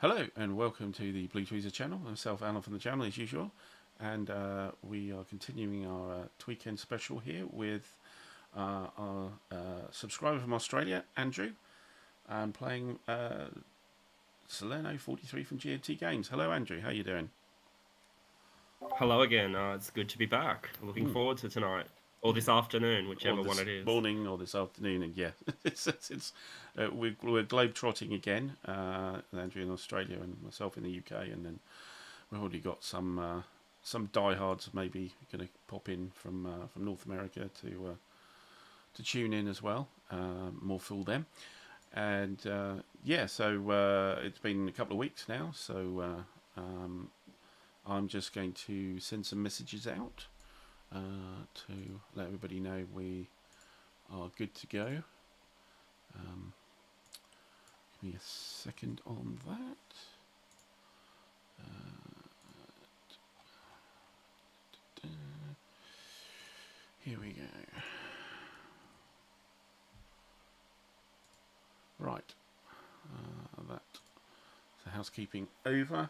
Hello and welcome to the Playthru channel. Myself, Alan from the channel as usual, and we are continuing our weekend special here with our subscriber from Australia, Andrew, and playing Salerno 43 from GMT Games. Hello, Andrew. How you doing? Hello again. It's good to be back. Looking forward to tonight or this afternoon, Or whichever one this it is. morning, or this afternoon, and yeah, we're globe-trotting again. Andrew in Australia and myself in the UK, and then we've already got some diehards maybe going to pop in from North America to tune in as well. More fool them, and yeah. So it's been a couple of weeks now. So I'm just going to send some messages out to let everybody know we are good to go. Give me a second on that. Here we go. Right. That's the housekeeping over.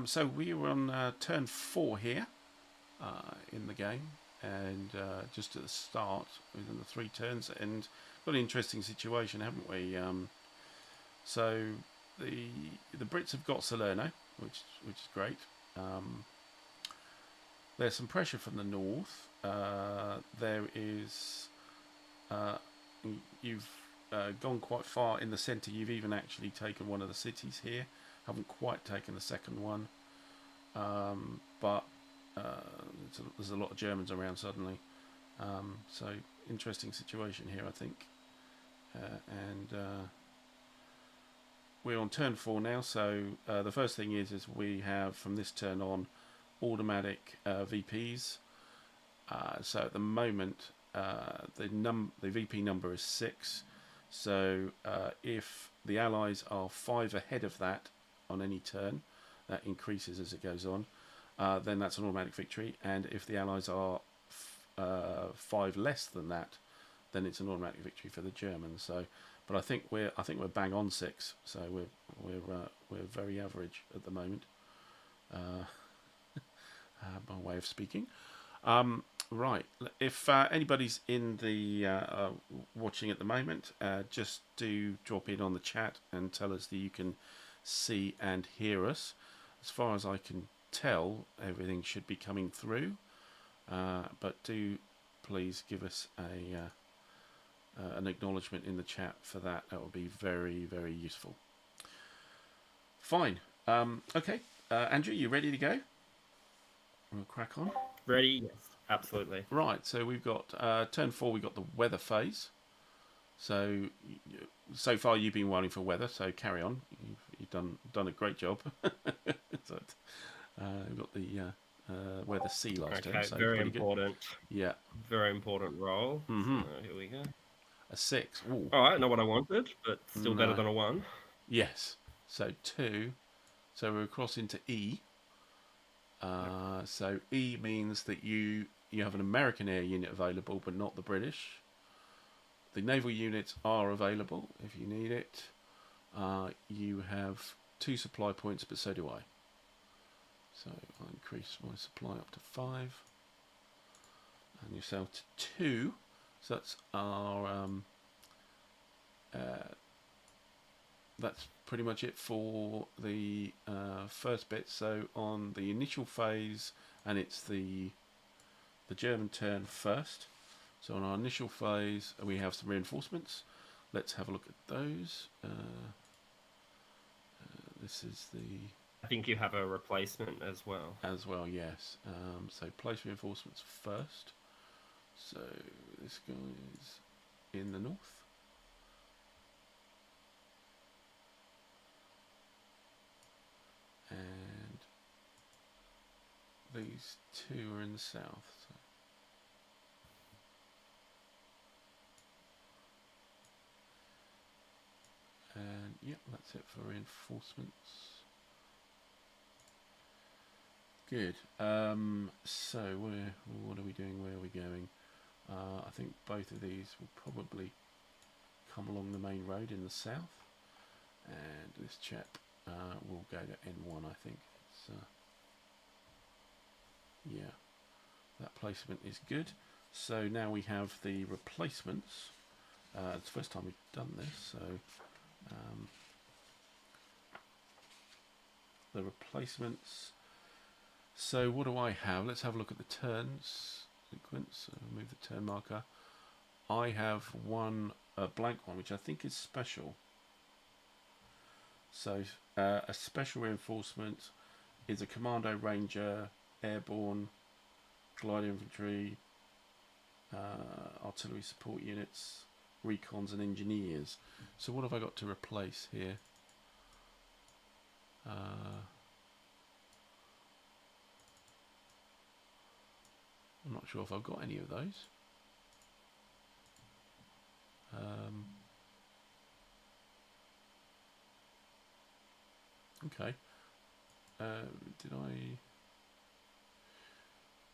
So we were on turn 4 here in the game, and just at the start, within the 3 turns, and got an interesting situation, haven't we? So the Brits have got Salerno, which is great. There's some pressure from the north. There is you've gone quite far in the centre. You've even actually taken one of the cities here. Haven't quite taken the second one, but there's a lot of Germans around suddenly. So interesting situation here, I think. And we're on turn 4 now. So the first thing is we have from this turn on automatic VPs. So at the moment the VP number is 6. So if the Allies are 5 ahead of that on any turn, that increases as it goes on, then that's an automatic victory. And if the Allies are 5 less than that, then it's an automatic victory for the Germans. So, but I think we're bang on 6. So we're very average at the moment, by way of speaking. Right, if anybody's in the watching at the moment, just do drop in on the chat and tell us that you can see and hear us. As far as I can tell, everything should be coming through, but do please give us an acknowledgement in the chat for that. That would be very, very useful. Fine. Okay, Andrew, you ready to go? We'll crack on. Ready? Yes, absolutely. Right, so we've got turn 4. We've got the weather phase. So far you've been waiting for weather. So carry on. You've done a great job. So, we've got the weather C last turn. So very pretty important. Good. Yeah. Very important roll. Mm-hmm. So here we go. A 6. Ooh. All right, not what I wanted, but still No. better than a 1. Yes. So 2. So we're across into E. So E means that you have an American air unit available, but not the British. The naval units are available if you need it. You have 2 supply points, but so do I. So I'll increase my supply up to 5, and yourself to 2. So that's our that's pretty much it for the first bit. So on the initial phase, and it's the German turn first. So on our initial phase, we have some reinforcements. Let's have a look at those. This is the... I think you have a replacement as well. As well, yes. So place reinforcements first. So this guy's in the north. And these 2 are in the south. So. And yep, that's it for reinforcements. Good. So what are we doing? Where are we going? I think both of these will probably come along the main road in the south. And this chap we'll go to N1, I think. It's, yeah, that placement is good. So now we have the replacements. It's the first time we've done this, so the replacements. So what do I have? Let's have a look at the turns sequence. Move the turn marker. I have a blank one, which I think is special. So a special reinforcement is a commando, ranger, airborne, glide infantry, artillery support units, recons and engineers. So what have I got to replace here? I'm not sure if I've got any of those. Okay.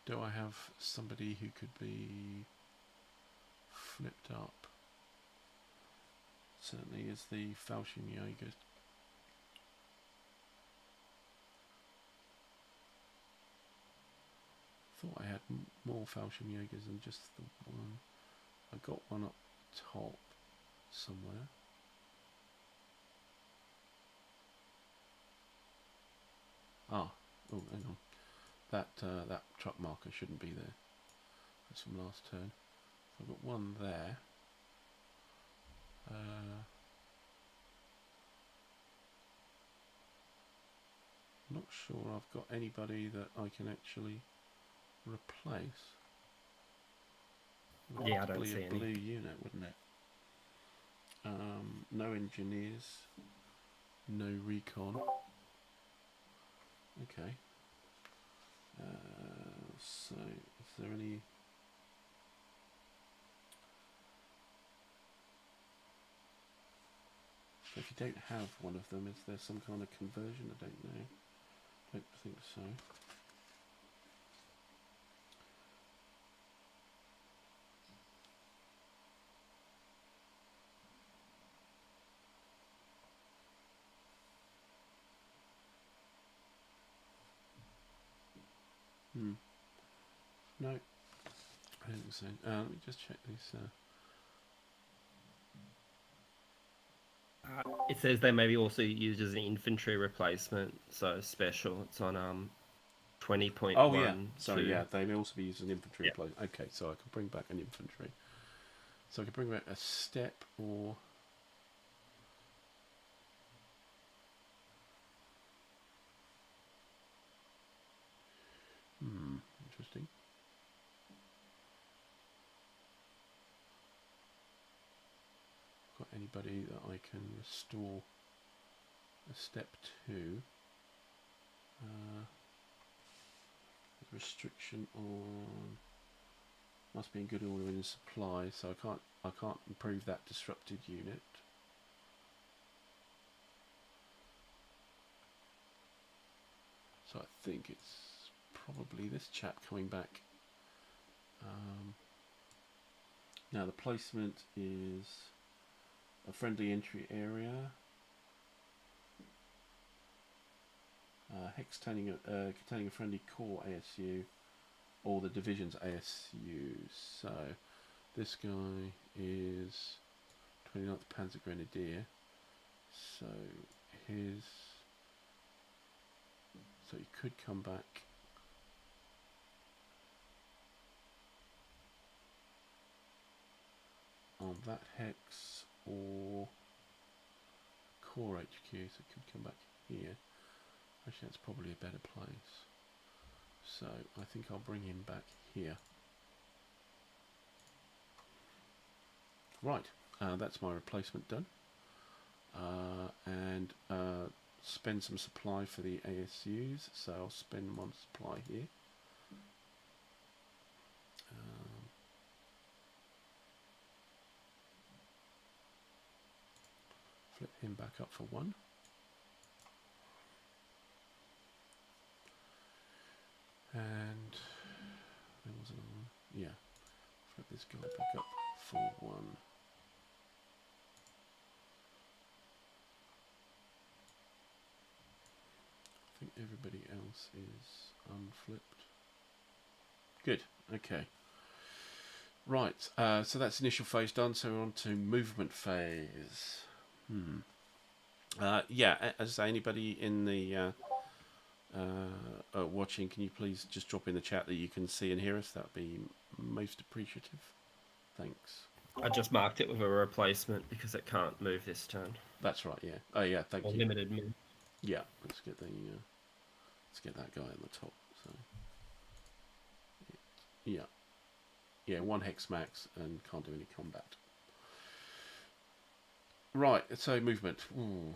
Do I have somebody who could be flipped up? Certainly is the Fallschirmjäger. Thought I had more Fallschirmjägers than just the one. I got one up top somewhere. Oh, hang on. That truck marker shouldn't be there. That's from last turn. I've got one there. Not sure I've got anybody that I can actually replace. Yeah, I don't see a blue any. unit, wouldn't it? No engineers, no recon. Okay. So, is there any? So if you don't have one of them, is there some kind of conversion? I don't know. Don't think so. No, I don't think so. Let me just check this. It says they may be also used as an infantry replacement, so special. It's on 20.1. Oh yeah, sorry, yeah, they may also be used as an infantry Yeah. replacement. Okay, so I can bring back an infantry. So I can bring back a step or. Interesting. Got anybody that I can restore a step to? Restriction on must be in good order in supply, so I can't improve that disrupted unit. So I think it's probably this chap coming back. Now the placement is a friendly entry area, hex containing a friendly core ASU or the division's ASU. So this guy is 29th Panzer Grenadier. So he could come back. On that hex or core HQ, so it could come back here. Actually, that's probably a better place. So I think I'll bring him back here. Right, that's my replacement done. And spend some supply for the ASUs, so I'll spend one supply here. Flip him back up for one. And there was another one. Yeah, flip this guy back up for one. else is unflipped. Good. Okay. Right. So that's initial phase done. So we're on to movement phase. Yeah. As I say, anybody in the watching, can you please just drop in the chat that you can see and hear us? That'd be most appreciative. Thanks. I just marked it with a replacement because it can't move this turn. That's right. Yeah. Oh yeah. Thank Or you. limited move. Yeah. Let's get that guy on the top. So yeah. Yeah. 1 hex max and can't do any combat. Right. So movement. Ooh.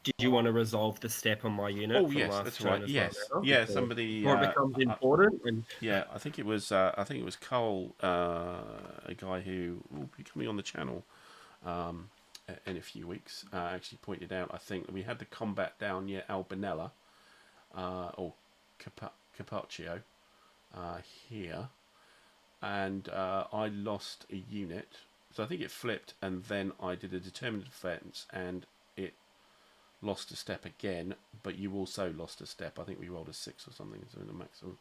Did you want to resolve the step on my unit Oh from yes, last that's turn right. as Yes, well? yeah. Somebody. Before it becomes important. And Yeah, I think it was Cole, a guy who will be coming on the channel in a few weeks. Actually pointed out. I think that we had the combat down near Albinella or Capaccio here, and I lost a unit. So I think it flipped, and then I did a determined defense, and it lost a step again. But you also lost a step. I think we rolled a 6 or something, so in the maximum.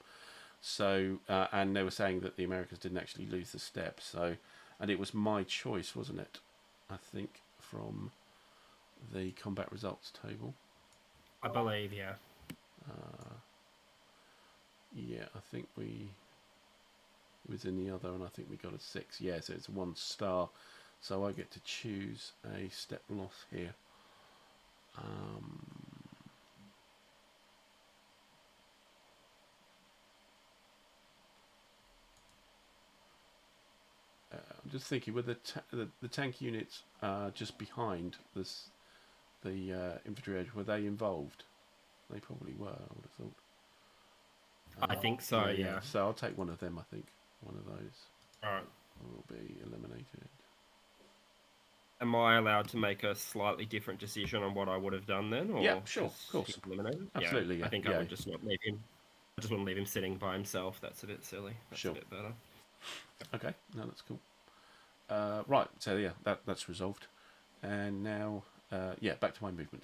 So and they were saying that the Americans didn't actually lose the step. So, and it was my choice, wasn't it? I think from the combat results table. I believe, yeah. Yeah, I think it was in the other, and I think we got a 6. Yeah, so it's 1 star. So I get to choose a step loss here. I'm just thinking, with the tank units just behind this, the infantry edge, were they involved? They probably were, I would have thought. I think so, yeah. So I'll take one of them, I think. One of those Alright. will be eliminated. Am I allowed to make a slightly different decision on what I would have done then? Or Yeah, sure, of course. Eliminated? Absolutely, yeah. I think I would just not leave him. I just wouldn't leave him sitting by himself. That's a bit silly. That's Sure. a bit better. Okay, no, that's cool. Right, so yeah, that's resolved. And now, yeah, back to my movement.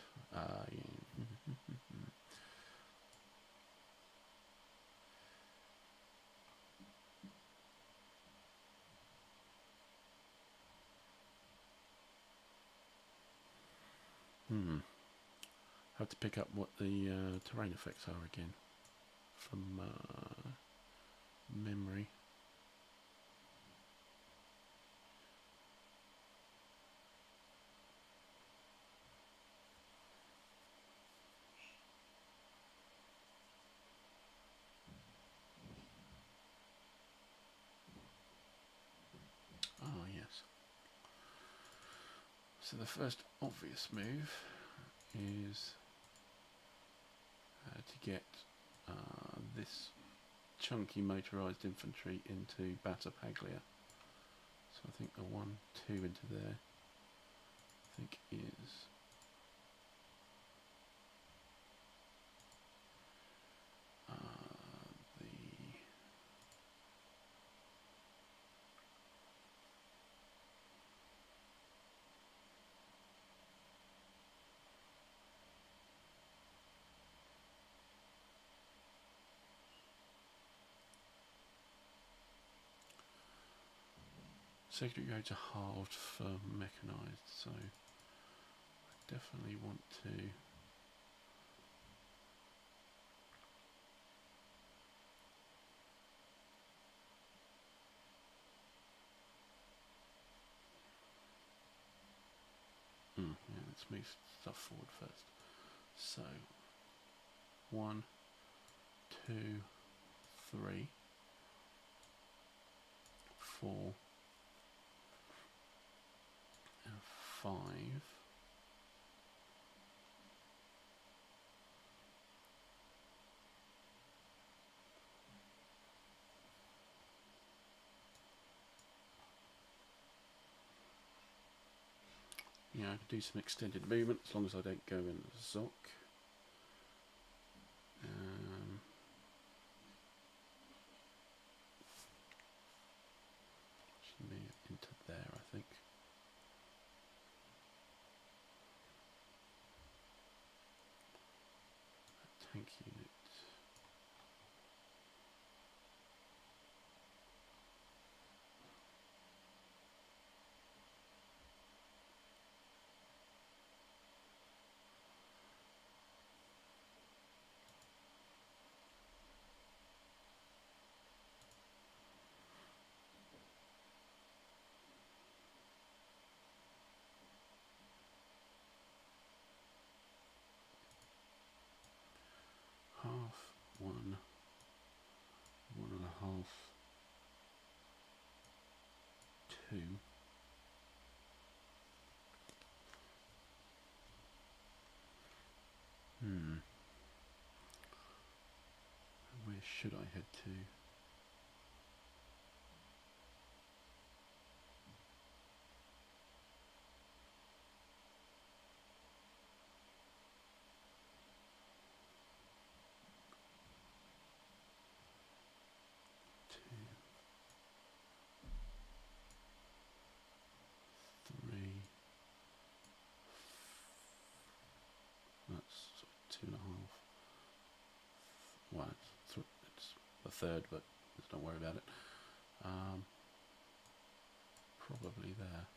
Have to pick up what the terrain effects are again from memory. Ah, yes. So the first obvious move is to get this chunky motorised infantry into Battipaglia. So I think the 1, 2 into there, I think is the secondary roads are halved for mechanised, so I definitely want to yeah, let's move stuff forward first. So 1, 2, 3, 4 and 5. Yeah, I can do some extended movement as long as I don't go in Zoc. Should move into there, I think. Where should I head to? Three. That's 2.5. Well, it's a third, but let's don't worry about it. Probably there.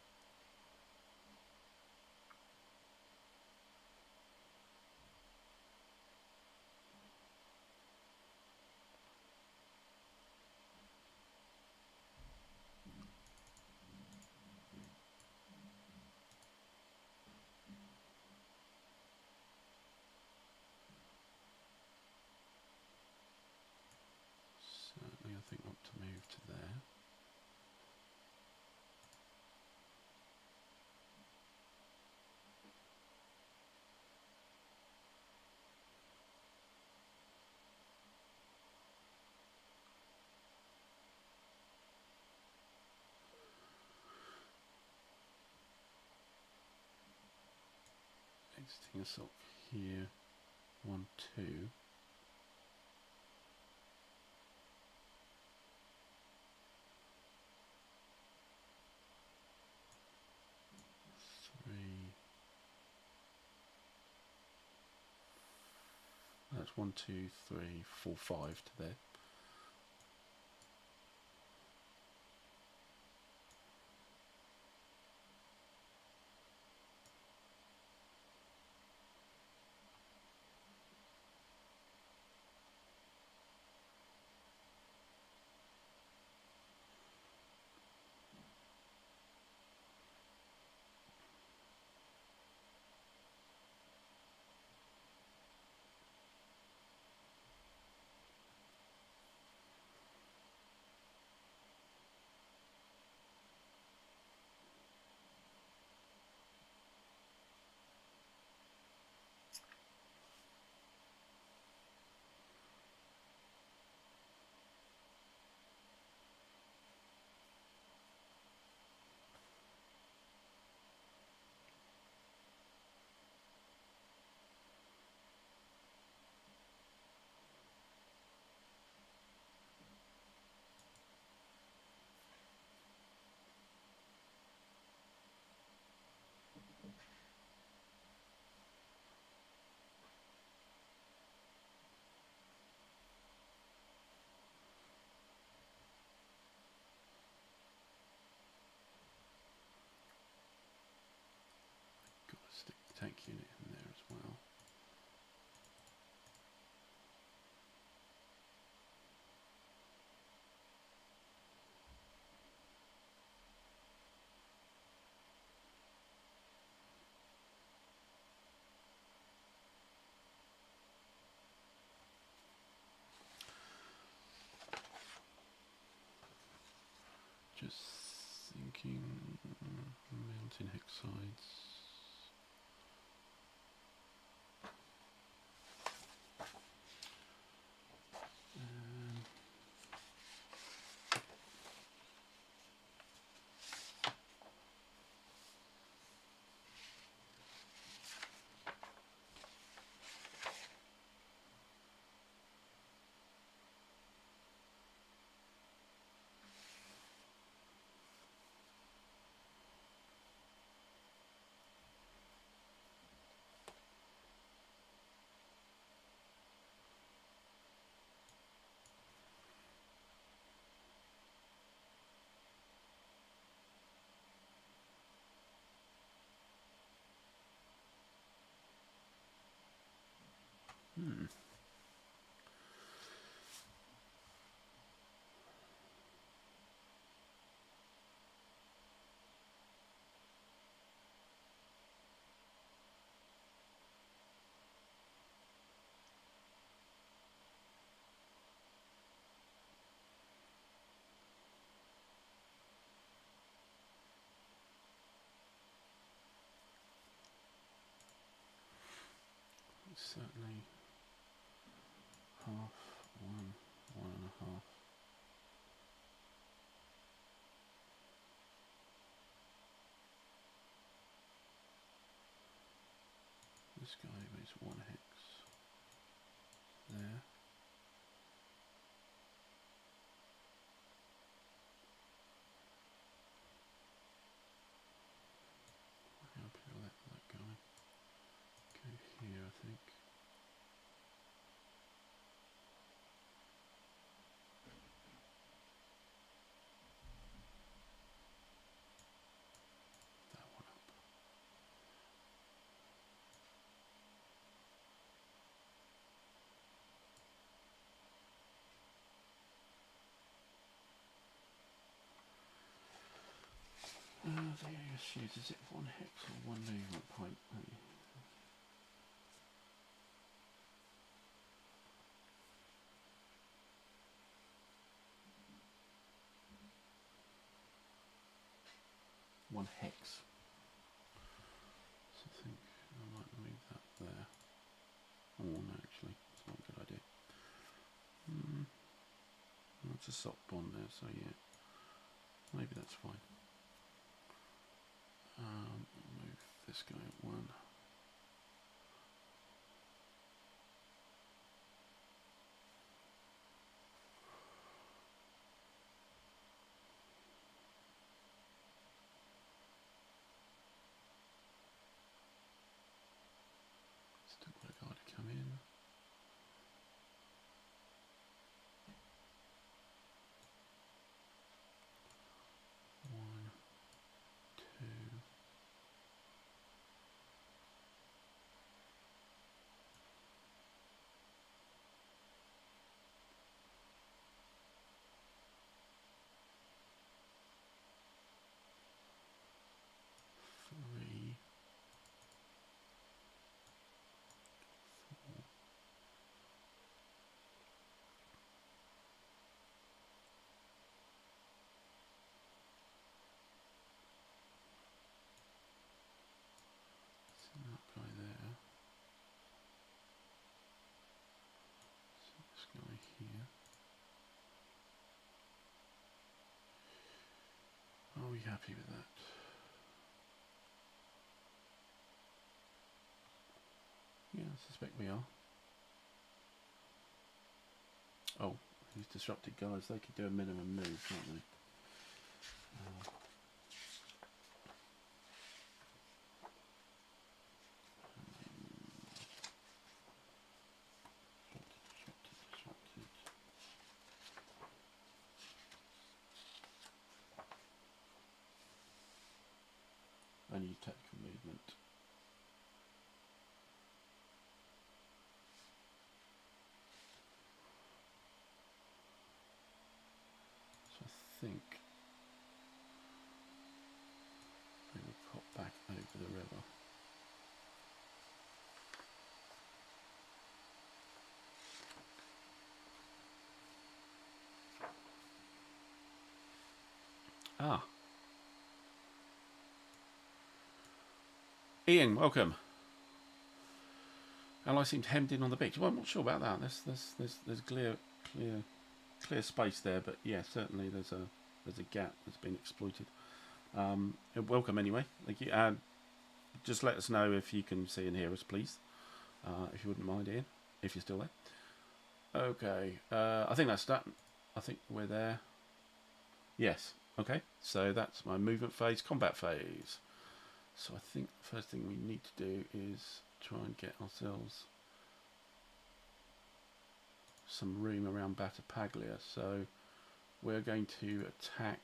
Certainly, I think I want to move to there. Exiting assault here. 1, 2. 3. That's 1, 2, 3, 4, 5 to there. Got to stick the tank unit in there as well. Just thinking, mountain hexsides. certainly half, one, 1.5. This guy is 1 hex there. I'll let that guy go here, I think. That one up. The issues, is it 1 hex or 1 movement point? 1 hex. So I think I might move that there. Oh no, actually, it's not a good idea. That's a soft bond there, so yeah, maybe that's fine. Move this guy at 1. Still got a guy to come in. One, 2. Three. 4. So that guy there. So this guy here. Are we happy with that? Yeah, I suspect we are. Oh, these disrupted guys, they could do a minimum move, can't they? Disrupted. I need tactical movement. So I think they will pop back over the river. Ah. Ian, welcome. Ally seemed hemmed in on the beach. Well, I'm not sure about that. There's clear space there, but yeah, certainly there's a gap that's been exploited. Welcome anyway. Thank you. Just let us know if you can see and hear us, please. If you wouldn't mind, Ian, if you're still there. Okay. I think that's that. I think we're there. Yes. Okay. So that's my movement phase, combat phase. So I think the first thing we need to do is try and get ourselves some room around Battipaglia. So we're going to attack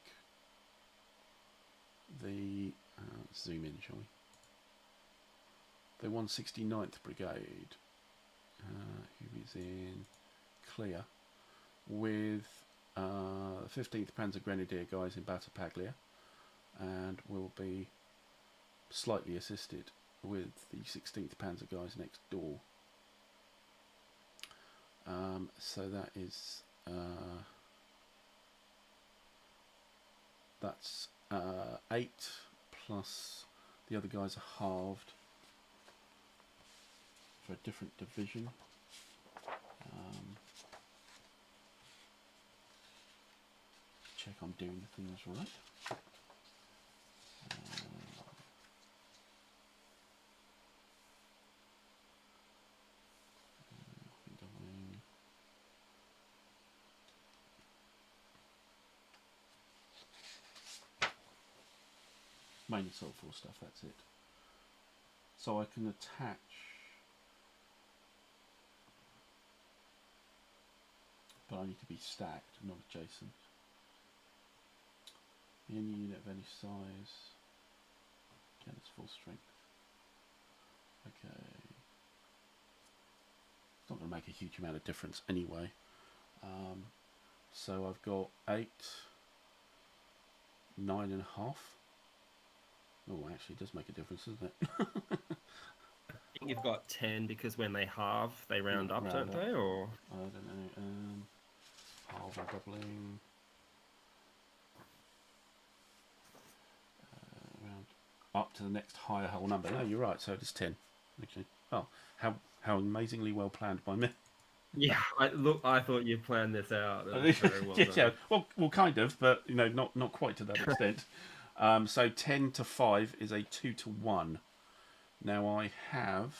the zoom in, shall we? The 169th Brigade, who is in clear, with 15th Panzer Grenadier guys in Battipaglia, and will be slightly assisted with the 16th Panzer guys next door. So that is that's 8 plus the other guys are halved. for a different division. Check I'm doing the things right. Mainly Salt 4 stuff, that's it. So I can attach but I need to be stacked, not adjacent. Any unit of any size. Again, it's full strength. Okay. It's not going to make a huge amount of difference anyway. So I've got 8, 9.5. Oh, actually, it does make a difference, doesn't it? I think you've got 10 because when they halve, they round up, don't they? Or I don't know. Halve or doubling. Round up to the next higher whole number. No, you're right. So it is 10. Okay. Oh, how amazingly well planned by me. yeah, I thought you planned this out. Very well done. Yeah. Well, kind of, but not quite to that extent. So 10 to 5 is a 2 to 1. Now I have.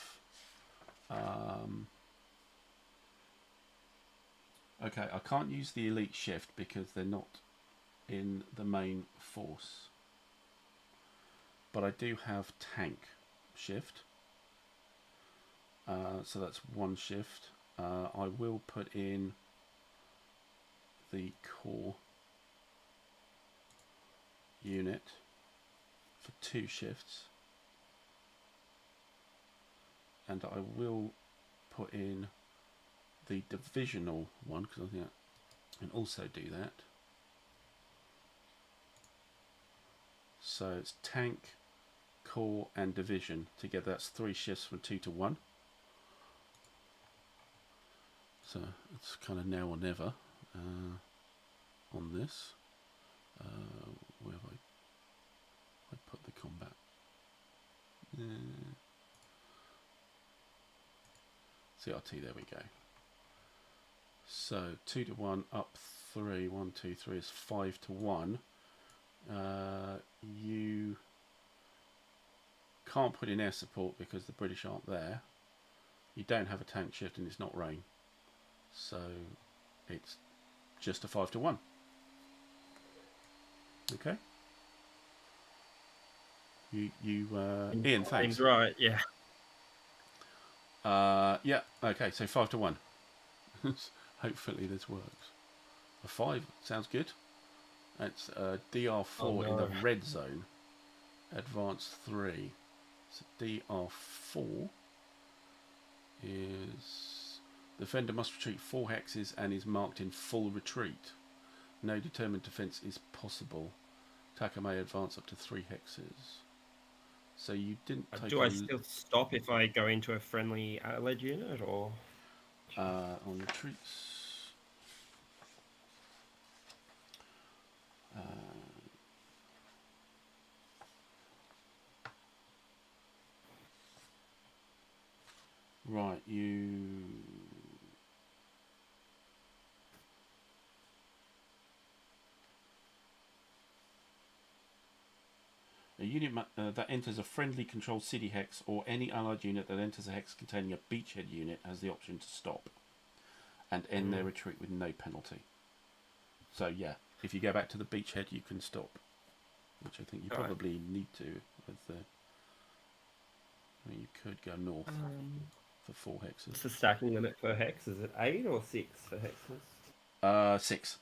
Okay, I can't use the elite shift because they're not in the main force. But I do have tank shift. So that's 1 shift. I will put in the core unit for 2 shifts. And I will put in the divisional one because I think I can also do that. So it's tank, core and division together. That's 3 shifts from 2 to 1. So it's kind of now or never on this. Where have I put the combat? CRT, there we go. So 2 to 1 up 3. 1, 2, 3 is 5 to 1. You can't put in air support because the British aren't there. You don't have a tank shift and it's not rain. So it's just a 5 to 1. Okay. Ian, thanks. Seems right, yeah. Yeah, okay, so 5 to 1. Hopefully this works. A 5 sounds good. That's DR4 in the red zone. Advance 3. So DR4 is the defender must retreat 4 hexes and is marked in full retreat. No determined defense is possible. Attacker may advance up to 3 hexes. So you didn't take. Do I still stop if I go into a friendly allied unit, or on retreats? Right, a unit that enters a friendly controlled city hex or any allied unit that enters a hex containing a beachhead unit has the option to stop and end their retreat with no penalty. So yeah, if you go back to the beachhead, you can stop, which I think you probably need to with the. I mean, you could go north for 4 hexes. What's the stacking limit per hex? Is it 8 or 6 for hexes? 6.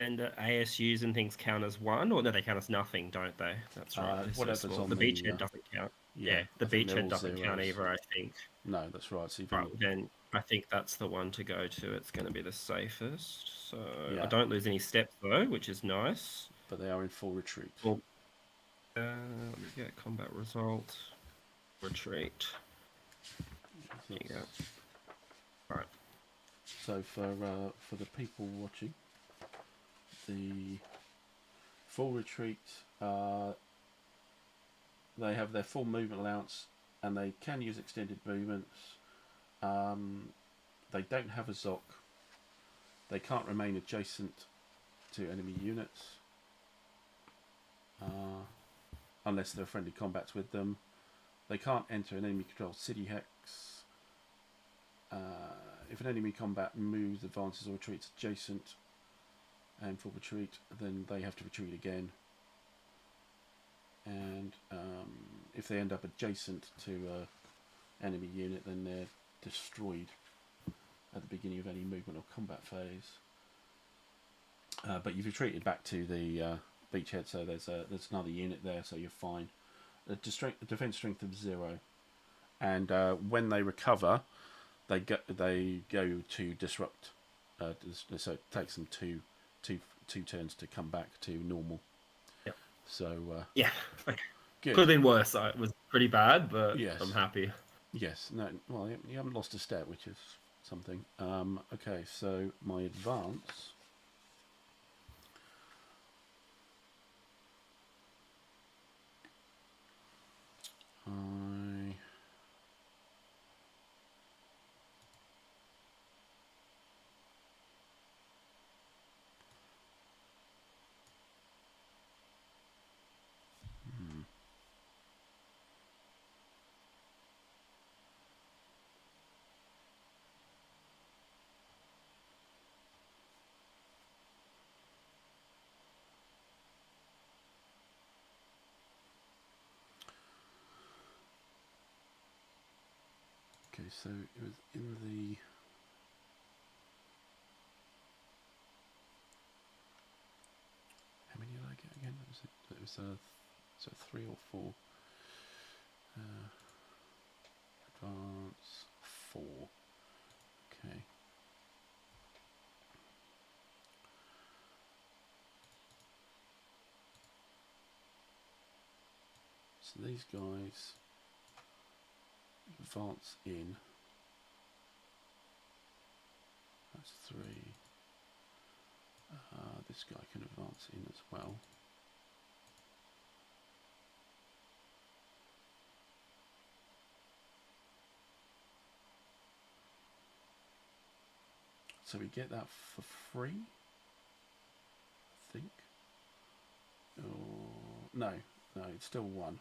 And ASUs and things count as 1, or no, they count as nothing, don't they? That's right. Whatever's on the beachhead doesn't count. Yeah, the beachhead doesn't count either, I think. No, that's right. So then I think that's the one to go to. It's going to be the safest. So yeah. I don't lose any steps though, which is nice. But they are in full retreat. Well, let me get combat result. Retreat. There you go. Right. So for the people watching, the full retreat they have their full movement allowance, and they can use extended movements. They don't have a ZOC. They can't remain adjacent to enemy units unless there are friendly combats with them. They can't enter an enemy-controlled city hex. If an enemy combat moves, advances, or retreats adjacent and full retreat, then they have to retreat again. And if they end up adjacent to an enemy unit, then they're destroyed at the beginning of any movement or combat phase. But you've retreated back to the beachhead, so there's another unit there, so you're fine. A defense strength of 0, and when they recover, they go to disrupt. So it takes them two turns to come back to normal. Yep. So yeah, okay. Good. Could have been worse. It was pretty bad, but yes. I'm happy. Yes. No. Well, you haven't lost a step, which is something. Okay. So my advance. Okay, so it was in the how many did I get again? It was so 3 or 4. Advance 4. Okay. So these guys advance in. That's 3. This guy can advance in as well. So we get that for free, I think. Oh, no, it's still 1.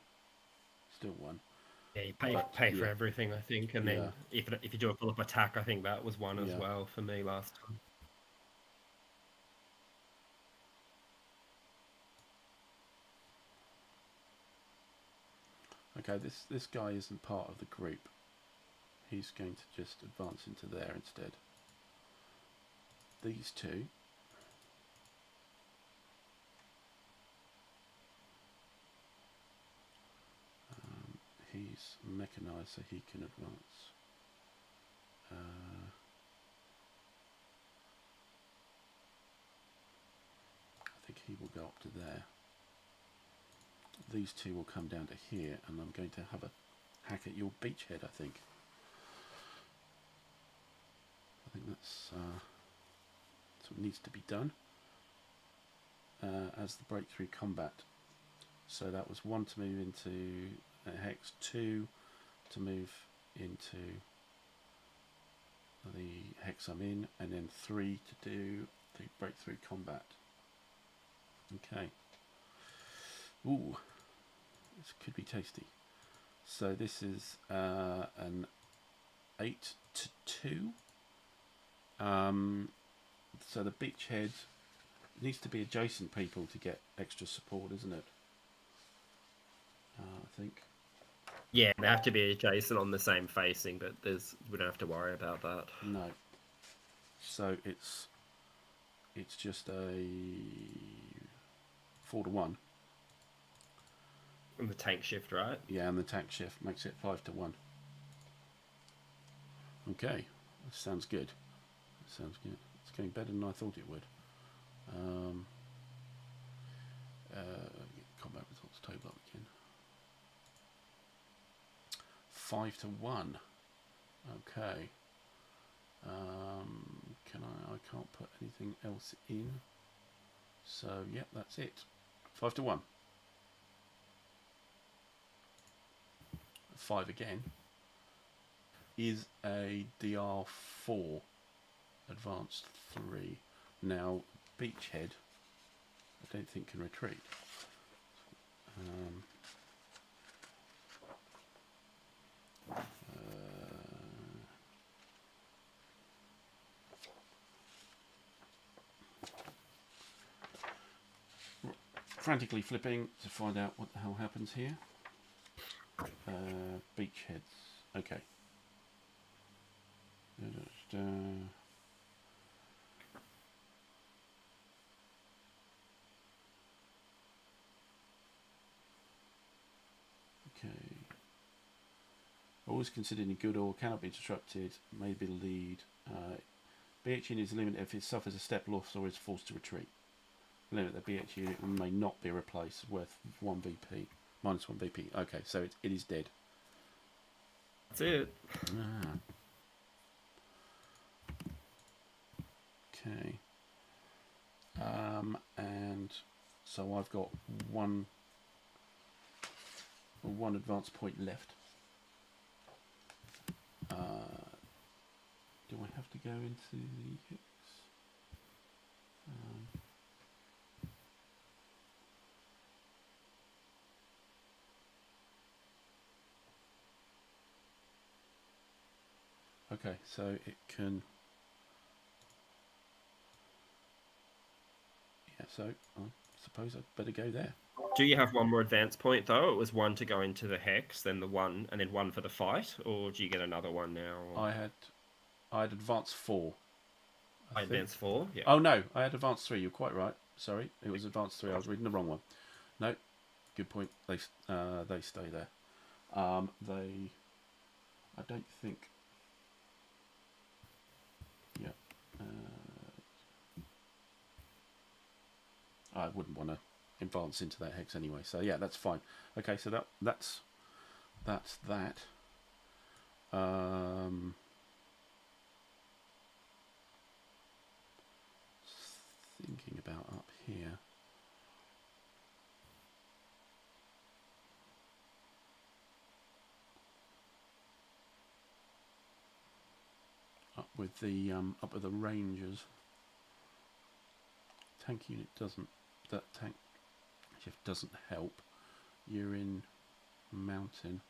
Still 1. Yeah, you pay for everything, I think, and then if you do a pull-up attack, I think that was 1 as well for me last time. Okay, this guy isn't part of the group. He's going to just advance into there instead. These two. He's mechanized, so he can advance. I think he will go up to there. These two will come down to here, and I'm going to have a hack at your beachhead, I think. I think that's what needs to be done as the breakthrough combat. So that was 1 to move into hex, 2 to move into the hex I'm in, and then 3 to do the breakthrough combat. Okay. Ooh, this could be tasty. So this is an 8 to 2. So the beachhead needs to be adjacent people to get extra support, isn't it? I think. Yeah, they have to be adjacent on the same facing, but we don't have to worry about that. No. So it's just a 4 to 1. And the tank shift, right? Yeah, and the tank shift makes it 5 to 1. Okay, that sounds good. Sounds good. It's going better than I thought it would. Combat results table up again. 5 to 1. Okay. I can't put anything else in. So, yep, that's it. 5 to 1. DR5 again is a DR4 Advanced 3. Now, Beachhead, I don't think can retreat. Frantically flipping to find out what the hell happens here. Beachheads. Okay. Okay. Always considered in good order, cannot be disrupted, may be lead. BH unit is limited if it suffers a step loss or is forced to retreat. Limit the BH unit may not be replaced, worth 1 VP. Minus 1 VP. Okay, so it is dead. That's it. Ah. Okay. And so I've got one advance point left. Do I have to go into the Hicks? Okay, so it can. Yeah, so I suppose I'd better go there. Do you have one more advance point though? It was one to go into the hex, then the one, and then one for the fight, or do you get another one now? Or... I had advanced 4. I advanced 4. Yeah. Oh no, I had advanced 3. You're quite right. Sorry, it was advanced 3. I was reading the wrong one. No, good point. They stay there. I don't think. Yeah. I wouldn't want to advance into that hex anyway. So yeah, that's fine. Okay, so that's that. Thinking about up here. Up with the Rangers. Tank unit doesn't. That tank shift doesn't help. You're in mountain.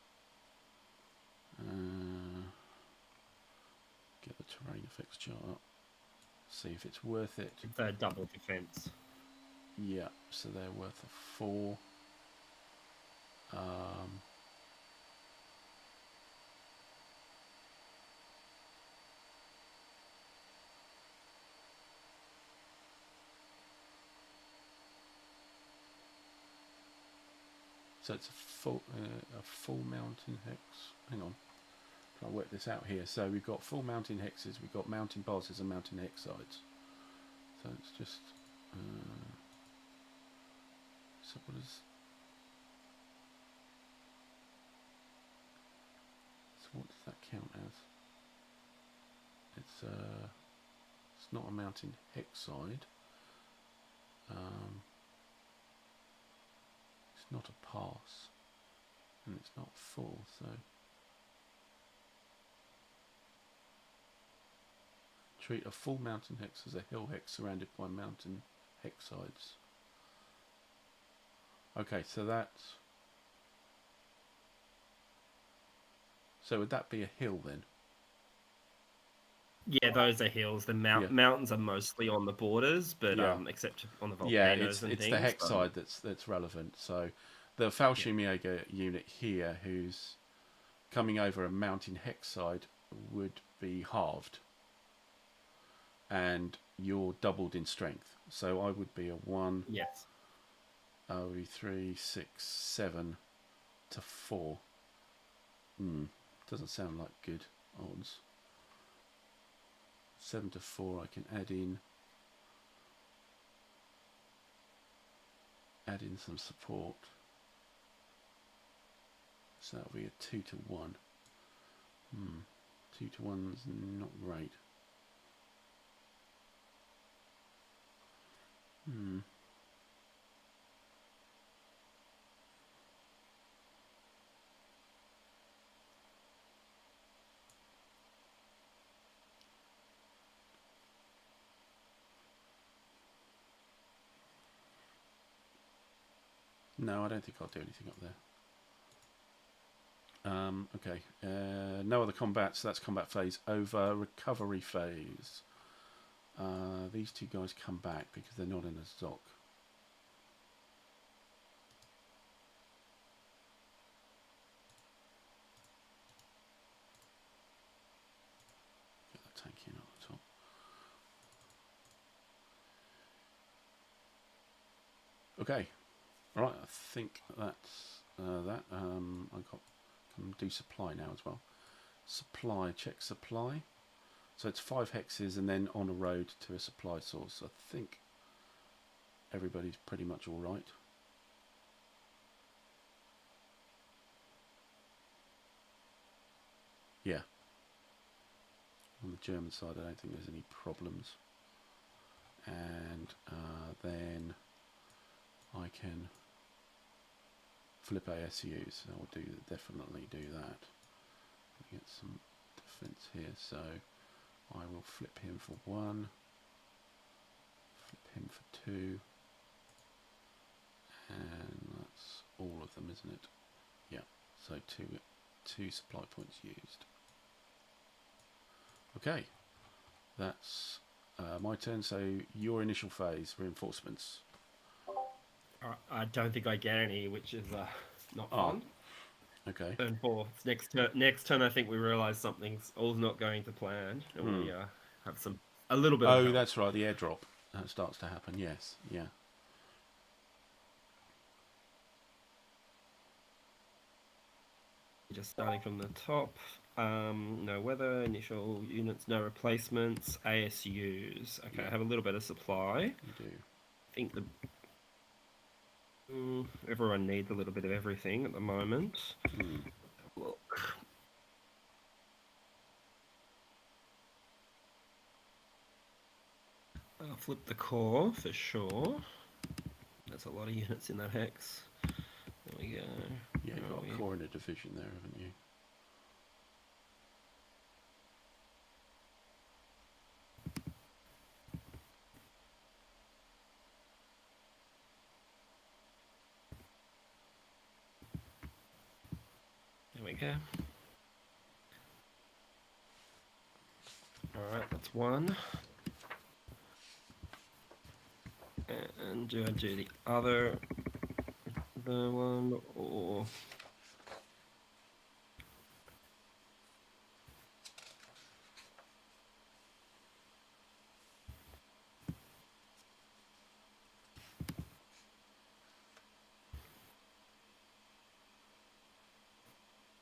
Get the terrain effects chart up. See if it's worth it. The double defense. Yeah, so they're worth a 4. So it's a full mountain hex. Hang on, try to work this out here. So we've got full mountain hexes, we've got mountain bosses and mountain hex sides. So it's just so what is? So what does that count as? It's not a mountain hex side. It's not a pass, and it's not full. So treat a full mountain hex as a hill hex surrounded by mountain hex sides. Okay, so that's. So would that be a hill then? Yeah, those are hills. The mountains are mostly on the borders, but except on the volcanoes and things. It's the hex side that's relevant. So the Fallschirmjäger unit here, who's coming over a mountain hex side, would be halved, and you're doubled in strength. So I would be a 1. Yes. 3, 6, 7 to 4. Doesn't sound like good odds. 7 to 4, I can add in some support. So that'll be a 2 to 1. 2 to 1's not great. No, I don't think I'll do anything up there. Okay. No other combat, so that's combat phase over. Recovery phase. These two guys come back because they're not in a zoc. Get that tank in on the top. Okay. All right. I think that's that. I can do supply now as well. Supply. Check supply. So it's 5 hexes and then on a road to a supply source. I think everybody's pretty much all right. Yeah. On the German side, I don't think there's any problems. And then I can flip ASUs. So I'll definitely do that. Get some defense here. So I will flip him for 1, flip him for 2, and that's all of them, isn't it? Yeah, so two supply points used. Okay, that's my turn. So your initial phase, reinforcements. I don't think I get any, which is not fun. Okay. Turn 4. Next turn, I think we realise something's all's not going to plan, and we have a little bit of help. That's right, the airdrop starts to happen. Yes, yeah. Just starting from the top. No weather, initial units, no replacements, ASUs. Okay, I have a little bit of supply. You do. I think everyone needs a little bit of everything at the moment. Look. I'll flip the core for sure. There's a lot of units in that hex. There we go. Yeah, you've got a core in a division there, haven't you? There we go. Alright, that's 1. And do I do the one, or...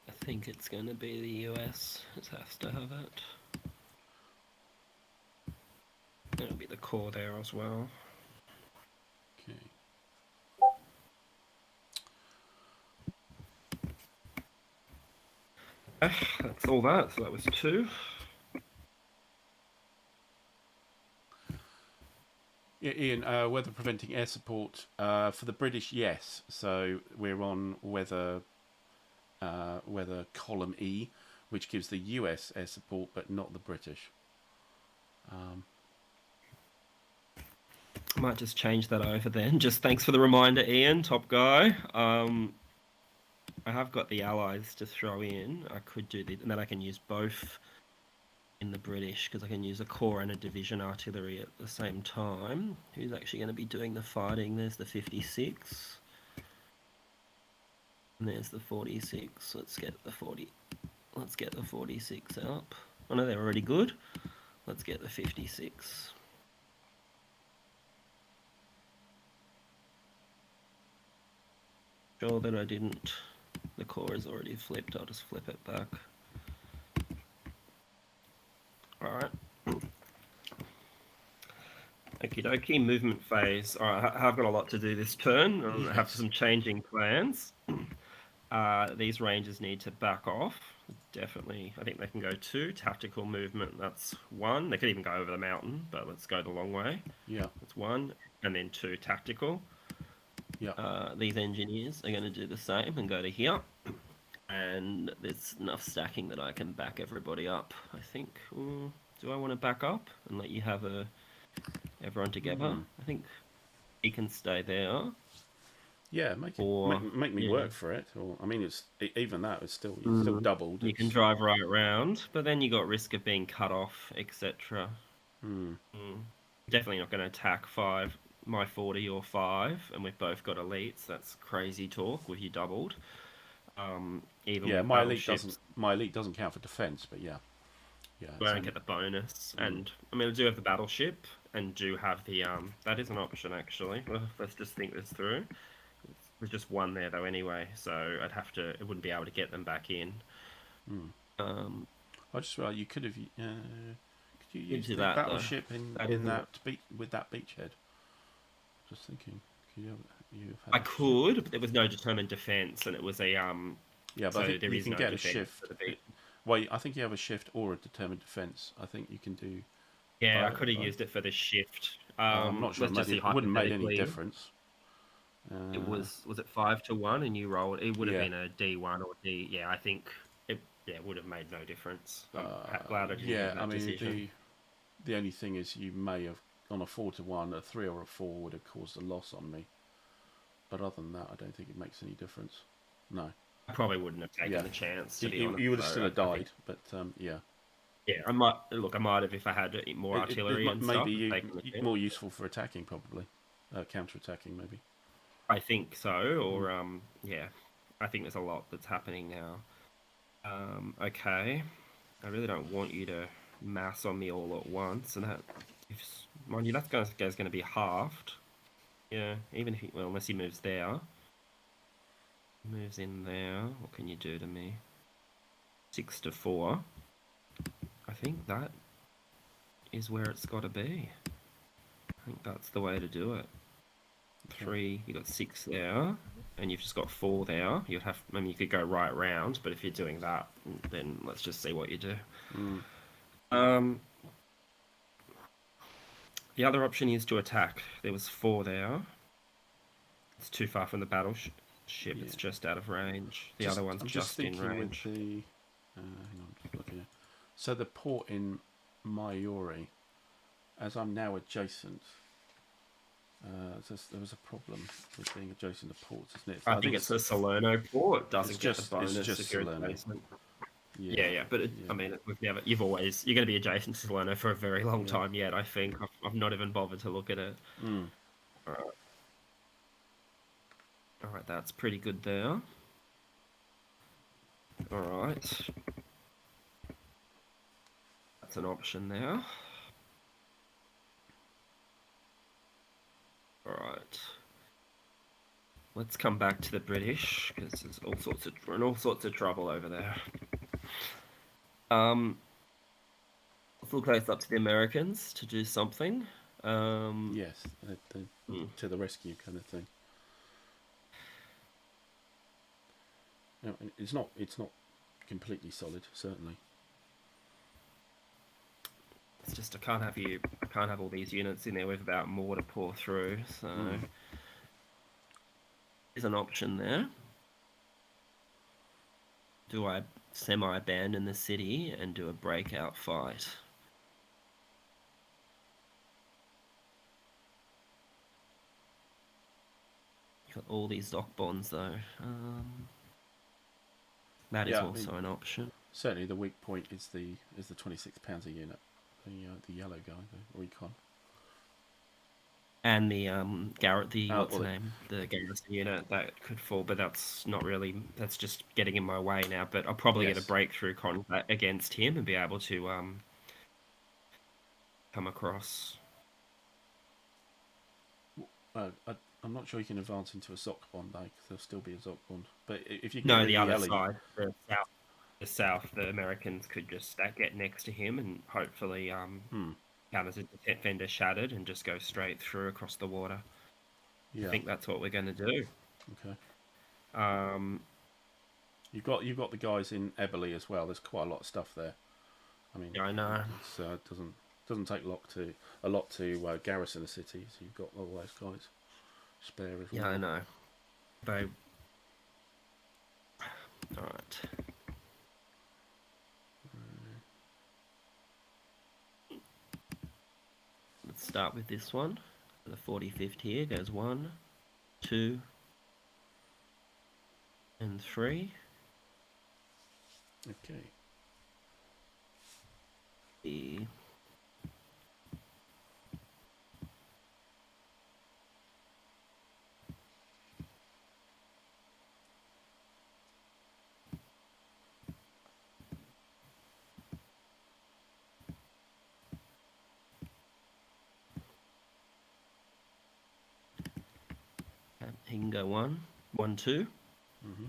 I think it's going to be the US. It has to have it. It'll be the core there as well. Okay. That's all that. So that was 2. Yeah, Ian, weather preventing air support for the British, yes. So we're on weather column E, which gives the US air support, but not the British. I might just change that over then. Just thanks for the reminder, Ian, top guy. I have got the allies to throw in. I could do this, and then I can use both in the British, because I can use a core and a division artillery at the same time. Who's actually going to be doing the fighting? There's the 56. And there's the 46. Let's get the 46 up. Oh no, they're already good. Let's get the 56. Sure that I didn't. The core is already flipped. I'll just flip it back. Alright. Okie dokie, movement phase. Alright, I've got a lot to do this turn. I have some changing plans. These rangers need to back off. Definitely, I think they can go 2. Tactical movement, that's 1. They could even go over the mountain, but let's go the long way. Yeah. That's 1. And then 2 tactical. Yeah. These engineers are going to do the same and go to here. And there's enough stacking that I can back everybody up, I think. Do I want to back up and let you have everyone together? I think he can stay there. Yeah, or make me yeah. work for it. Or I mean, even that is still doubled. You can It's drive right round, but then you got risk of being cut off, etc. hmm. Definitely not going to attack my 40 or 5, and we've both got elites. That's crazy talk with you doubled. Even Yeah, with battleships, my elite doesn't count for defense, but yeah, yeah, we it's don't only get the bonus. mm, And I mean, we do have the battleship, and do have the that is an option actually. Well, let's just think this through. There's just one there though anyway, so I wouldn't be able to get them back in. mm. Um, I just realised you could you could use do the that though. battleship That in isn't. that with that beachhead? Just thinking, could you have I had a ship? could, but there was no determined defense, and it was a Yeah, but I So think there you is can no get a defense shift. for the beat. Well, I think you have a shift or a determined defense. I think you can do Yeah, I both. could have used it for the shift. I'm not sure Let's just see it wouldn't have made any hypothetically, difference. it Uh, was it 5-1, and you rolled. It would have yeah, been a D1 or D. Yeah, I think it. Yeah, would have made no difference. I'm glad I didn't yeah. make I that mean, decision. the only thing is you may have on a 4-1, a 3 or a 4 would have caused a loss on me. But other than that, I don't think it makes any difference. No. I probably wouldn't have taken Yeah. the chance, to be honest. You would have still So have I think, died, but yeah. yeah, I might look. I might have if I had more artillery and stuff. Maybe Taken the chance. more useful for attacking, probably. Counter attacking, maybe. I think so, Mm. or yeah, I think there's a lot that's happening now. Okay, I really don't want you to mass on me all at once, and mind you, that guy's going to be halved. Yeah, even if well, unless he moves there, moves in there. What can you do to me? 6-4. I think that is where it's got to be. I think that's the way to do it. Okay. 3, you got 6 there, and you've just got 4 there. You'd have, I mean, you could go right round, but if you're doing that, then let's just see what you do. Mm. The other option is to attack. There was 4 there. It's too far from the battleship. Yeah. It's just out of range. The other one's I'm just in thinking with range. the. Hang on, just looking at. So the port in Mayuri, as I'm now adjacent. There was a problem with being adjacent to ports, isn't it? I think it's the Salerno port. Doesn't get the bonus it's just if you're Salerno. adjacent. Yeah, Yeah. But I mean, you're going to be adjacent to Salerno for a very long time yet. I think I've not even bothered to look at it. Mm. All right, that's pretty good there. All right, that's an option there. All right, let's come back to the British because there's we're in all sorts of trouble over there. Let's look close up to the Americans to do something. Yes, to the rescue kind of thing. No, it's not completely solid, certainly. It's just I can't have all these units in there without more to pour through. So there's an option there. Do I semi-abandon the city and do a breakout fight? Got all these dock bonds though. That is also an option. Certainly, the weak point is the £26 a unit, the yellow guy, the recon, And the what's the name? The garrison unit that could fall, but that's not really. That's just getting in my way now. But I'll probably get a breakthrough combat against him and be able to come across. I'm not sure you can advance into a Zoc bond though, because there'll still be a Zoc bond. But if you No, the other side, the south, the Americans could just get next to him and hopefully count as a defender shattered and just go straight through across the water. Yeah. I think that's what we're going to do. Okay. You've got the guys in Eberly as well. There's quite a lot of stuff there. I mean, yeah, I know. It doesn't take a lot to garrison a city. So you've got all those guys spare as well. Yeah, I know. All right. Let's start with this one. The 45th here goes 1, 2, and 3. Okay. The he can go 1, 1, 2. Mm-hmm.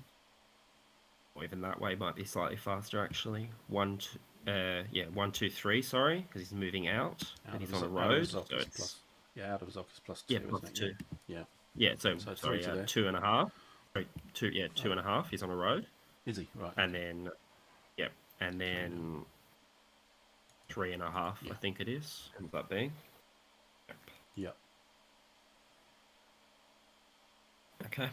Or even that way might be slightly faster actually. 1, 2, 1, 2, 3. Sorry, because he's moving out and he's on a road. So it's out of Zoc is plus 2, yeah, isn't plus it? 2. Yeah. Yeah. So So 3 sorry, to there. 2.5. Sorry, 2. Yeah, 2.5. He's on a road. Is he right? And Okay. then and then 3.5. Yeah. I think it is. Ends up being. Yep. Yeah. Okay.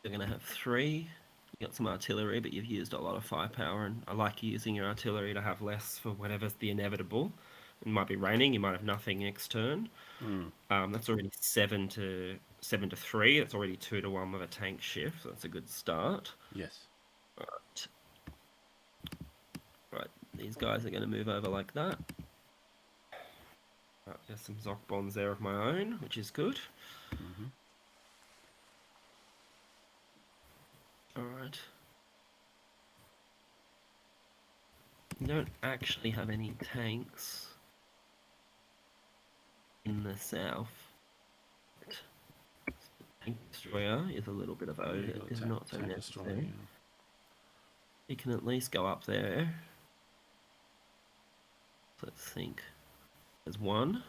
You're going to have 3. You got some artillery, but you've used a lot of firepower, and I like using your artillery to have less for whatever's the inevitable. It might be raining, you might have nothing next turn. That's already 7 to 3. That's already 2 to 1 with a tank shift. So that's a good start. Yes. Right. These guys are going to move over like that. Right, there's some Zoc bonds there of my own, which is good. Mm-hmm. All right. You don't actually have any tanks in the south. Tank destroyer is a little bit of is not so necessary. Yeah. You can at least go up there. Let's think. There's 1.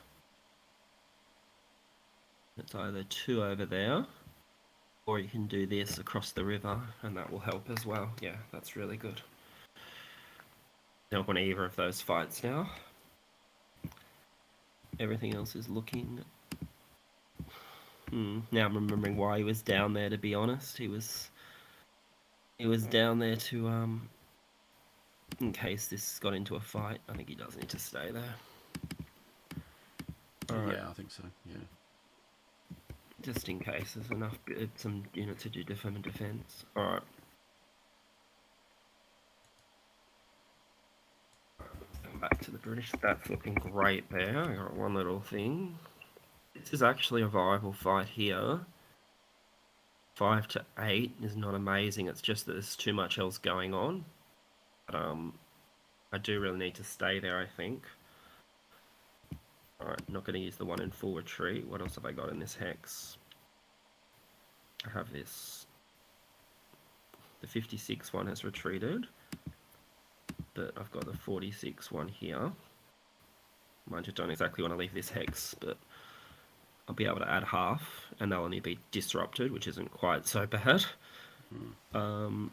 It's either 2 over there, or you can do this across the river, and that will help as well. Yeah, that's really good. Don't want either of those fights now. Everything else is looking. Now I'm remembering why he was down there. To be honest, he was down there to in case this got into a fight. I think he does need to stay there. All right. Yeah, I think so. Yeah. Just in case there's enough, some units to do defense. All right. Back to the British. That's looking great there. I got one little thing. This is actually a viable fight here. 5 to 8 is not amazing. It's just that there's too much else going on. But I do really need to stay there, I think. Alright, not going to use the 1 in full retreat. What else have I got in this hex? I have this. The 56 one has retreated. But I've got the 46 one here. Mind you, don't exactly want to leave this hex, but I'll be able to add half, and they'll only be disrupted, which isn't quite so bad. And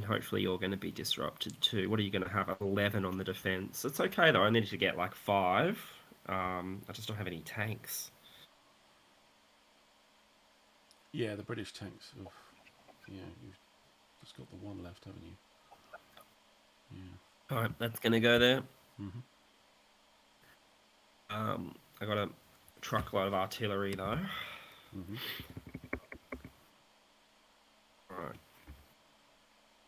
hopefully you're going to be disrupted too. What are you going to have? 11 on the defense. It's okay though. I needed to get like 5. I just don't have any tanks. Yeah, the British tanks. Oof. Yeah, you've just got the 1 left, haven't you? Yeah. All right, that's going to go there. Mm-hmm. I got a truckload of artillery though. Mm-hmm. All right.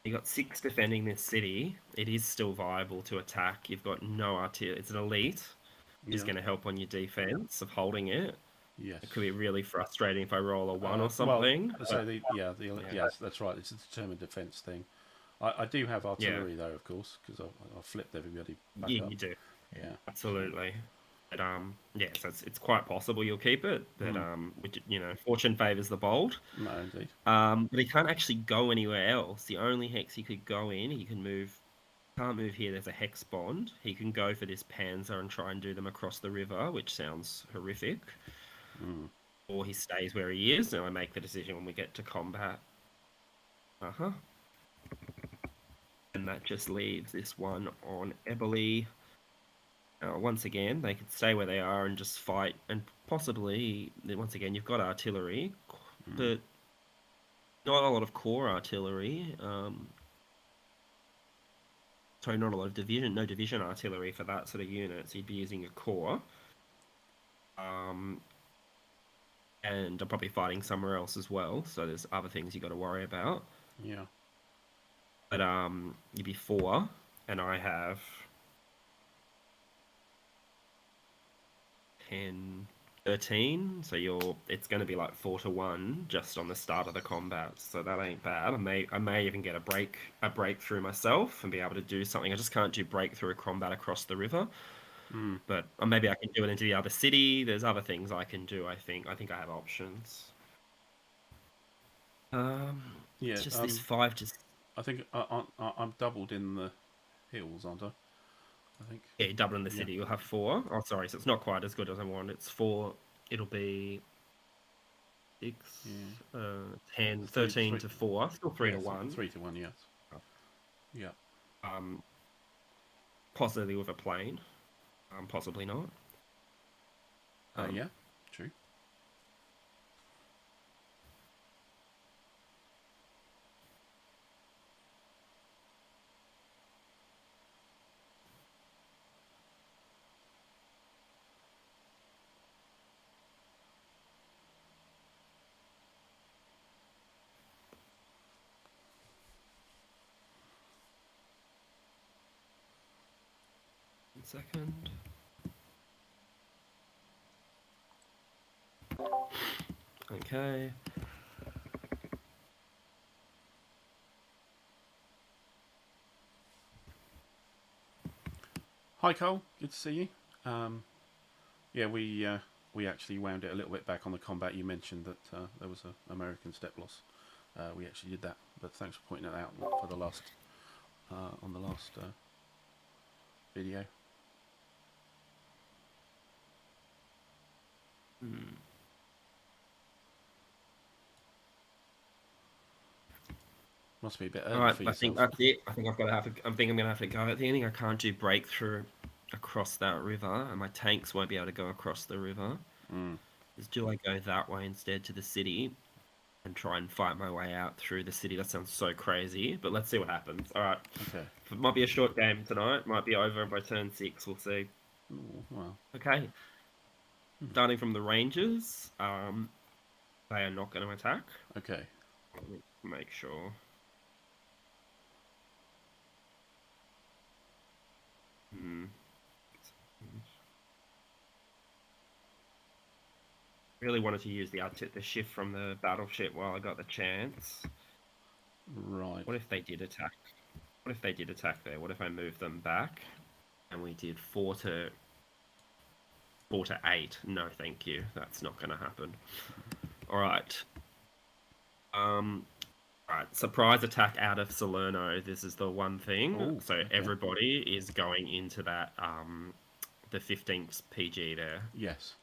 You got 6 defending this city. It is still viable to attack. You've got no artillery. It's an elite. Is going to help on your defense of holding it. Yes. It could be really frustrating if I roll a 1 or something. Well, so yes, that's right. It's a determined defense thing. I do have artillery though, of course, because I flipped everybody back up. You do. Yeah, absolutely. But so it's quite possible you'll keep it. But which, fortune favours the bold. No, indeed. But he can't actually go anywhere else. The only hex he could go in, he can move. Can't move here. There's a hex bond. He can go for this panzer and try and do them across the river, which sounds horrific. Or he stays where he is, and I make the decision when we get to combat. And that just leaves this one on Eberly. Once again, they could stay where they are and just fight, and possibly, once again, you've got artillery, but not a lot of core artillery. Sorry, not a lot of division, no division artillery for that sort of unit, so you'd be using a core. and I'm probably fighting somewhere else as well. So there's other things you got to worry about. Yeah. But you'd be 4, and I have 10, 13. So it's going to be like 4-1 just on the start of the combat. So that ain't bad. I may even get a breakthrough myself and be able to do something. I just can't do breakthrough combat across the river. Mm. But maybe I can do it into the other city. There's other things I can do. I think I have options. Yeah. It's just this 5 just I think I'm doubled in the hills, aren't I? I think. yeah, Dublin the Yeah. city. You'll have 4. Oh, sorry. So it's not quite as good as I want. It's 4. It'll be 6, Yeah. 10, Three. 13 Three. to 4. Still 3 Yeah. to 1. 3-1. Yes. Yeah. Um, possibly with a plane. Possibly not. Yeah. True. One second. Okay. Hi, Cole. Good to see you. Yeah, we actually wound it a little bit back on the combat. You mentioned that there was an American step loss. We actually did that, but thanks for pointing that out for the last on the last video. Hmm. Must be a bit All early right, for I think yourself. that's it. I think I'm gonna have to go at the ending. I can't do breakthrough across that river, and my tanks won't be able to go across the river. Mm. Do I go that way instead to the city and try and fight my way out through the city? That sounds so crazy, but let's see what happens. All right, Okay. it might be a short game tonight. Might be over by turn 6. We'll see. Ooh, well. Okay, starting from the Rangers. They are not going to attack. Okay. Let me make sure. Hmm. Really wanted to use the shift from the battleship while I got the chance. Right. What if they did attack? What if they did attack there? What if I moved them back and we did 4 to 8? No, thank you. That's not going to happen. All right. All right. Surprise attack out of Salerno. This is the one thing. Oh. So Okay. everybody is going into that the 15th PG there. Yes.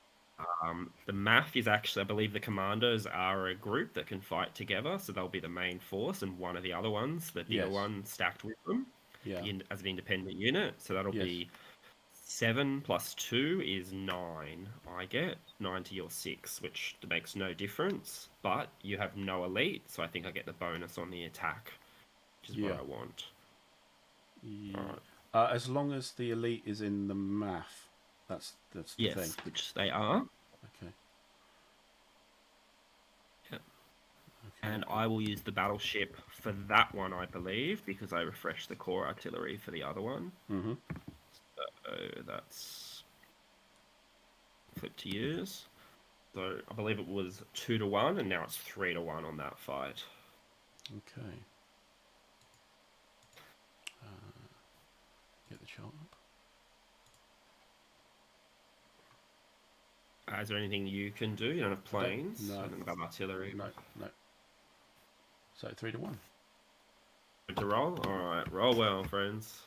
The MAF is actually, I believe the commandos are a group that can fight together, so they'll be the main force, and one of the other ones, the bigger Yes. one, stacked with them Yeah. as an independent unit. So that'll Yes. be 7 plus 2 is 9. I get 9 to your 6, which makes no difference, but you have no elite, so I think I get the bonus on the attack, which is what Yeah. I want. Yeah. All right. As long as the elite is in the math, that's the Yes, thing. which they are. Okay. Yeah. Okay. And I will use the battleship for that one, I believe, because I refreshed the core artillery for the other one. Mm-hmm. So that's flip to use. So I believe it was 2 to 1, and now it's 3 to 1 on that fight. Okay. Get the chart up. Is there anything you can do? You don't have planes. No. I don't have artillery. No. So 3-1. Good to roll. All right, roll well, friends.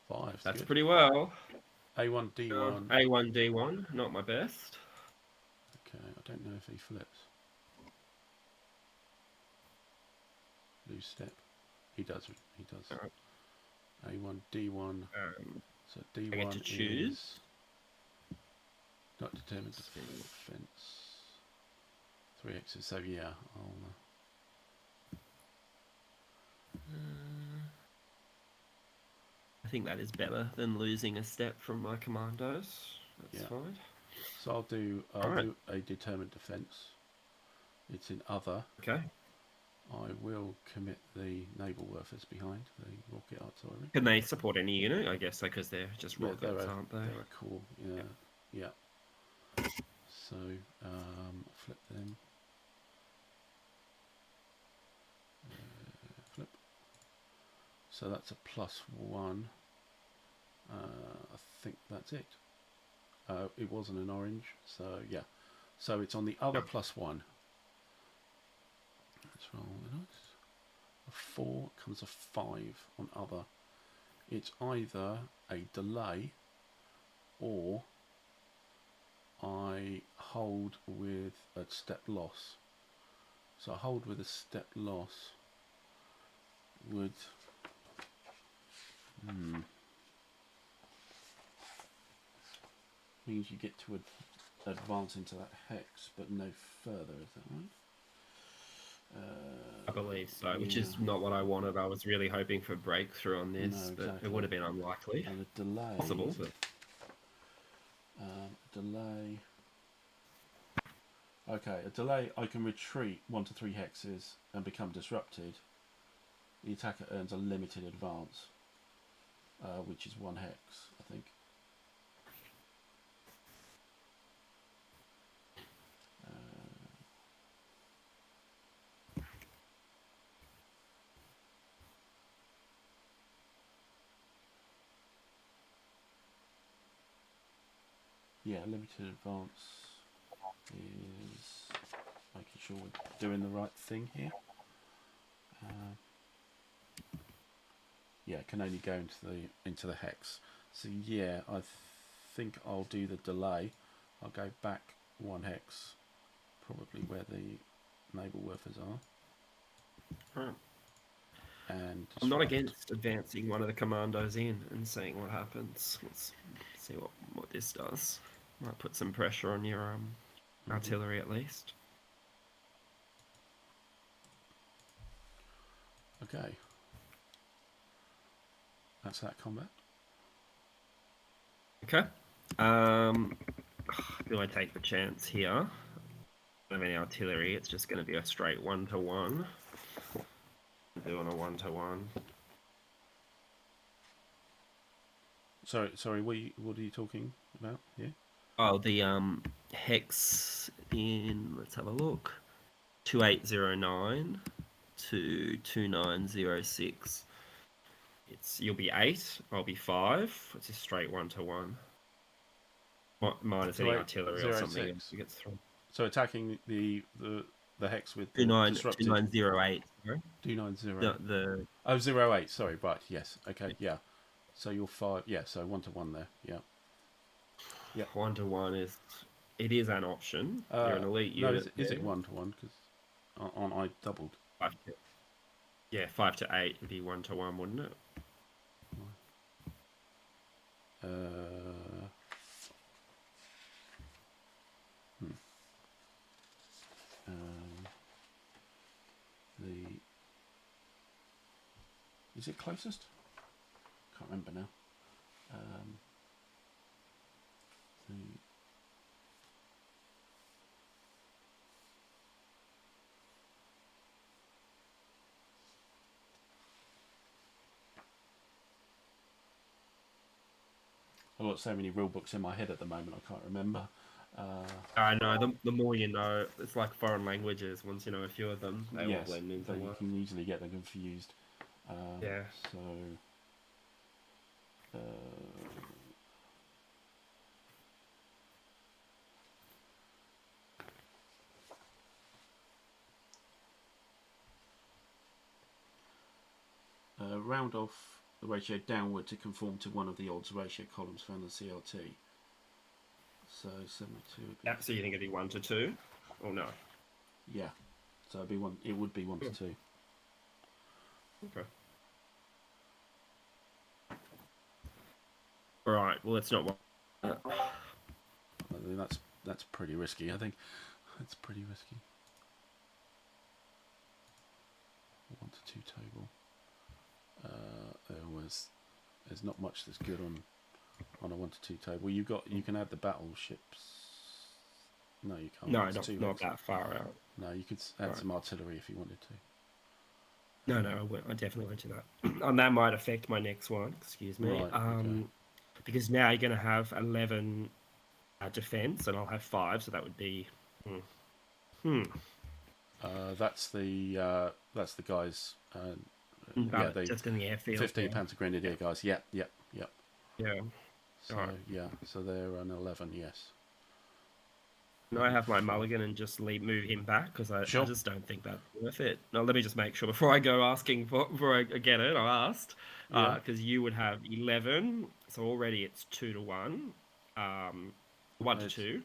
5. That's Good. pretty well. A1 D1. A1 D1, not my best. Okay. I don't know if he flips. Lose step. He does. He does. Right. A1 D1. So D1 I get to choose. is not determined defense. 3 X's. So yeah, I'll. I think that is better than losing a step from my commandos. That's fine. So I'll do a determined defense. It's in other. Okay. I will commit the naval workers behind the rocket artillery. Can they support any unit? I guess because they're just Yeah, rockets, aren't they? they're a core. Yeah. So flip them. Flip. So that's a +1. I think that's it. It wasn't an orange, so yeah. So it's on the other +1. Let's roll the dice. A 4 comes a 5 on other. It's either a delay or I hold with a step loss. So a hold with a step loss would means you get to advance into that hex, but no further. Is that right? I believe so, which is not what I wanted. I was really hoping for breakthrough on this, No, but exactly. it would have been unlikely. And a delay. Possible, but delay. Okay, a delay. I can retreat 1 to 3 hexes and become disrupted. The attacker earns a limited advance, which is 1 hex, I think. Yeah, limited advance is making sure we're doing the right thing here. Yeah, can only go into the hex. So yeah, I think I'll do the delay. I'll go back 1 hex, probably where the naval workers are. Right. And I'm not against advancing one of the commandos in and seeing what happens. Let's see what this does. Might put some pressure on your artillery at least. Okay. That's that combat. Okay. Do I take the chance here? I don't have any artillery. It's just going to be a straight 1-to-1. Doing a 1-to-1. Sorry. What are you talking about here? Oh, the hex in. Let's have a look. 2809 to 2906. You'll be 8. I'll be 5. It's a straight 1-to-1. Minus any artillery or something else gets thrown. So attacking the hex with the 2908. 290. Oh, 08. Sorry, right. Yes. Okay. Yeah. So you're 5. Yeah. So 1-to-1 there. Yeah. Yeah. 1-to-1 is an option. You're an elite unit. No, is it 1-to-1? Because on I doubled. 5 to 8 would be 1-to-1, wouldn't it? Is it closest? Can't remember now. I've got so many rule books in my head at the moment, I can't remember. I know. The more you know, it's like foreign languages. Once you know a few of them, they all blend into one. You can easily get them confused. Yeah. So. Round off the ratio downward to conform to one of the odds ratio columns found in CLT. So 72 would be... Yeah, so you think it'd be 1-to-2? Or no? Yeah. So it'd be one. It would be 1-to-2. Okay. All right. Well, it's not. I think that's pretty risky. I think that's pretty risky. 1-to-2 table. There's not much that's good on a 1-to-2 table. You can add the battleships. No, you can't. No, not that far out. No, you could add some artillery if you wanted to. No, I definitely won't do that. And that might affect my next one. Excuse me. Right. Okay. Because now you're going to have 11 defense, and I'll have 5, so that would be. That's the guys. Yeah, the Just in the airfield. 15 Panther Grenadier guys. Yep. Yeah. So Alright. yeah, so they're an 11. Yes. Can I have my mulligan and just move him back? Because I Sure. just don't think that's worth it. No, let me just make sure before I go asking before I get it. I asked Yeah. because you would have 11, so already it's 2-1, 1-2.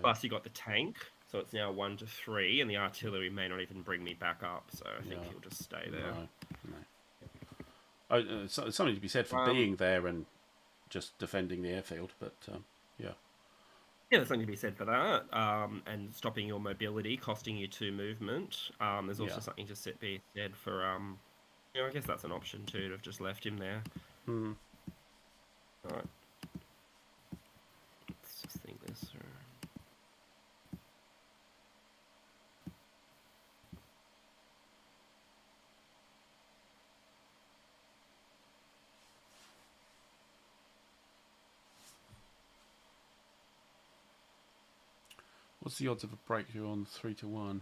Plus you got the tank, so it's now 1-3, and the artillery may not even bring me back up. So I think he'll just stay there. No. Something to be said for being there and just defending the airfield, but yeah. Yeah, there's something to be said for that, and stopping your mobility, costing you 2 movement. There's also something to be said for, I guess that's an option too, to have just left him there. Alright. Let's just think this through. What's the odds of a breakthrough on 3-1?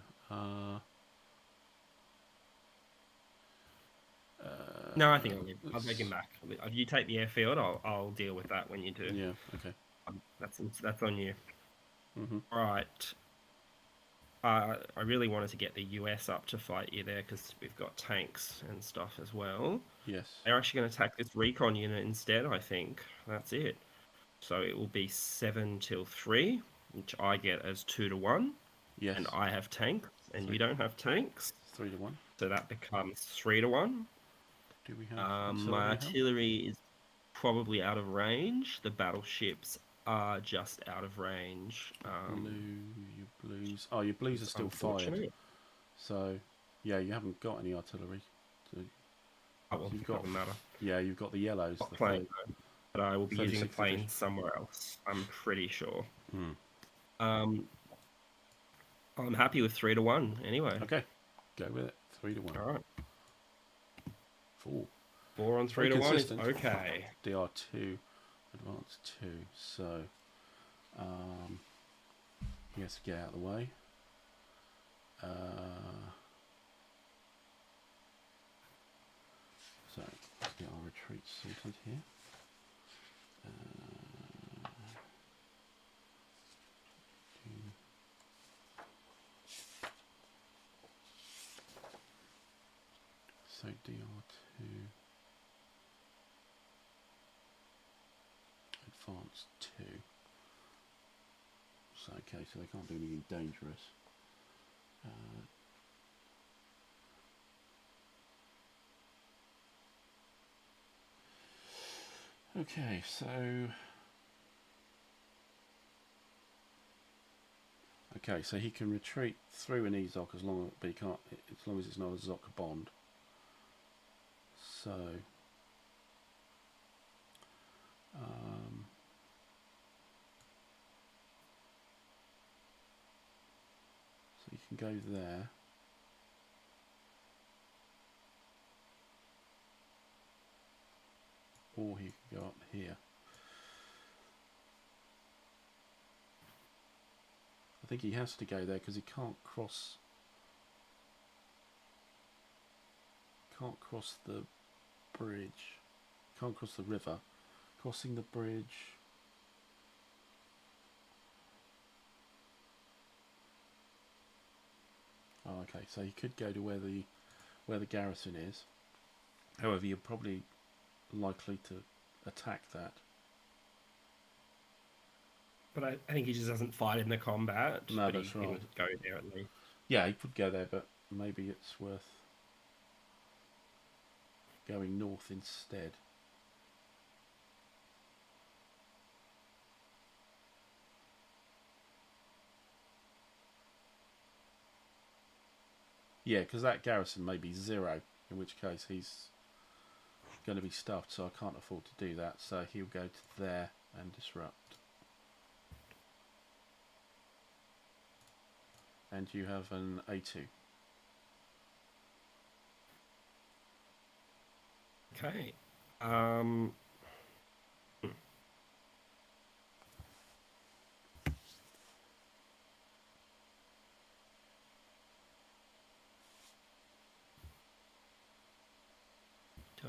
No, I think I'll take him back. If you take the airfield, I'll deal with that when you do. Yeah. Okay. That's on you. Mm-hmm. Right. I really wanted to get the US up to fight you there because we've got tanks and stuff as well. Yes. They're actually going to attack this recon unit instead, I think. That's it. So it will be 7-3, which I get as 2-1. Yes. And I have tanks, and you don't have tanks. 3-1. So that becomes 3-1. Do we have my artillery is probably out of range. The battleships are just out of range. Your blues. Oh, your blues are still fired. So, yeah, you haven't got any artillery. So, doesn't matter. Yeah, you've got the yellows. The plane, but I will be using the plane somewhere else. I'm pretty sure. I'm happy with 3-1 anyway. Okay, go with it. 3-1. All right. 4 on 3-1 is okay. DR2, advance 2. So, he has to get out of the way. So, let's get our retreat sorted here. So DR2, advance 2. So okay, so they can't do anything dangerous. Okay, so he can retreat through an EZOC but he can't, as long as it's not a ZOC bond. So you can go there. Or he can go up here. I think he has to go there because he can't cross the bridge. Can't cross the river. Crossing the bridge. Oh, okay, so he could go to where the garrison is. However, you're probably likely to attack that. But I think he just doesn't fight in the combat. No, but that's right. He would go there at least. Yeah, he could go there, but maybe it's worth going north instead. Yeah, because that garrison may be 0, in which case he's going to be stuffed, so I can't afford to do that. So he'll go to there and disrupt. and you have an A2. Okay. Do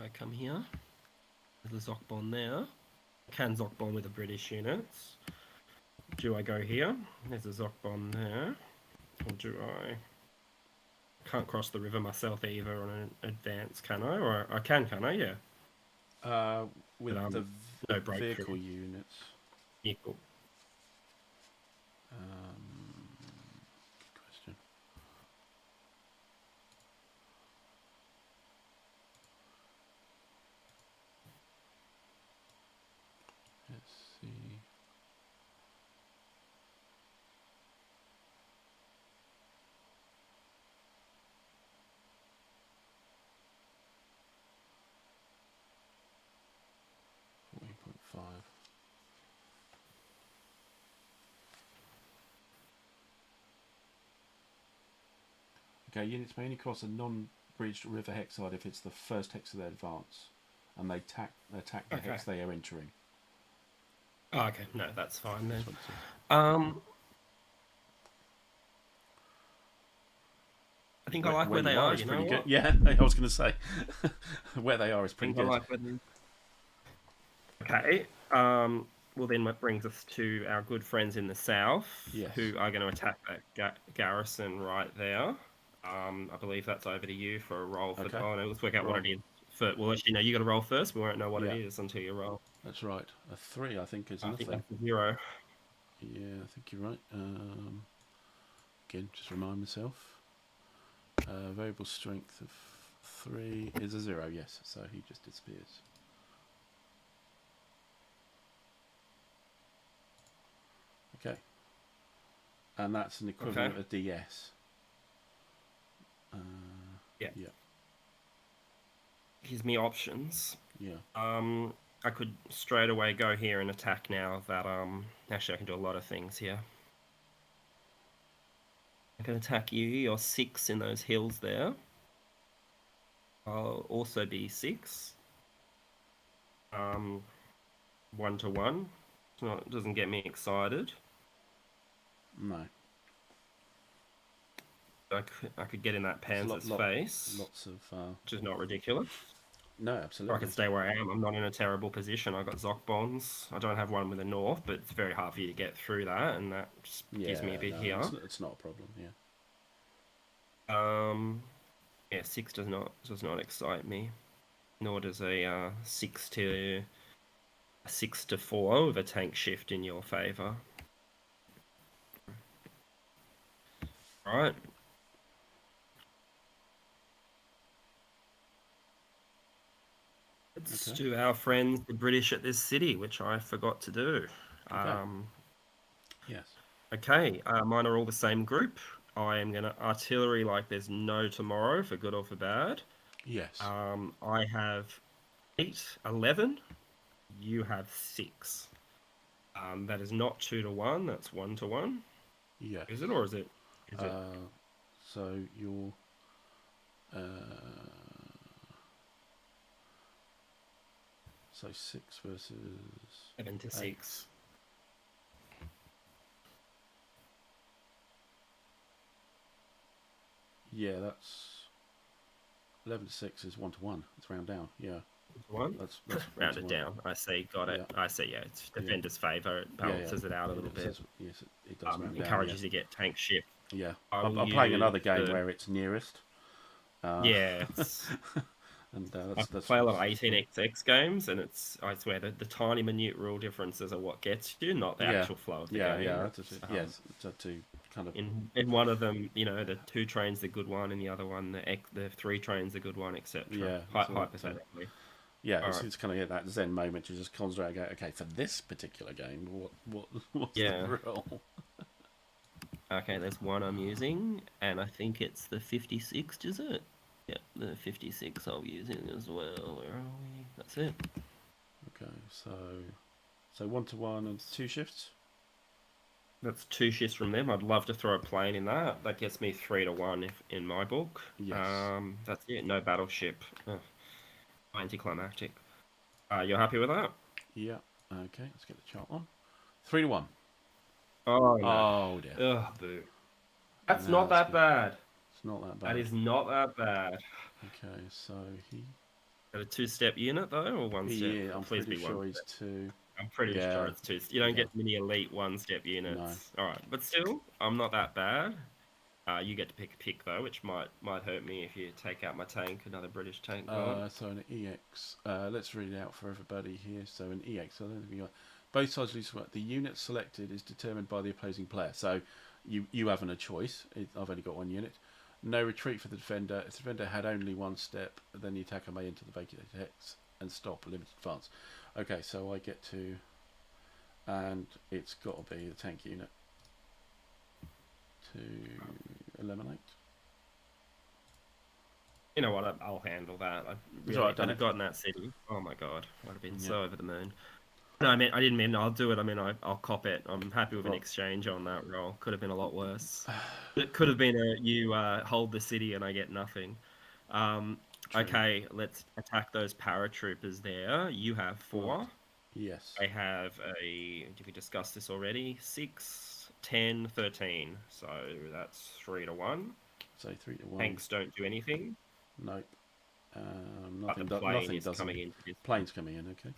I come here? There's a Zokbon there. Can Zokbon with the British units. Do I go here? There's a Zokbon there. Or do I... Can't cross the river myself either on an advance, can I? Or I can I? Yeah. With But, the no breakthrough. vehicle units. Equal. Good question. Let's see. .5. Okay, units may only cross a non-bridged river hex side if it's the first hex of their advance, and they attack the hex they are entering. Oh, okay, no, that's fine then. I think I like where they are. Is you pretty know good. what? Yeah, I was going to say where they are is pretty good. I like where they... Okay. Well, then that brings us to our good friends in the south, who are going to attack that garrison right there. I believe that's over to you for a roll for... Okay. Oh, no, let's work out what it is. Well, actually, no, you got to roll first. We won't know what it is until you roll. That's right. A 3, I think, is nothing. I think that's a 0. Yeah, I think you're right. Again, just remind myself. Variable strength of 3 is a 0, yes. So he just disappears. Okay. And that's an equivalent of DS. Yeah. Gives me options. Yeah. I could straight away go here and attack now that actually I can do a lot of things here. I can attack you. You're 6 in those hills there. I'll also be 6. 1-to-1. It doesn't get me excited. No. I could get in that Panzer's face. Lots of... which is not ridiculous. No, absolutely. Or I can stay where I am. I'm not in a terrible position. I've got Zokbons. I don't have one with the north, but it's very hard for you to get through that, and that just gives me a bit here. It's not a problem, yeah. Yeah, 6 does not excite me. Nor does a 6 to 4 with a tank shift in your favour. Right. Let's do our friends, the British at this city, which I forgot to do. Yes. Okay, mine are all the same group. I am going to artillery like there's no tomorrow, for good or for bad. Yes. I have 8, 11. You have 6. That is not 2-to-1. That's 1-to-1. Yeah. Is it, or is it? So you're... So 6 versus... 7 to 6. Yeah, that's... 11 to 6 is 1-to-1. It's round down, yeah. 1? That's rounded down. I see, got it. I see, yeah. It's defender's favour. It balances it out a little bit. Yes, it does round down. Encourages you to get tank shift. Yeah. I'm playing another game where it's nearest. Yeah, it's... And I play a lot of 18xx games, and I swear the tiny minute rule differences are what gets you, not the actual flow of the game. Yes, to kind of... In one of them, the 2 train's the good one, and the other one, the 3 train's the good one, etc. Yeah, hypothetically. Yeah, it's kind of that Zen moment. You just concentrate and go, okay, for this particular game, what's the role? Okay, there's one I'm using, and I think it's the 56, is it? Yep, the 56 I'm using as well. Where are we? That's it. Okay, so 1-to-1 and 2 shifts? That's 2 shifts from them. I'd love to throw a plane in that. That gets me 3-1 if, in my book. Yes. That's it. No battleship. Ugh, anticlimactic. You're happy with that? Yeah. Okay, let's get the chart on. 3-1. Oh no. Oh dear. Ugh, boo. That's No, not that's that good. bad. It's not that That bad. is not that bad. Okay, so Got a 2-step unit though, or 1 step? yeah, I'm Please pretty be one sure he's step. 2. I'm pretty sure Yeah, it's 2. You don't yeah. get many elite 1-step No. units. All right, but still, I'm not that bad. You get to pick a pick though, which might hurt me if you take out my tank, another British tank guard. So an EX. Let's read it out for everybody here. So an EX. I don't think we got both sides lose. The unit selected is determined by the opposing player. So you haven't a choice. I've only got one unit. No retreat for the defender. If the defender had only 1 step, then the attacker may enter the vacated hex and stop limited advance. Okay, so I get to, and it's got to be the tank unit to eliminate. You know what? I'll handle that. I It's really, all right, if done I'd it. have gotten that city, oh my god, I'd have been Yeah. so over the moon. No, I didn't mean I'll do it. I mean, I'll cop it. I'm happy with an Right. exchange on that roll. Could have been a lot worse. It could have been you hold the city and I get nothing. True. Okay, let's attack those paratroopers there. You have 4. Right. Yes. I have did we discuss this already? 6, 10, 13. So that's 3-1. So 3-1. Tanks don't do anything. Nope. But the Nothing. plane Nothing is does. coming into this. Plane's coming in. Okay.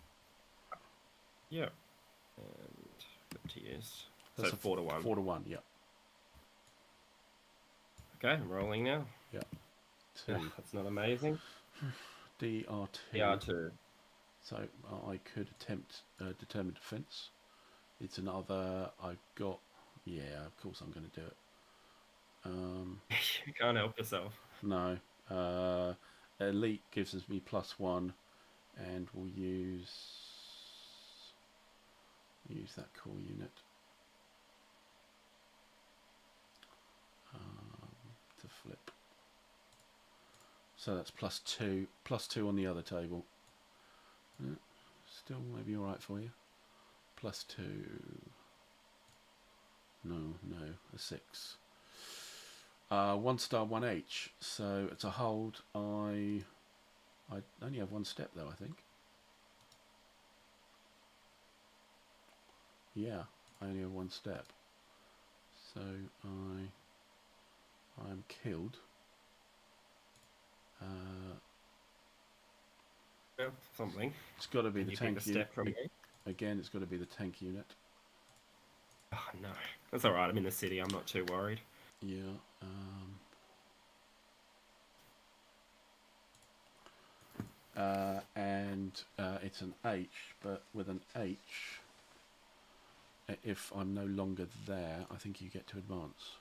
Yeah. And good to use. That's So 4-1. 4-1. Yeah. Okay, I'm rolling now. Yeah. Yeah, 2. that's not amazing. DR2. DR2. So I could attempt determined defense. It's another. I've got. Yeah, of course I'm going to do it. You can't help yourself. No. Elite gives us me +1, and we'll use that core unit to flip. So that's +2 on the other table. Still maybe all right for you. +2. No, a 6. 1 star, 1H. So it's a hold. I only have 1 step though, I think. Yeah, I only have 1 step. So I'm killed. Yeah, something. It's got to be Did the you pick tank a step unit. from me? Again, it's got to be the tank unit. Oh no, that's all right. I'm in the city. I'm not too worried. Yeah. And it's an H, but with an H, if I'm no longer there, I think you get to advance.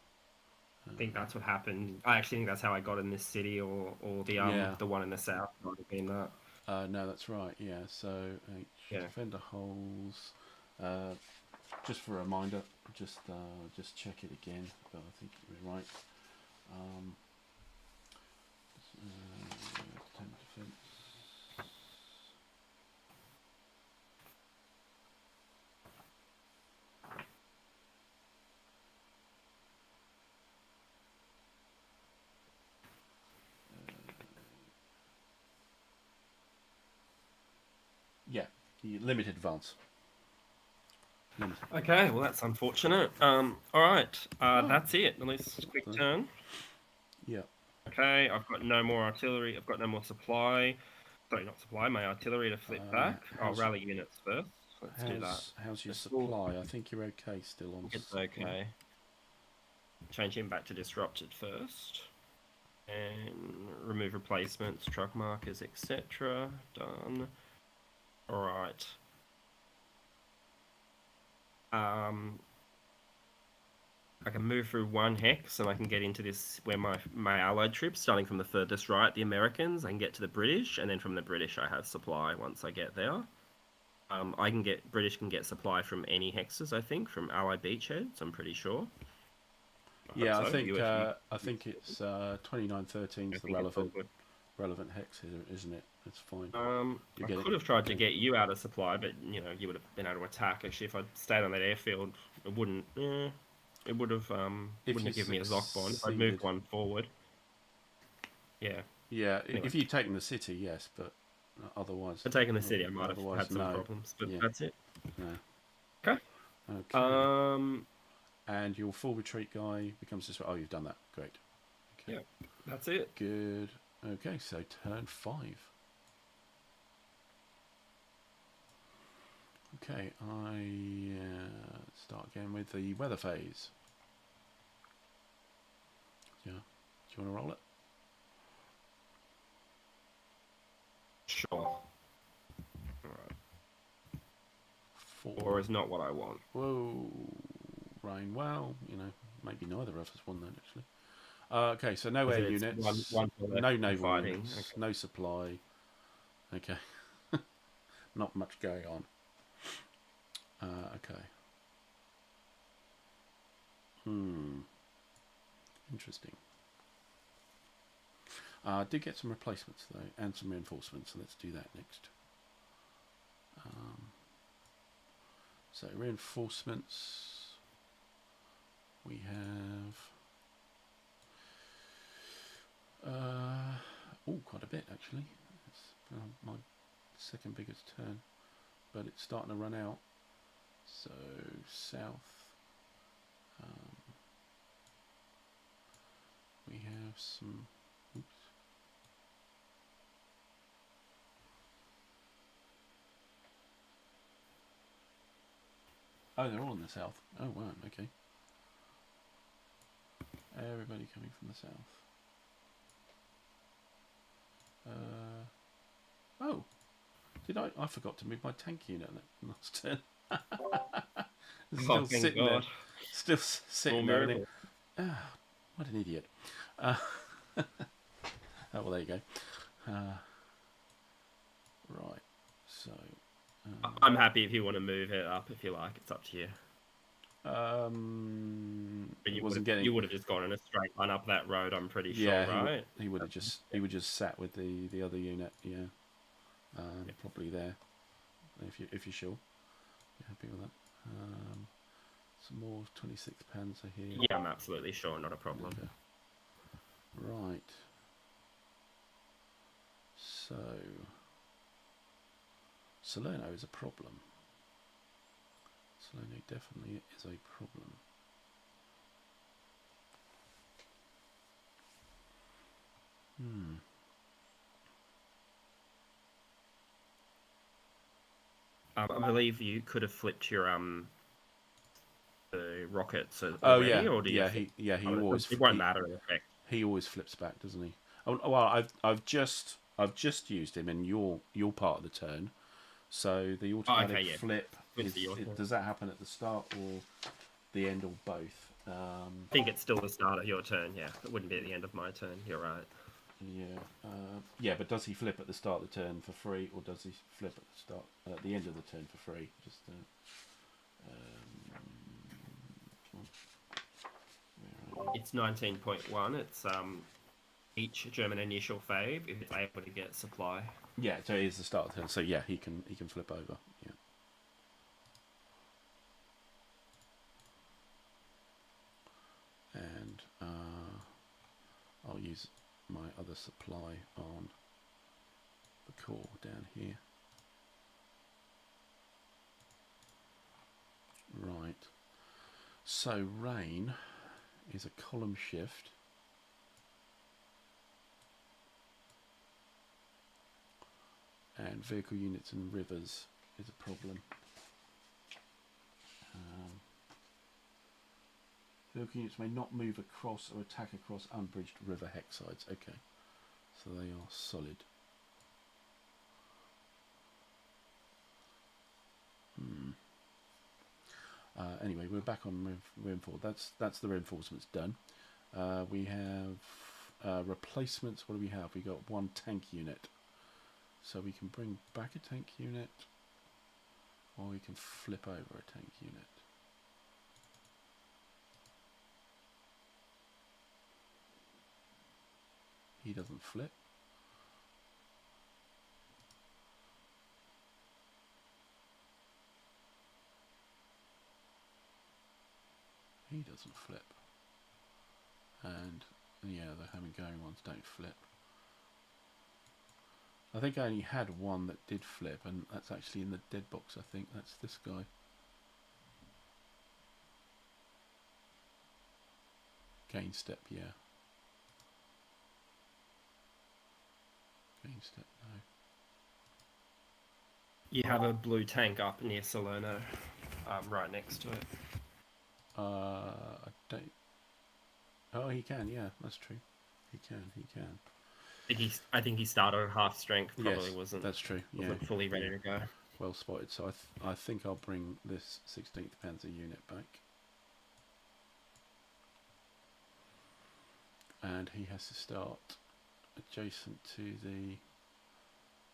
I think that's what happened. I actually think that's how I got in this city, or Yeah. the one in the south might have been that. No, that's right. Yeah. So H, Yeah. defender holes. Just for a reminder, just check it again. But I think you're right. Defense. Yeah, limited advance. Limited. Okay, well that's unfortunate. All right, that's it. At least quick turn. Yeah. Okay, I've got no more artillery. I've got no more supply. Sorry, not supply. My artillery to flip back. I'll rally units first. Let's do that. How's your It's supply? I think you're okay still on. It's okay. Change him back to disrupted first. And remove replacements, truck markers, etc. Done. Alright. I can move through 1 hex and I can get into this where my allied troops, starting from the furthest right, the Americans, I can get to the British, and then from the British I have supply once I get there. British can get supply from any hexes, I think, from allied beachheads, I'm pretty sure. Yeah, I think it's 2913 is the relevant. relevant hex here, isn't it? It's fine. I could have tried to get you out of supply, but you know you would have been able to attack. Actually, if I'd stayed on that airfield, it wouldn't. It would have If wouldn't you have given me a Zoc bond. If I'd moved one forward. Yeah. Yeah, Anyway. if you'd taken the city, yes, but otherwise. For taking the city, I might have had some problems, but that's it. No. Okay. And your full retreat guy becomes this. Oh, you've done that. Great. Okay. Yeah, that's it. Good. Okay, so turn 5. Okay, I start again with the weather phase. Yeah. Do you want to roll it? Sure. All right. 4. 4 is not what I want. Whoa. Rain. Well, you know, maybe neither of us won that actually. Okay, so no air units, no naval units, no supply. Okay. Not much going on. Okay. Interesting. I did get some replacements though, and some reinforcements, so let's do that next. So reinforcements, we have quite a bit actually. It's my second biggest turn, but it's starting to run out. So south, we have some. Oops. Oh, they're all in the south. Oh, wow, okay. Everybody coming from the south. Oh, did I forgot to move my tank unit last turn. Still sitting there. Still sitting there. What an idiot. Oh, well, there you go. Right, so... I'm happy if you want to move it up, if you like. It's up to you. But you would have just gone in a straight line up that road, I'm pretty sure, right? He would have just sat with the other unit, yeah. Probably there. If you're sure. You're happy with that. Some more 26 Panzer here. Yeah, I'm absolutely sure, not a problem. Okay. Right. So Salerno is a problem. Salerno definitely is a problem. I believe you could have flipped your the rockets already, or do you he always. It won't matter in effect. He always flips back, doesn't he? Oh, well, I've just used him in your part of the turn, so the automatic flip does that happen at the start or the end or both? I think it's still the start of your turn. Yeah, it wouldn't be at the end of my turn. You're right. Yeah, but does he flip at the start of the turn for free, or does he flip at the end of the turn for free? Just it's 19.1. It's each German initial fave if it's able to get supply. Yeah, so it is the start of the turn. So yeah, he can flip over. Yeah. And I'll use my other supply on the core down here. Right. So rain is a column shift. And vehicle units and rivers is a problem. Vehicle units may not move across or attack across unbridged river hex sides. Okay, so they are solid. Anyway, we're back on reinforcement. That's the reinforcements done. We have replacements. What do we have? We got one tank unit. So we can bring back a tank unit, or we can flip over a tank unit. He doesn't flip. doesn't flip. And yeah, the having going ones don't flip. I think I only had one that did flip, and that's actually in the dead box. I think that's this guy. Gain step, yeah. Gain step, no. You have a blue tank up near Salerno, right next to it. I don't. Oh, he can. Yeah, that's true. He can. I think he started at half strength. Probably Yes, wasn't. that's true. Yeah, Wasn't fully ready to go. well spotted. So I think I'll bring this 16th Panzer unit back, and he has to start adjacent to the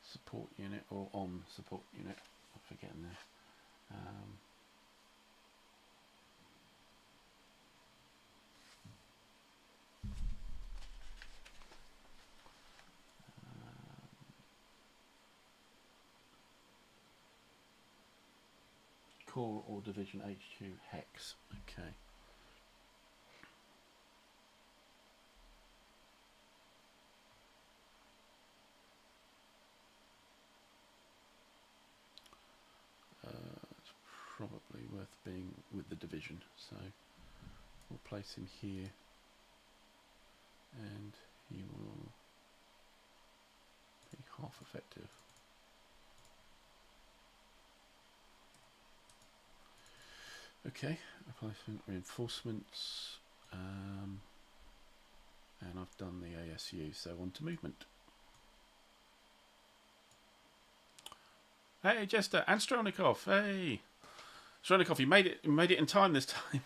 support unit or on support unit. I'm forgetting there. Corps or Division HQ Hex. Okay. It's probably worth being with the division, so we'll place him here, and he will be half effective. Okay, replacement reinforcements, and I've done the ASU, so on to movement. Hey Jester, and Stronikov, hey! Stronikov, you made it in time this time.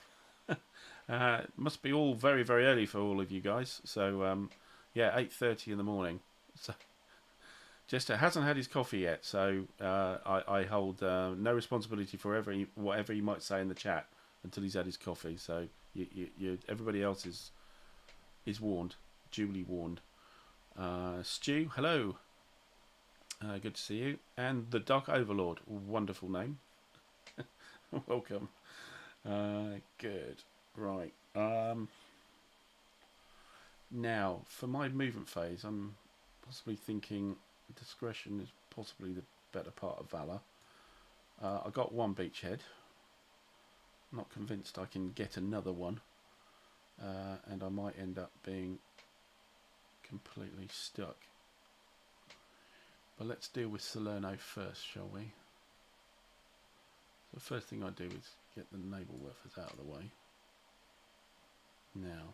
Must be all very, very early for all of you guys, so yeah, 8:30 in the morning. So Jester hasn't had his coffee yet, so I hold no responsibility for whatever he might say in the chat until he's had his coffee. So everybody else is warned, duly warned. Stu, hello. Good to see you. And the Dark Overlord, wonderful name. Welcome. Good. Right. Now, for my movement phase, I'm possibly thinking discretion is possibly the better part of valor. I got one beachhead. Not convinced I can get another one, and I might end up being completely stuck. But let's deal with Salerno first, shall we? So the first thing I do is get the naval workers out of the way. Now.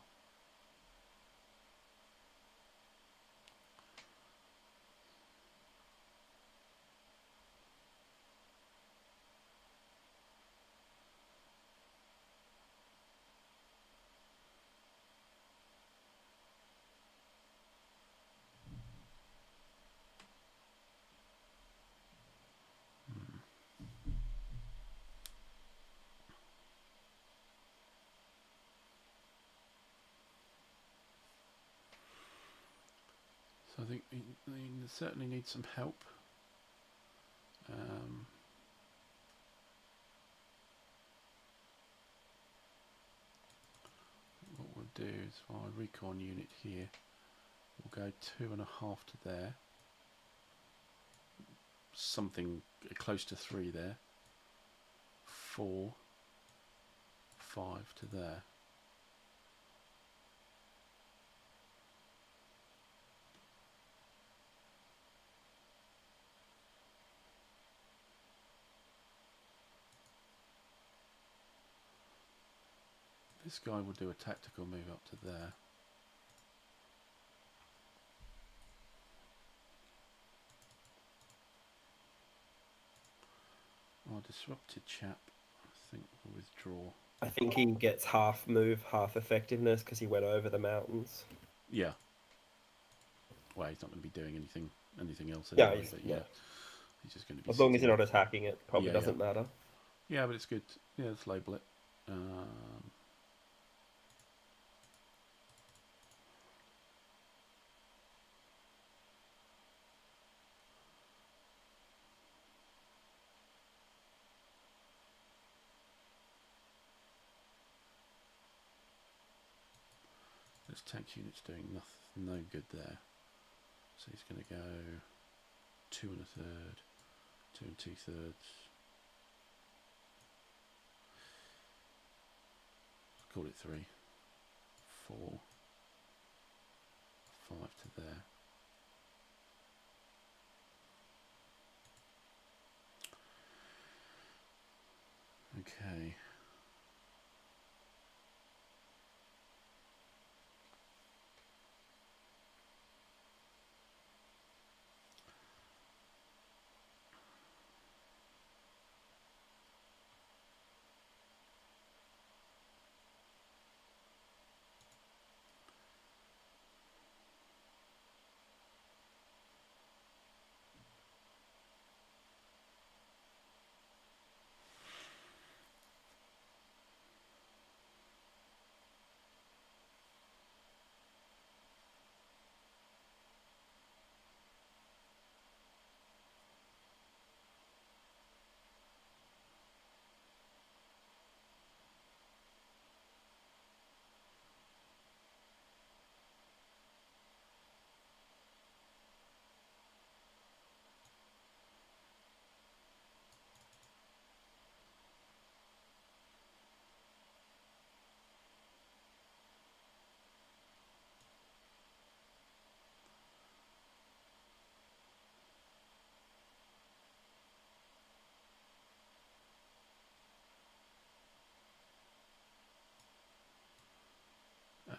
So I think they certainly need some help. What we'll do is our recon unit here, we'll go 2.5 to there. Something close to 3 there. 4, 5 to there. This guy will do a tactical move up to there. Our disrupted chap, I think, will withdraw. I think he gets half move, half effectiveness because he went over the mountains. Yeah. Well, he's not going to be doing anything else Yeah, anyway. But yeah, he's just going to be. As long as you're not attacking it, probably doesn't matter. Yeah, but it's good. Yeah, let's label it. His tank unit's doing no good there. So he's going to go 2 1/3, 2 2/3. Call it 3, 4, 5 to there. Okay.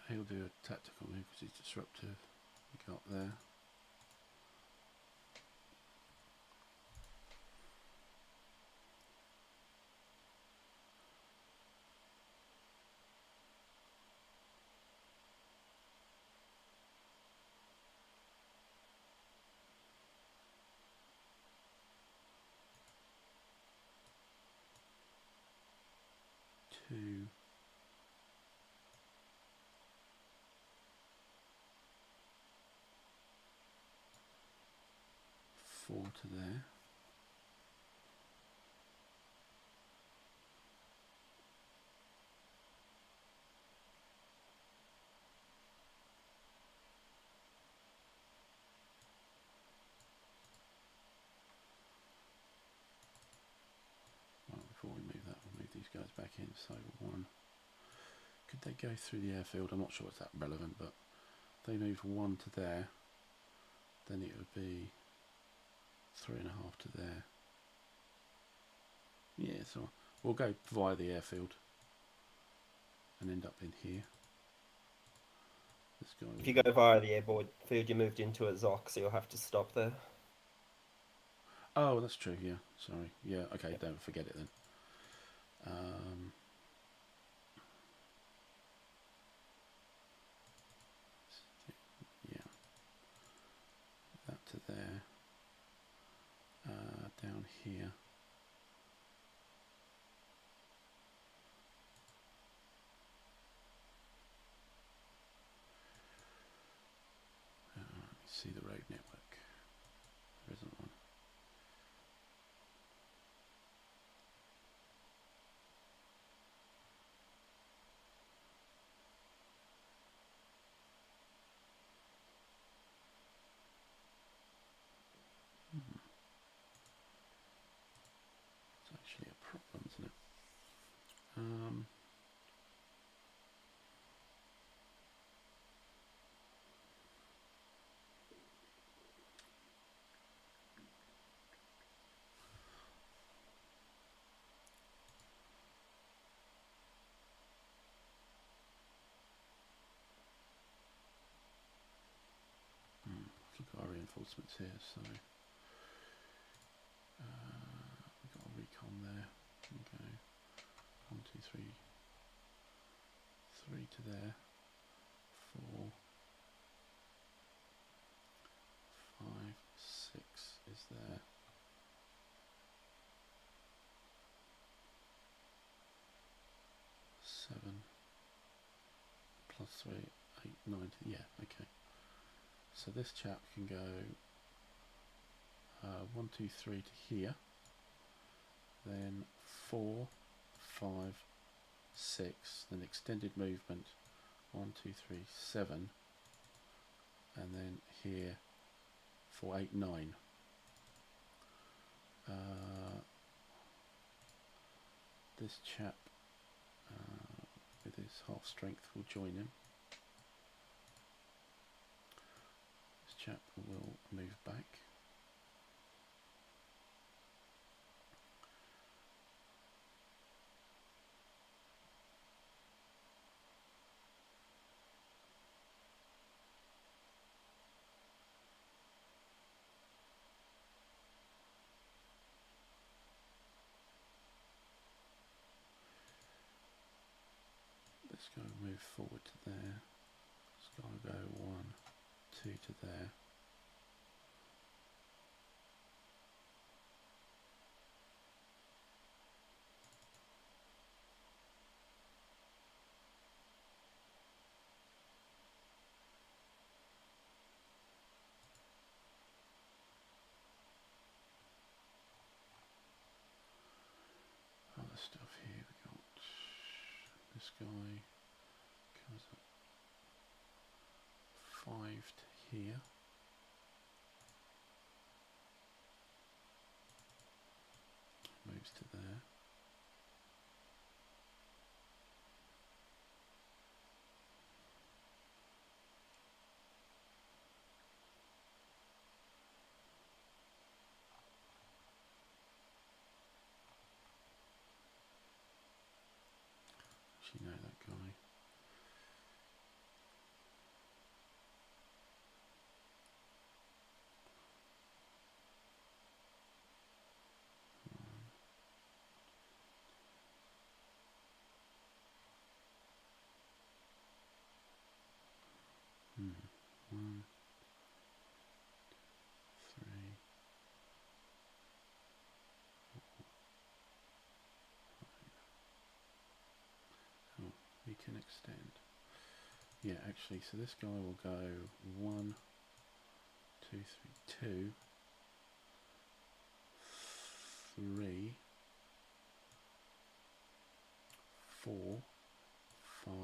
He'll do a tactical move because he's disruptive. He got there. Two. 4 to there. Well, before we move that, we'll move these guys back in. So 1. Could they go through the airfield? I'm not sure it's that relevant, but if they moved 1 to there, then it would be 3.5 to there. Yeah, so we'll go via the airfield and end up in here. This guy. If you go via the airborne field, you moved into a Zoc, so you'll have to stop there. Oh, that's true. Yeah, sorry. Yeah, okay. Yep. Don't forget it then. Yeah, that to there. Down here. Let me see the road network. There isn't one. It's actually a problem, isn't it? Look at our reinforcements here, so we've got a recon there. Okay, 1, 2, 3, 3 to there, 4, 5, 6 is there. 7 plus 3, 8, 9. Yeah, okay. So this chap can go 1, 2, 3 to here, then 4, 5, 6, then extended movement 1, 2, 3, 7, and then here 4, 8, 9. This chap with his half strength will join him. This chap will move back. This guy will move forward to there. This guy will go 1, 2 to there. Other stuff here, we got this guy comes up 5 to here. Moves to there. Actually, know that guy. One, 3, 4, 5. Oh, we can extend. Yeah, actually, so this guy will go 1, 2, 3, 2, 3, 4, 5,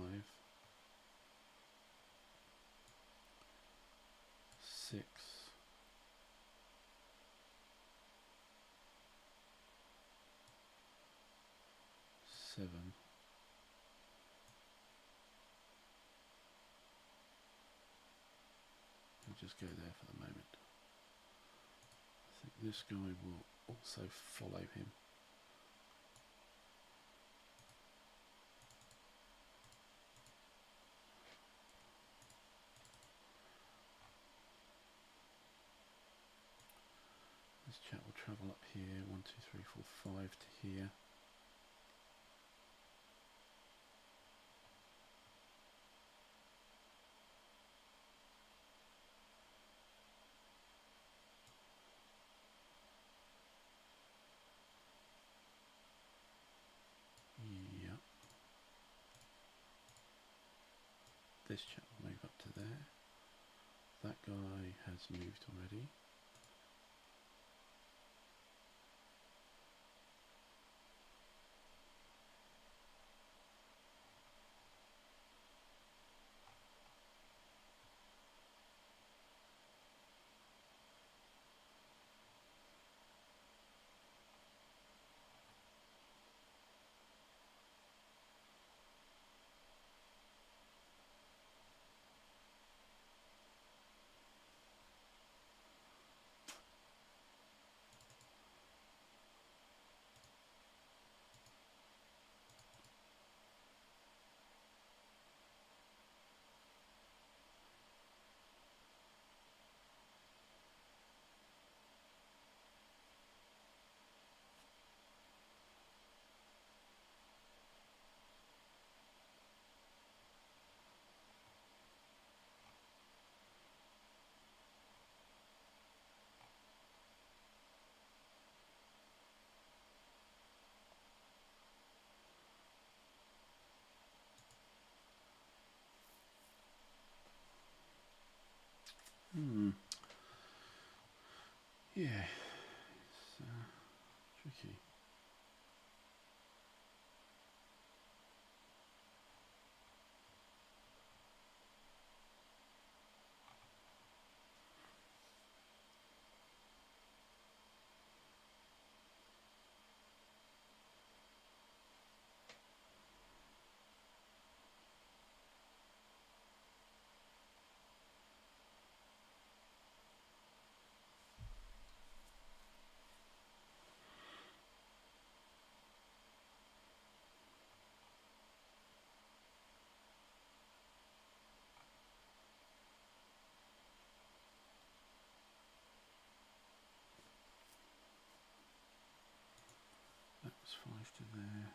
6, 7, we'll just go there for the moment. I think this guy will also follow him. This chap will travel up here, 1, 2, 3, 4, 5 to here. Yep. This chap will move up to there. That guy has moved already. Yeah, it's tricky. That's 5 to there.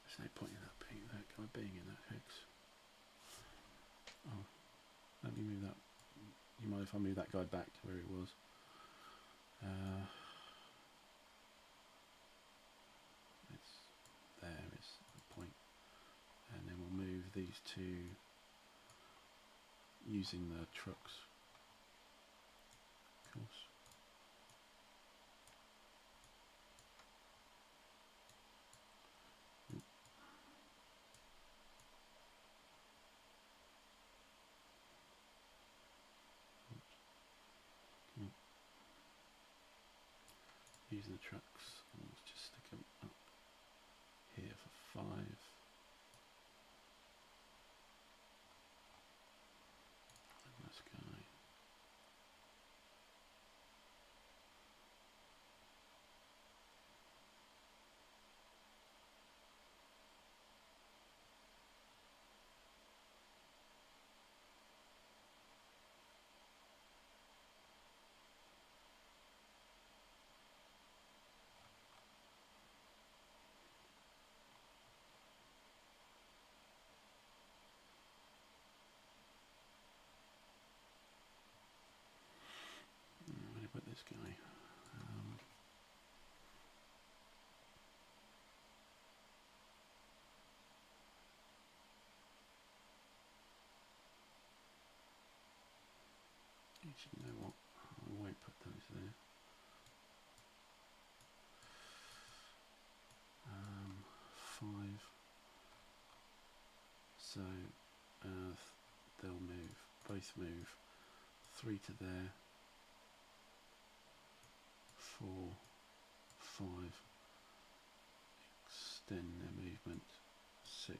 There's no point in that guy being in that hex. Oh, let me move that. You mind if I move that guy back to where he was? It's there is the point, and then we'll move these two using the trucks. Of course. Use the trucks. Let's just stick them up here for 5. And this guy. I'm going to put this guy. Actually, you know what? I won't put those there. 5. So they'll move. Both move. 3 to there. 4, 5. Extend their movement. 6.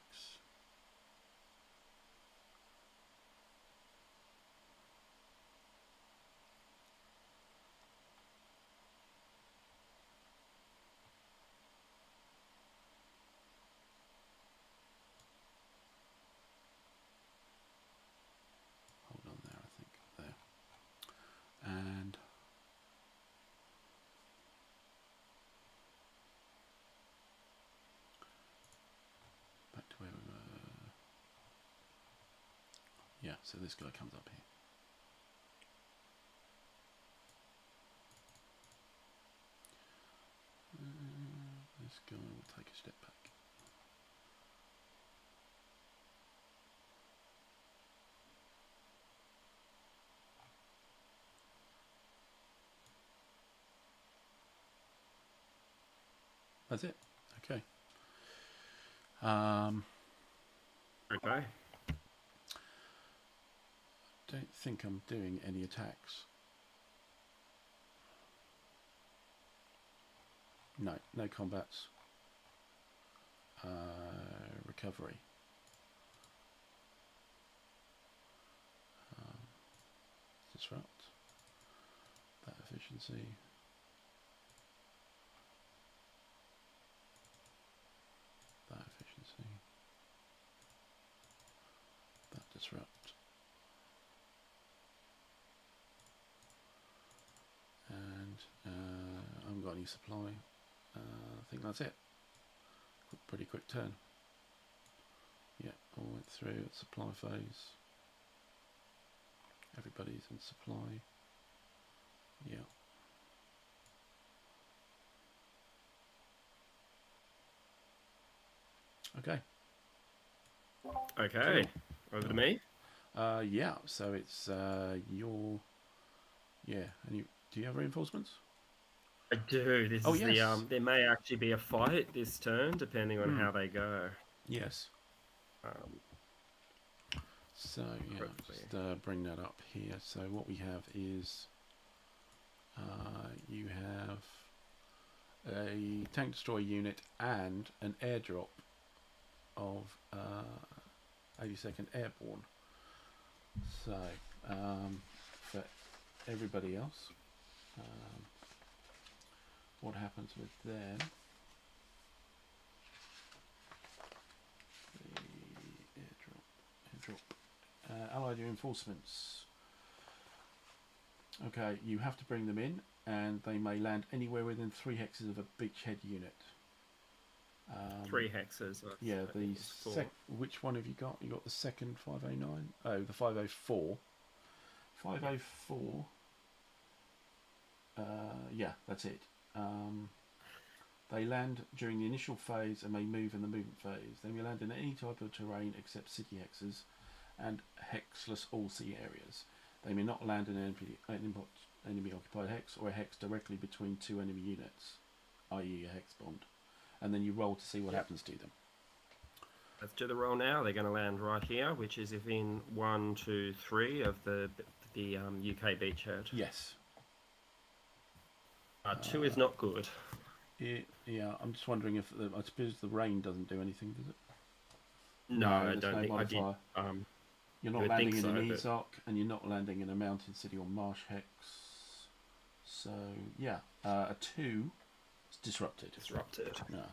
Hold on there, I think. There. And back to where we were. Yeah, so this guy comes up here. This guy will take a step back. That's it. Okay. Okay. Don't think I'm doing any attacks. No, no combats. Recovery. Disrupt. That efficiency. That efficiency. That disrupt. And I haven't got any supply. I think that's it. Pretty quick turn. Yeah, all went through supply phase. Everybody's in supply. Yeah. Okay. Okay. Over to me. Yeah. So it's your. Yeah. And you do you have reinforcements? I do. This Oh, is yes. the. There may actually be a fight this turn, depending on how they go. Yes. So yeah, just bring that up here. So what we have is you have a tank destroyer unit and an airdrop of 82nd Airborne. So for everybody else. What happens with them? The airdrop. Allied reinforcements. Okay, you have to bring them in, and they may land anywhere within 3 hexes of a beachhead unit. 3 hexes. Yeah, which one have you got? You got the second 509? Oh, the 504. 504. Yeah, that's it. They land during the initial phase and may move in the movement phase. They may land in any type of terrain except city hexes and hexless all-sea areas. They may not land in an enemy-occupied hex or a hex directly between 2 enemy units, i.e. a hex bond. And then you roll to see what happens to them. Let's do the roll now. They're going to land right here, which is within 1, 2, 3 of the UK beachhead. Yes. 2 is not good. Yeah, I'm just wondering if I suppose the rain doesn't do anything, does it? No, I don't think modifier. I did. You're not landing in an EZOC, and you're not landing in a mountain city or marsh hex. So yeah, a 2 is disrupted. Disrupted. No.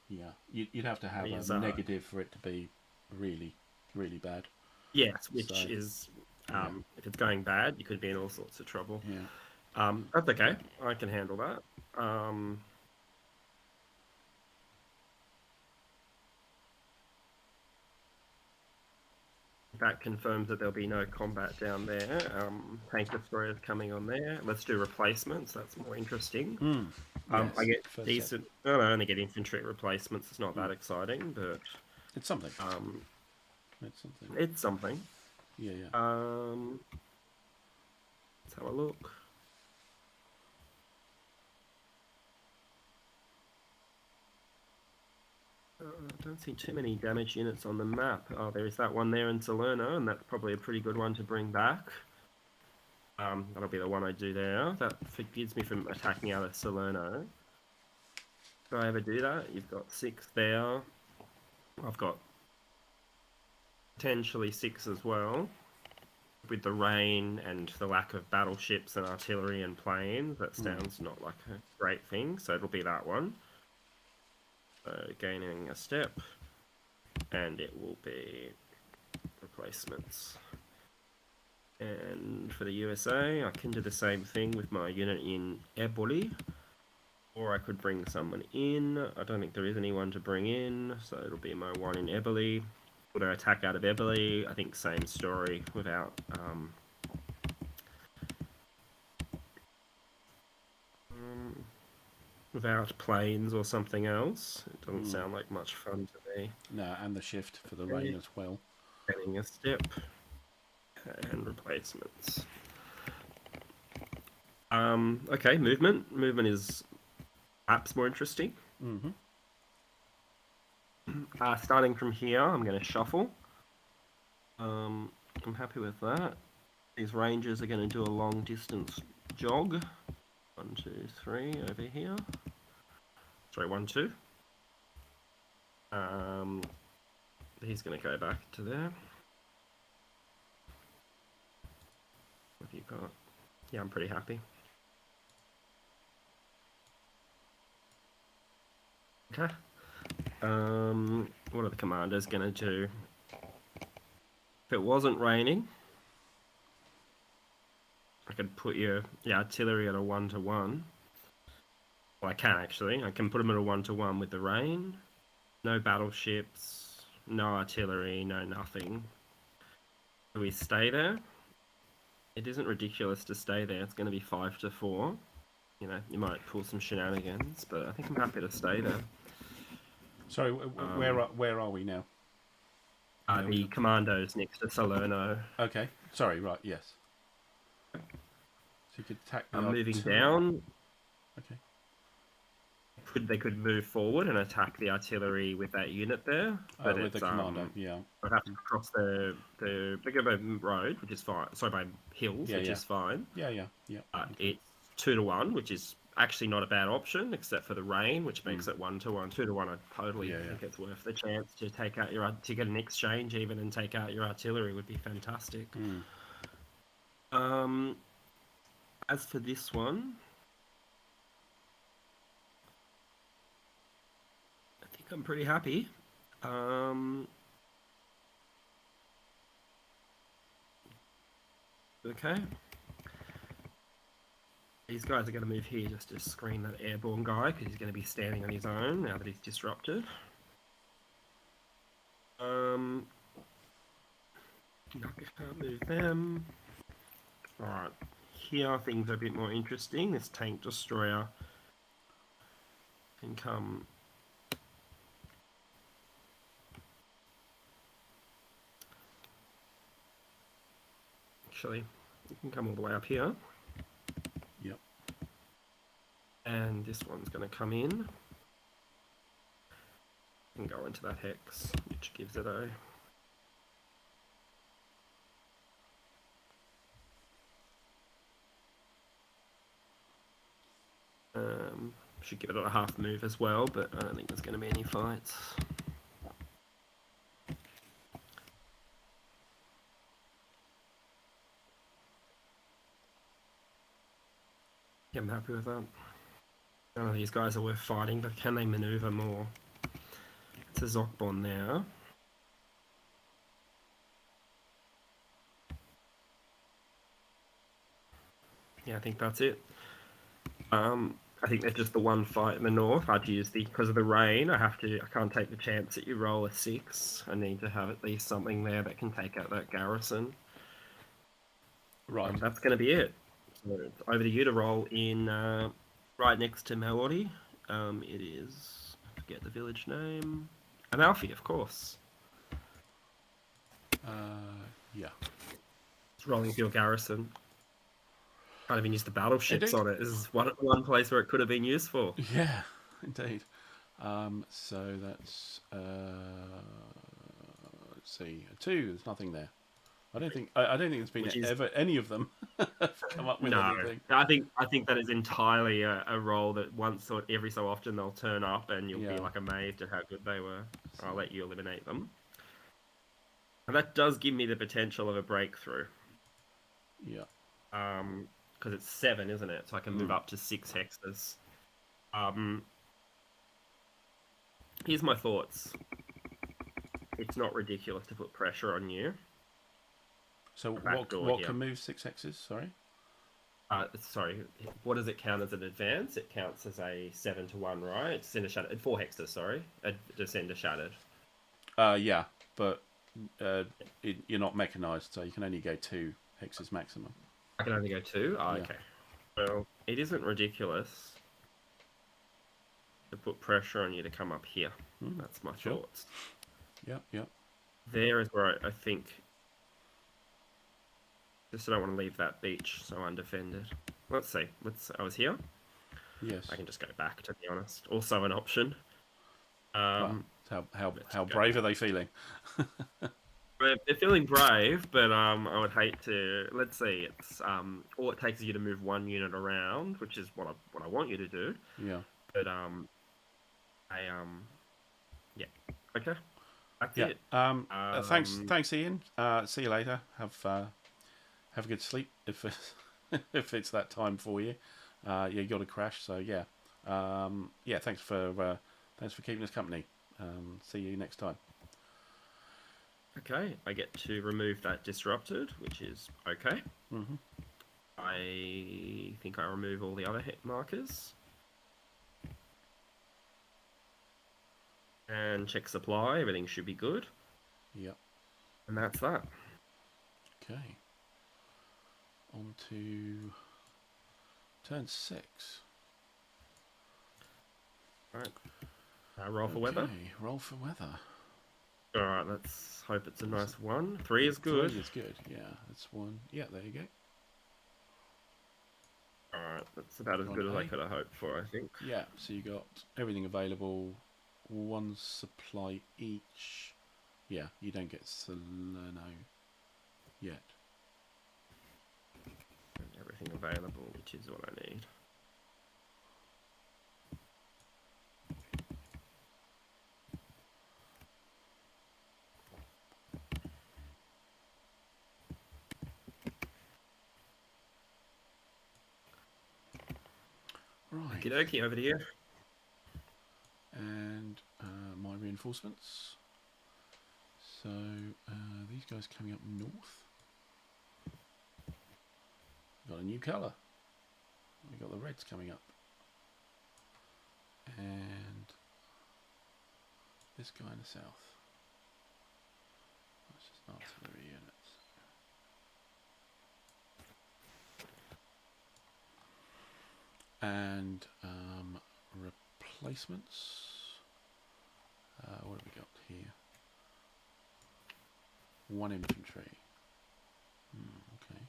Yeah, you'd have to have a negative for it to be really, really bad. Yes, which is if it's going bad, you could be in all sorts of trouble. Yeah. That's okay. I can handle that. That confirms that there'll be no combat down there. Tank destroyers coming on there. Let's do replacements. That's more interesting. Yes, I get decent. I only get infantry replacements. It's not that exciting, but it's something. It's something. Yeah. Let's have a look. I don't see too many damage units on the map. Oh, there is that one there in Salerno, and that's probably a pretty good one to bring back. That'll be the one I do there. That forbids me from attacking out of Salerno. If I ever do that, you've got 6 there. I've got potentially 6 as well. With the rain and the lack of battleships and artillery and planes, that sounds not like a great thing, so it'll be that one. Gaining a step, and it will be replacements. And for the USA, I can do the same thing with my unit in Eboli, or I could bring someone in. I don't think there is anyone to bring in, so it'll be my one in Eboli. Would I attack out of Eboli? I think same story without without planes or something else. It doesn't sound like much fun to me. No, and the shift for the rain as well. Getting a step and replacements. Okay, movement. Movement is perhaps more interesting. Starting from here, I'm going to shuffle. I'm happy with that. These rangers are going to do a long distance jog. 1, 2, 3 over here. Sorry, 1, 2. He's going to go back to there. What have you got? Yeah, I'm pretty happy. Okay. What are the commanders going to do? If it wasn't raining, I could put your artillery at a 1-to-1. Well, I can actually. I can put them at a 1-to-1 with the rain. No battleships, no artillery, no nothing. Do we stay there? It isn't ridiculous to stay there. It's going to be 5-to-4. You know, you might pull some shenanigans, but I think I'm happy to stay there. Sorry, where are we now? The commandos next to Salerno. Okay. Sorry, right, yes. So you could attack the I'm moving down. Okay. They could move forward and attack the artillery with that unit there. But with the commander, yeah. I'd have to cross the Biggerbo road, which is fine. Sorry, by hills, which is fine. Yeah. It's 2-to-1, which is actually not a bad option, except for the rain, which makes it 1-to-1. 2-to-1, I totally think it's worth the chance to take out to get an exchange even and take out your artillery would be fantastic. As for this one, I think I'm pretty happy. Okay. These guys are going to move here just to screen that airborne guy because he's going to be standing on his own now that he's disrupted. I can't move them. Alright, here things are a bit more interesting. This tank destroyer can come... Actually, it can come all the way up here. Yep. And this one's going to come in and go into that hex, which gives it a... should give it a half move as well, but I don't think there's going to be any fights. Yeah, I'm happy with that. None of these guys are worth fighting, but can they maneuver more? It's a Zokbon now. Yeah, I think that's it. I think there's just the one fight in the north. I'd use because of the rain. I can't take the chance that you roll a 6. I need to have at least something there that can take out that garrison. Right. That's going to be it. So it's over to you to roll in right next to Melody. It is, I forget the village name. Amalfi, of course. Yeah. It's rolling with your garrison. Can't even use the battleships Indeed. on it. This is one place where it could have been useful. Yeah, indeed. So that's let's see, a 2. There's nothing there. I don't think there's been ever any of them have come up with anything. I think that is entirely a role that once or every so often they'll turn up and you'll be like amazed at how good they were. I'll let you eliminate them. And that does give me the potential of a breakthrough. Yeah. Because it's 7, isn't it? So I can move up to 6 hexes. Here's my thoughts. It's not ridiculous to put pressure on you. So what can move 6 hexes? Sorry. Sorry. What does it count as an advance? It counts as a 7 to 1, right? Descender shattered. 4 hexes. Sorry. A descender shattered. Yeah, but you're not mechanized, so you can only go 2 hexes maximum. I can only go 2? Oh, yeah. Okay. Well, it isn't ridiculous to put pressure on you to come up here. That's my thoughts. Yeah. There is where I think... Just I don't want to leave that beach so undefended. Let's see. I was here. Yes. I can just go back, to be honest. Also an option. How brave are they feeling? They're feeling brave, but I would hate to. Let's see. It's all it takes is you to move 1 unit around, which is what I want you to do. Yeah. But yeah. Okay. That's it. Thanks, Ian. See you later. Have a good sleep if if it's that time for you. You got to crash, so yeah. Thanks for keeping us company. See you next time. Okay, I get to remove that disrupted, which is okay. Mm-hmm. I think I remove all the other hit markers. And check supply, everything should be good. Yep. And that's that. Okay. On to turn 6. Right. Roll for weather. Roll for weather. Alright, let's hope it's a nice 1. 3 is good. 3 is good, yeah. That's 1. Yeah, there you go. Alright, that's about as good as I could have hoped for, I think. Yeah, so you got everything available, 1 supply each. Yeah, you don't get Salerno yet. Everything available, which is what I need. Right. Okie dokie, over to you. And my reinforcements. So these guys coming up north. Got a new colour. We got the reds coming up. And this guy in the south. That's just an artillery units. And replacements. What have we got here? 1 infantry. Okay.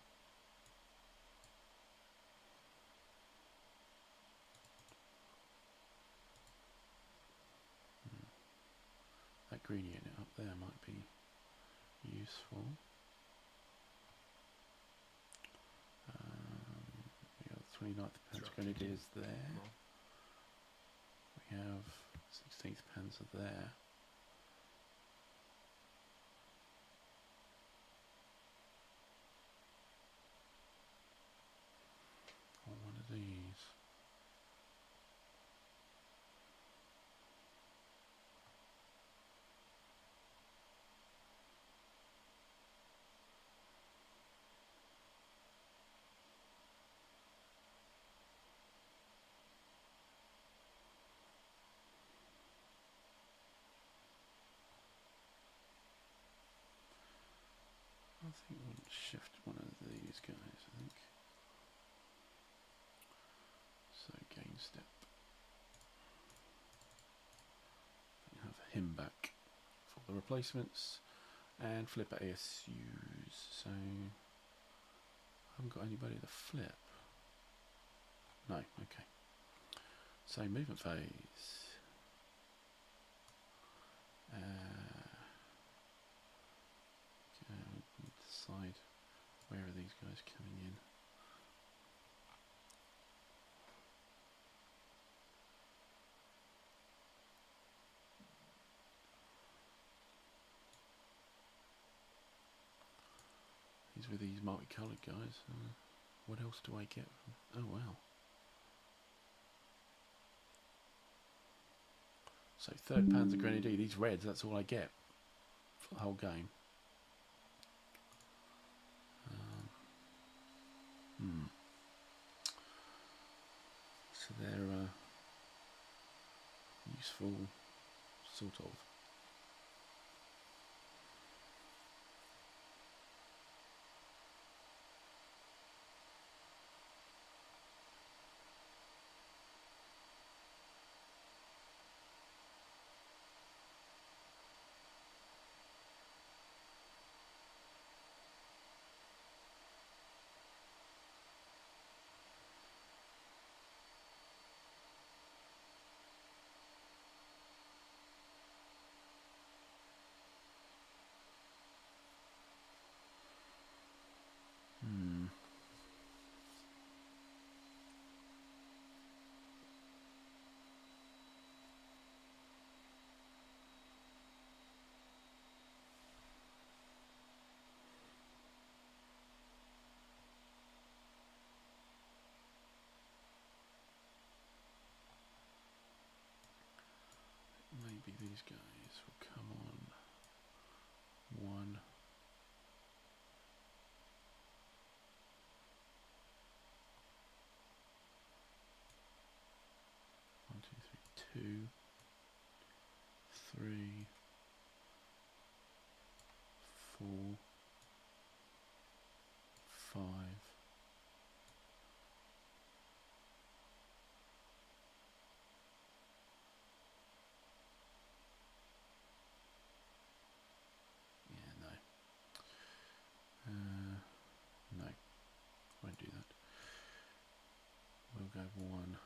That green unit up there might be useful. We have 29th Panzer Grenadiers there. We have 16th Panzer there. Or one of these. I think we'll shift one of these guys, I think. So gain step. And have him back for the replacements. And flip ASUs. So I haven't got anybody to flip. No, okay. So movement phase. Decide where are these guys coming in. These were these multicoloured guys. What else do I get from? Oh wow. So 3rd Panzer Grenadier, these reds, that's all I get for the whole game. So they're useful, sort of. Maybe these guys will come on 1. One, two, three, 2, 3, 4, 5. No, won't do that. We'll go 1,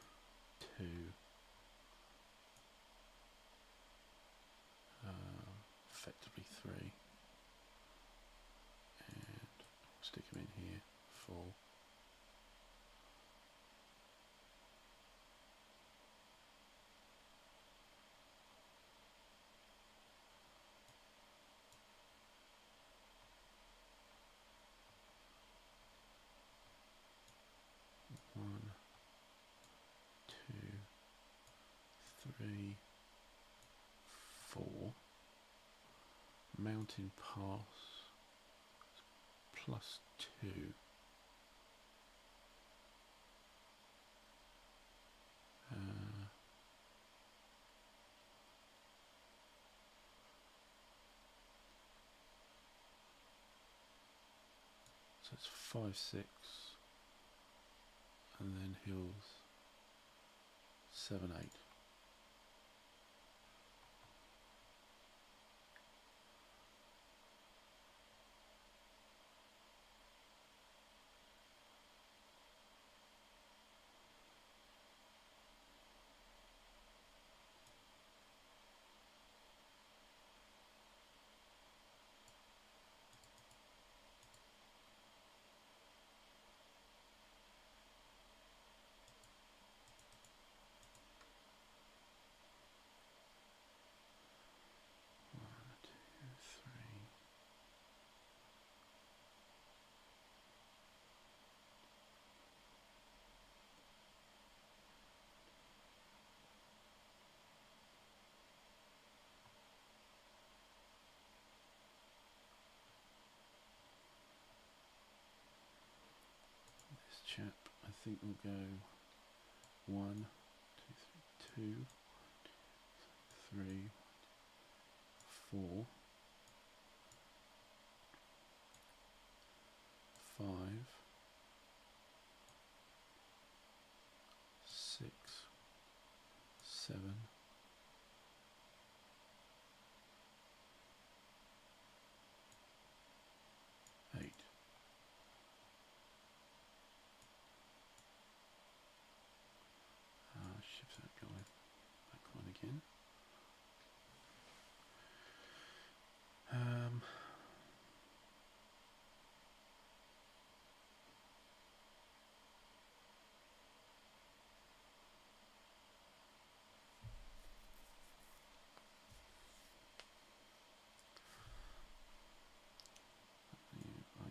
2, effectively 3, and stick them in here, 4. One, mountain pass +2. So it's 5, 6, and then hills 7, 8. This chap, I think, will go 1, 2, 3, 2, 3, 4, 5, 6, 7, 8. Shift that guy back one again. I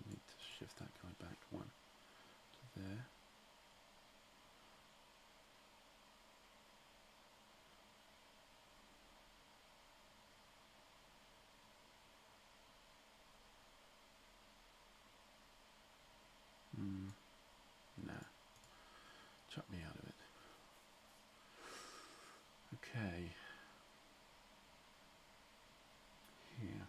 need to shift that guy back one to there. Nah, chuck me out of it. Okay. Here.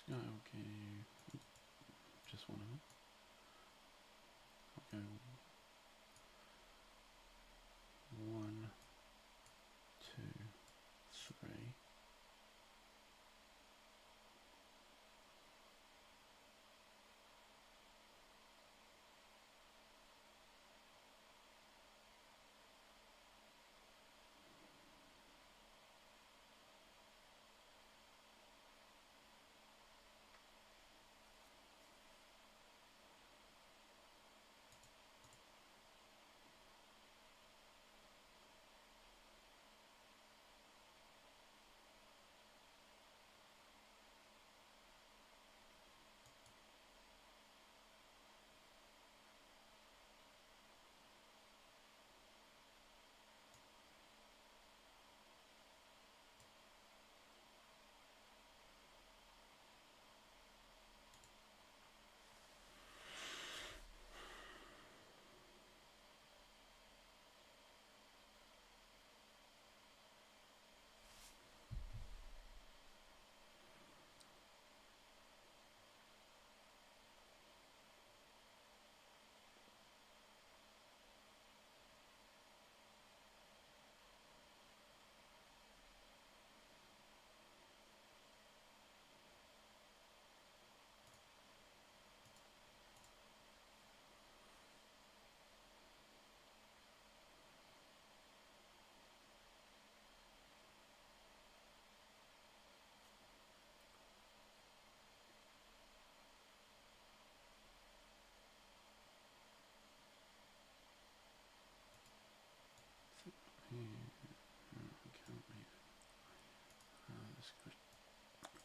So I'll go just one of them. I'll go 1, 2, 3.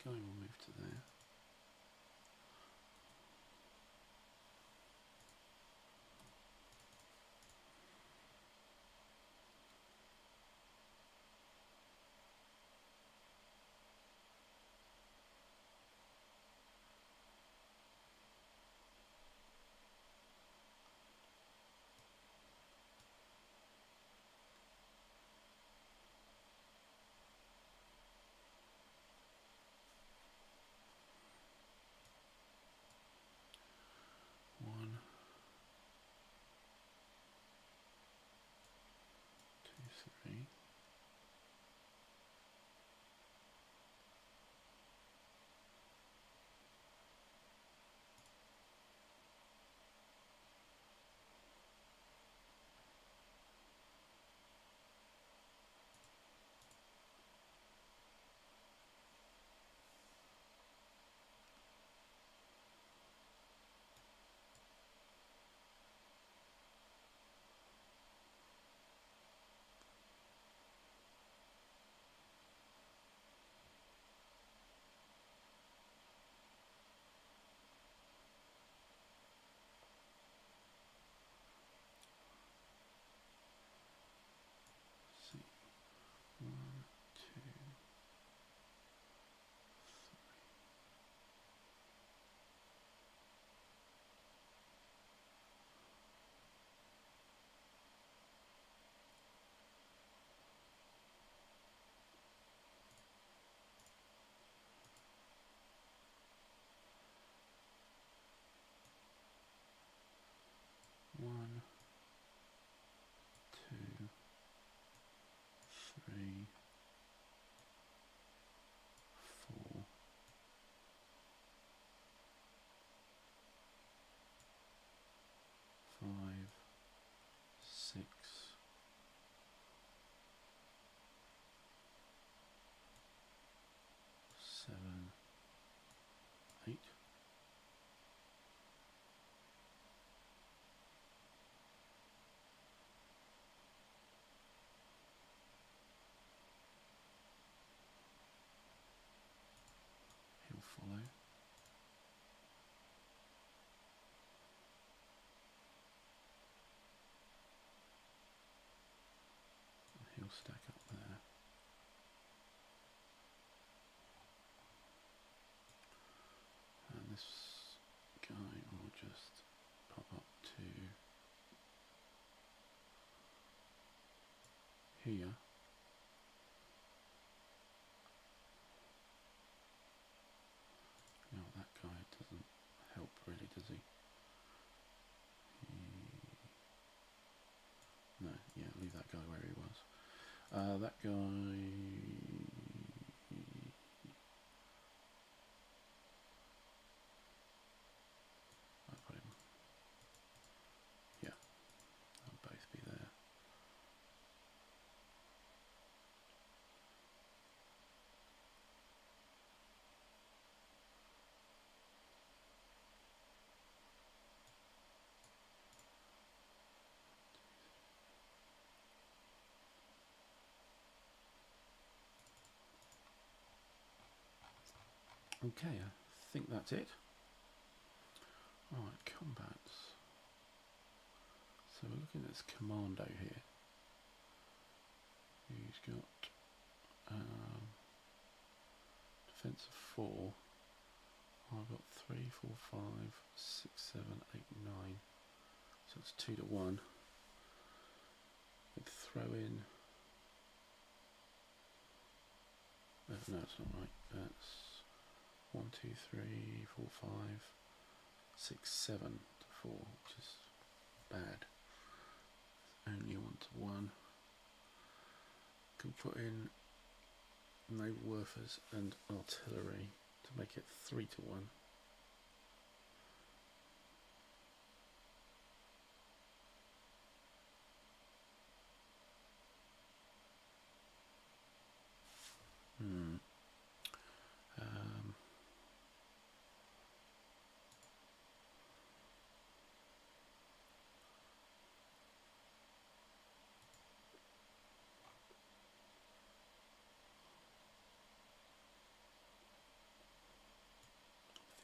guy will move to there. One, two, three. See, one, two, one, two, three, four, five, six, seven, eight. He'll follow. He'll stack up there. And this guy will just pop up to here. Now that guy doesn't help really, does he? No, yeah, leave that guy where he was. That guy, I'll put him, yeah, they'll both be there. Okay, I think that's it. Alright, combats. So we're looking at this commando here. He's got defense of 4. I've got 3, 4, 5, 6, 7, 8, 9. So it's 2 to 1. We'd throw in. No, it's not right. That's 1, 2, 3, 4, 5, 6, 7 to 4, which is bad. Only 1 to 1. Can put in naval warfers and artillery to make it 3 to 1.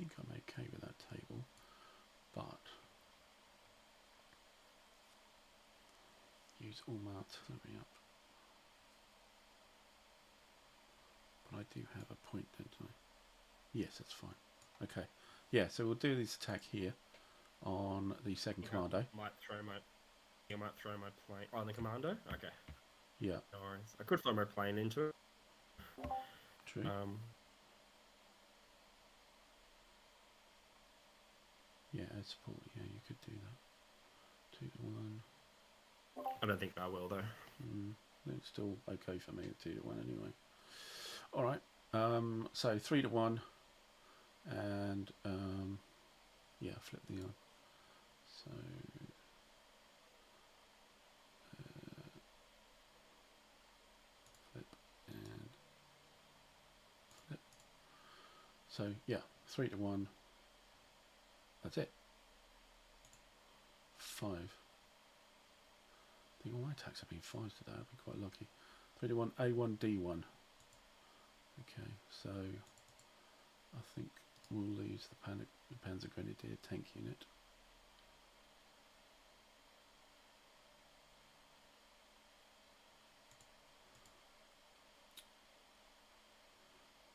think I'm okay with that table, but use all my artillery up. But I do have a point, don't I? Yes, that's fine. Okay. Yeah, so we'll do this attack here on the second commando. You might throw my plane on the commando. Okay. Yeah. No worries. I could throw my plane into it. True. Yeah, as support. Yeah, you could do that. 2 to 1. I don't think I will though. It's still okay for me at 2 to 1 anyway. All right. So 3 to 1, and yeah, flip the on. So flip and flip. So yeah, 3 to 1. That's it. 5. I think all my attacks have been 5s today. I've been quite lucky. 3 to 1, A1, D1. Okay, so I think we'll lose the Panzer Grenadier tank unit.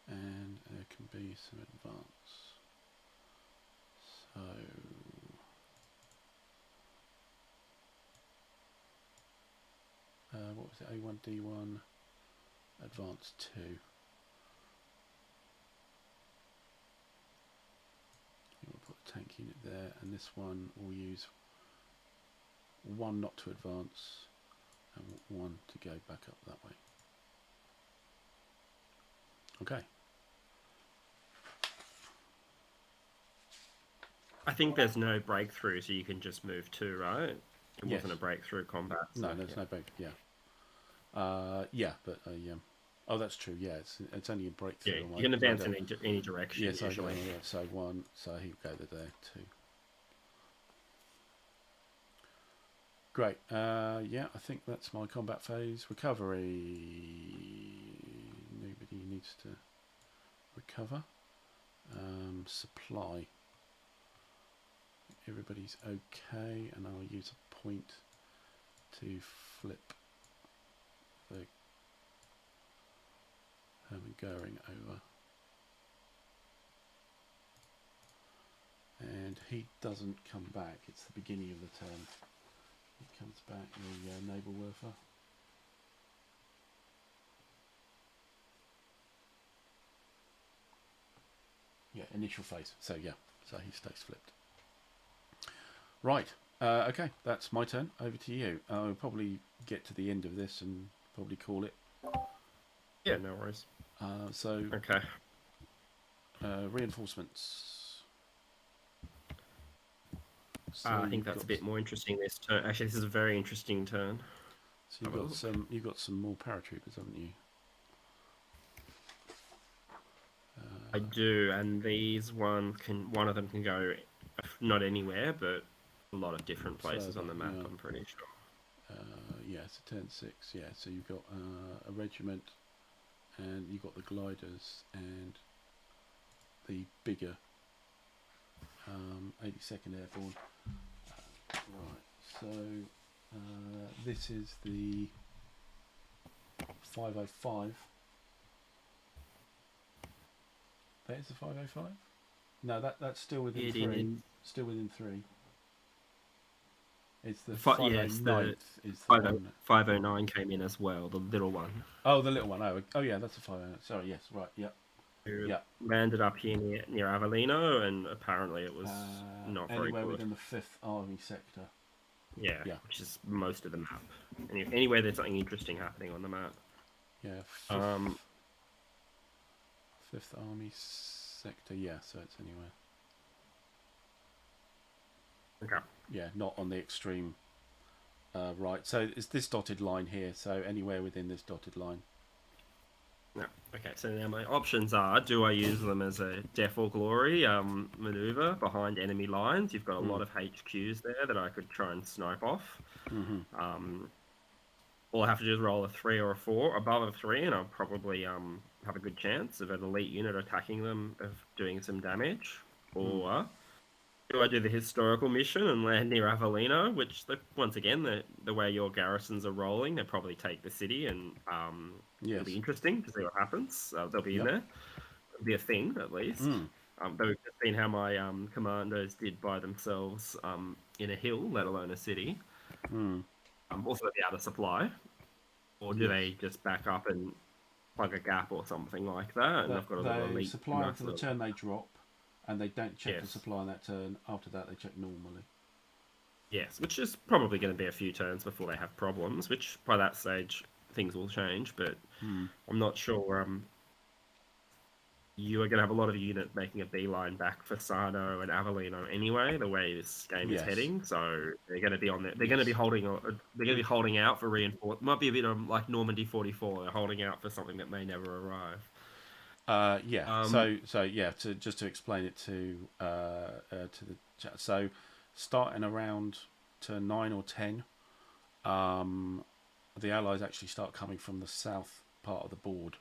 And there can be some advance. So what was it? A1, D1, advance 2. We'll put a tank unit there, and this one will use 1 not to advance and 1 to go back up that way. Okay. I think there's no breakthrough, so you can just move 2, right? It wasn't a breakthrough combat. So no, there's no break. Yeah. Yeah, but oh, that's true. Yeah, it's only a breakthrough. Yeah, you can advance in any direction. Yes, usually. yeah. So 1. So he'll go there. 2. Great. Yeah, I think that's my combat phase. Recovery. Nobody needs to recover. Supply. Everybody's okay, and I'll use a point to flip the Hermann Goering over. And he doesn't come back. It's the beginning of the turn. He comes back, the naval werfer. Yeah, initial phase. So yeah, so he stays flipped. Right. Okay, that's my turn. Over to you. I'll probably get to the end of this and probably call it. Yeah, no worries. So okay. Reinforcements. So I think that's a bit more interesting this turn. Actually, this is a very interesting turn. So you've got some more paratroopers, haven't you? I do, and these one of them can go not anywhere, but a lot of different places on the map. I'm pretty sure. Yeah, so turn 6. Yeah, so you've got a regiment, and you've got the gliders and the bigger 82nd Airborne. Right, so this is the 505. That is the 505? No, that's still within 3. Still within 3. It's the 509th. Is the 509 came in as well, the little one. Oh, the little one. Oh yeah, that's a 509. Sorry, yes, right, yep. Yeah. Landed up here near Avellino, and apparently it was not very good. Anywhere within the 5th Army sector. Yeah, which is most of the map. Anywhere there's something interesting happening on the map. Yeah. 5th Army sector. Yeah, so it's anywhere. Okay. Yeah, not on the extreme right. So it's this dotted line here. So anywhere within this dotted line. No. Okay, so now my options are, do I use them as a death or glory maneuver behind enemy lines? You've got a lot of HQs there that I could try and snipe off. All I have to do is roll a 3 or a 4, above a 3, and I'll probably have a good chance of an elite unit attacking them, of doing some damage. or do I do the historical mission and land near Avellino, which, once again, the way your garrisons are rolling, they'll probably take the city, and it'll be Yes. interesting to see what happens. They'll be in Yep. there. It'll be a thing, at least. Though we've just seen how my commandos did by themselves in a hill, let alone a city. Also, they'll be out of supply. Or do Yes. they just back up and plug a gap or something like that? And I've got a little They elite. supply Nice for the little... turn they drop, and they don't check the Yes. supply on that turn. After that, they check normally. Yes, which is probably going to be a few turns before they have problems, which by that stage things will change, but I'm not sure you are going to have a lot of units making a beeline back for Sarno and Avellino anyway, the way this game is Yes. heading. So they're going to be on there. They're Yes. going to be holding. They're going to be holding out for reinforcement. Might be a bit of like Normandy 44. They're holding out for something that may never arrive. Yeah. So yeah. To explain it to the chat. So starting around turn 9 or 10, the allies actually start coming from the south part of the board.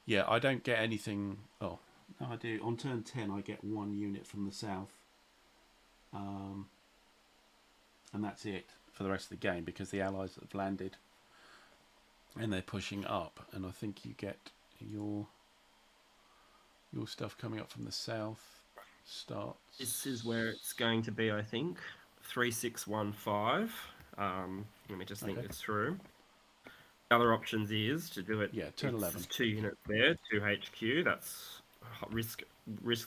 Yeah, I don't get anything. Oh, no, I do. On turn 10, I get 1 unit from the south, and that's it for the rest of the game because the allies have landed and they're pushing up. And I think you get your stuff coming up from the south. Starts. This is where it's going to be, I think. 3615. Let me just think this through. The other options is to do it. Yeah, turn 11. 2 units there, 2 HQ. That's risk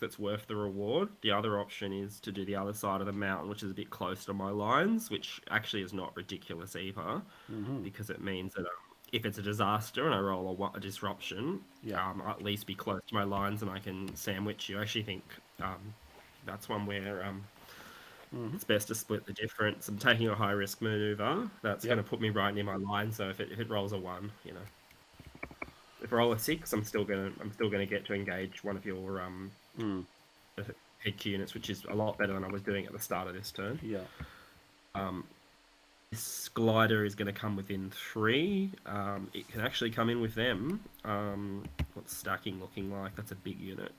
that's worth the reward. The other option is to do the other side of the mountain, which is a bit close to my lines, which actually is not ridiculous either, because it means that if it's a disaster and I roll a disruption, I'll at least be close to my lines and I can sandwich you. I actually think that's one where it's best to split the difference. I'm taking a high risk maneuver. That's going to put me right near my line. So if it rolls a 1, if I roll a 6, I'm still gonna get to engage one of your HQ units, which is a lot better than I was doing at the start of this turn. Yeah. This glider is going to come within 3. It can actually come in with them. What's stacking looking like? That's a big unit.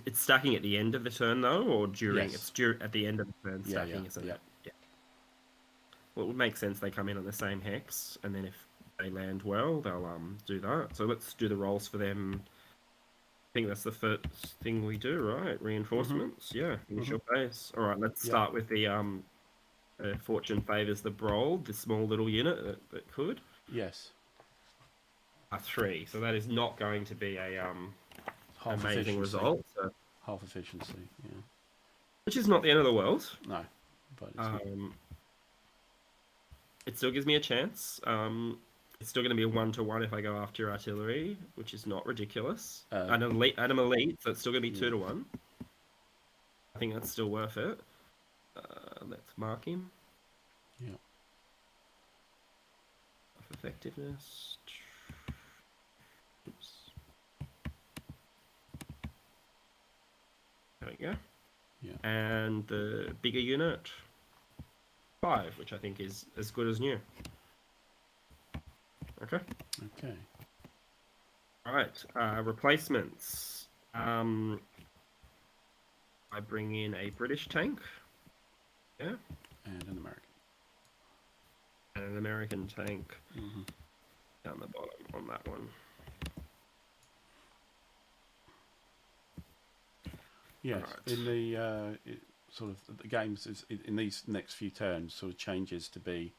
It's stacking at the end of the turn, though, or during? Yes. It's at the end of the turn stacking, isn't it? Yeah. Well, it would make sense they come in on the same hex, and then if they land well, they'll do that. So let's do the rolls for them. I think that's the first thing we do, right? Reinforcements, yeah. Initial base. All right, let's start with the fortune favours the bold, the small little unit that could. Yes. A 3. So that is not going to be a half amazing efficiency. Result. So. Half efficiency, yeah. Which is not the end of the world. No, but it's it still gives me a chance. It's still going to be a 1-to-1 if I go after your artillery, which is not ridiculous. And I'm elite, so it's still going to be 2-to-1. I think that's still worth it. Let's mark him. Yeah. Effectiveness. Oops. There we go. Yeah. And the bigger unit, 5, which I think is as good as new. Okay. Okay. All right. Replacements. I bring in a British tank. Yeah. And an American. And an American tank down the bottom on that one. Yes. Right. In the sort of the games in these next few turns, sort of changes to be,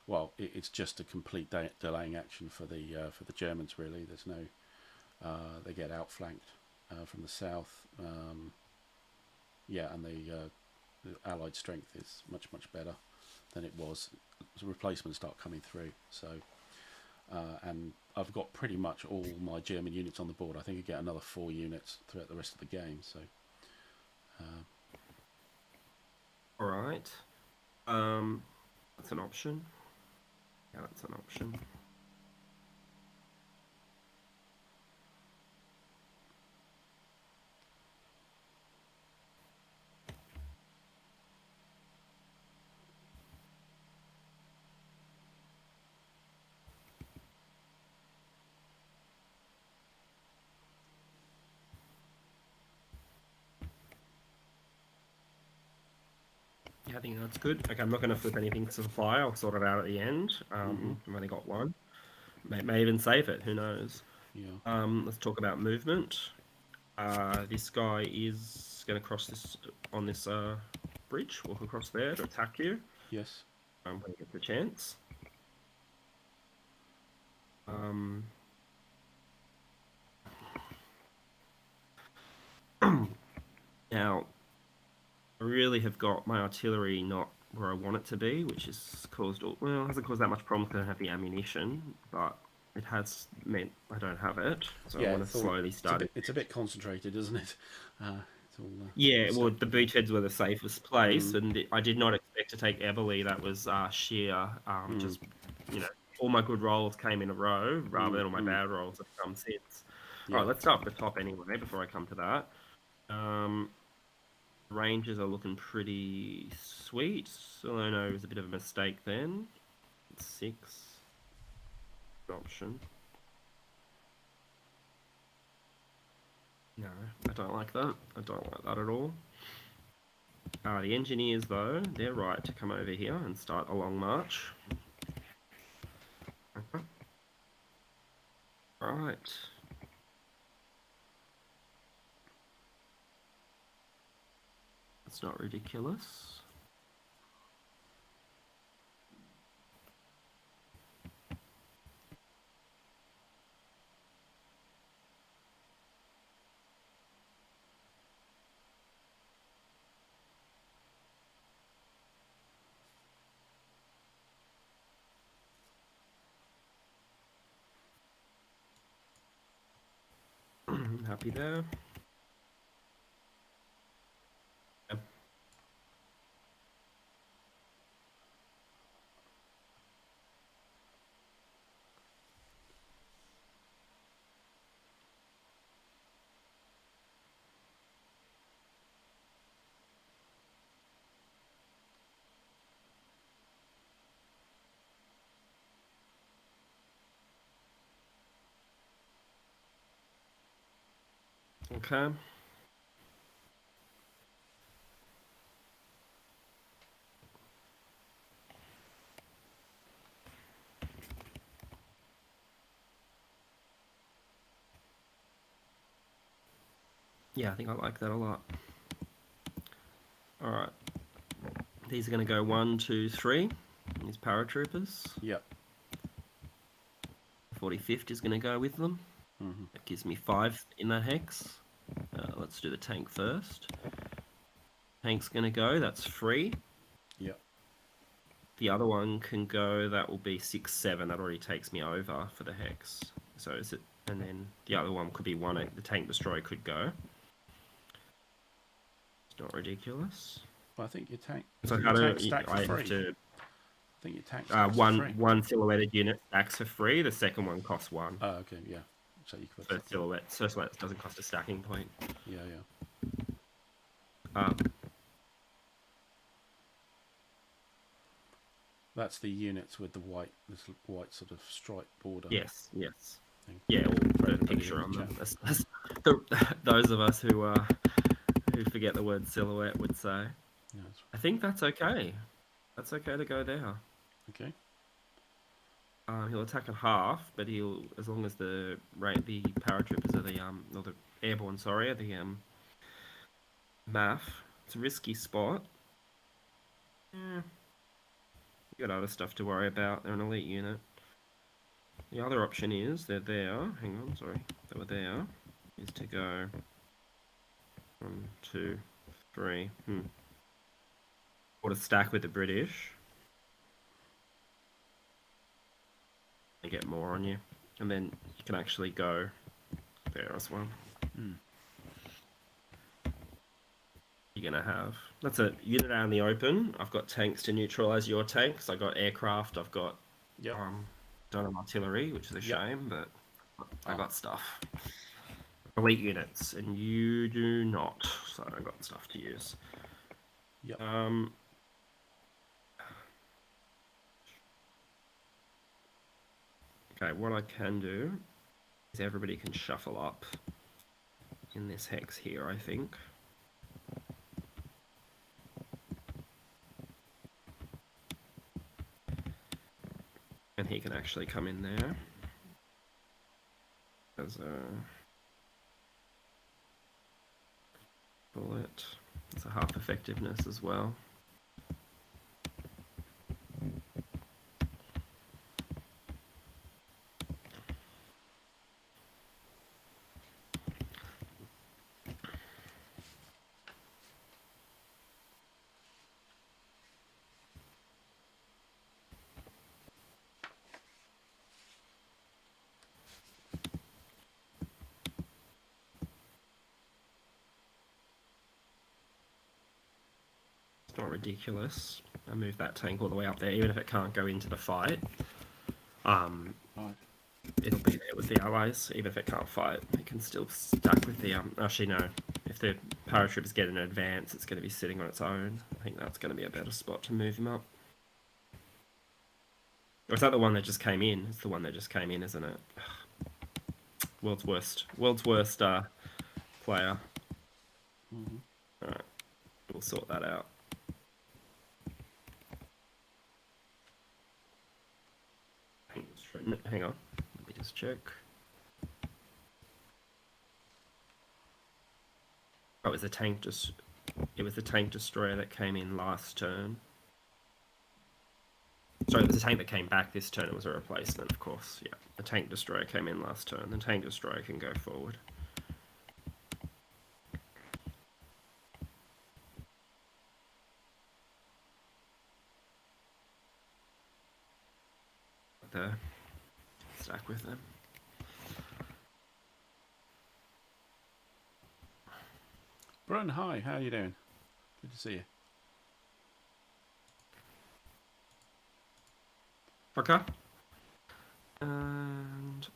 well, it's just a complete delaying action for the Germans. Really, there's no. They get outflanked from the south. And the Allied strength is much better than it was. So replacements start coming through. So, and I've got pretty much all my German units on the board. I think I get another 4 units throughout the rest of the game. So, all right. That's an option. Yeah, that's an option. Yeah, I think that's good. Okay, I'm not going to flip anything to supply. I'll sort it out at the end. I've only got one. May even save it. Who knows? Yeah. Let's talk about movement. This guy is going to cross this on this bridge, walk across there to attack you. Yes. When he gets a chance. Now, I really have got my artillery not where I want it to be, which has caused, well, it hasn't caused that much problem because I don't have the ammunition, but it has meant I don't have it. So I Yeah, want to slowly start it. it's a bit concentrated, isn't it? It's all, Yeah, all well, stacked the together. beachheads were the safest place, and I did not expect to take Everly. That was sheer, just, all my good rolls came in a row rather than all my bad rolls have come since. All Yeah. right, let's start with the top anyway before I come to that. Ranges are looking pretty sweet. Salerno was a bit of a mistake then. 6 option. No, I don't like that. I don't like that at all. The engineers, though, they're right to come over here and start a long march. Okay. Right. That's not ridiculous. Happy there. Yep. Okay. Yeah, I think I like that a lot. All right. These are going to go 1, 2, 3. These paratroopers. Yep. 45th is going to go with them. That gives me 5 in that hex. Let's do the tank first. Tank's going to go. That's 3. Yep. The other one can go. That will be 6, 7. That already takes me over for the hex. So is it? And then the other one could be 1. The tank destroyer could go. It's not ridiculous. Well, I think your tank. So your how do tank stacked for I free. have to? I think your tank stacks for free. One silhouetted unit stacks for free. The second one costs 1. Oh, okay, yeah. So you could. First silhouette. Silhouette doesn't cost a stacking point. Yeah. That's the units with the this white sort of stripe border. Yes. Thing. Yeah, we'll put a picture on them. Those of us who forget the word silhouette would say. Yeah, I think that's okay. That's okay to go there. okay. He'll attack at half, but he'll, as long as the paratroopers are or the airborne, sorry, are the MAF. It's a risky spot. Yeah. You got other stuff to worry about. They're an elite unit. The other option is they're there. Hang on, sorry. They were there. Is to go 1, 2, 3. Or to stack with the British. They get more on you. And then you can actually go there as well. You're going to have... That's a unit out in the open. I've got tanks to neutralise your tanks. I've got aircraft. I've got... Yep. Don't have artillery, which is a shame, but I got stuff. Elite units, and you do not. So I got stuff to use. Yep. Okay, what I can do is everybody can shuffle up in this hex here, I think. can actually come in there as a bullet. It's a half effectiveness as well. It's not ridiculous. I move that tank all the way up there, even if it can't go into the fight. Right. It'll be there with the allies, even if it can't fight. It can still stack with the actually no. If the paratroopers get an advance, it's going to be sitting on its own. I think that's going to be a better spot to move him up. Or is that the one that just came in? It's the one that just came in, isn't it? World's worst player. Mm-hmm. All right, we'll sort that out. Hang on, let me just check. Oh, it was the tank destroyer that came in last turn. Sorry, it was a tank that came back this turn. It was a replacement, of course. Yeah, the tank destroyer came in last turn. The tank destroyer can go forward. There, stack with them. Brun, hi, how are you doing? Good to see you. Okay. And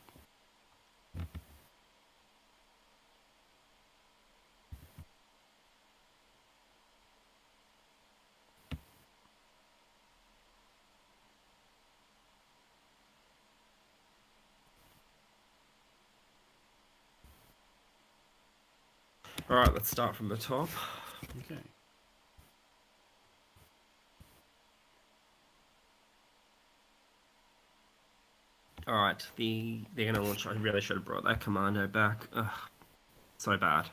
all right, let's start from the top. Okay. All right, they're gonna launch. I really should have brought that commando back. Ugh, so bad.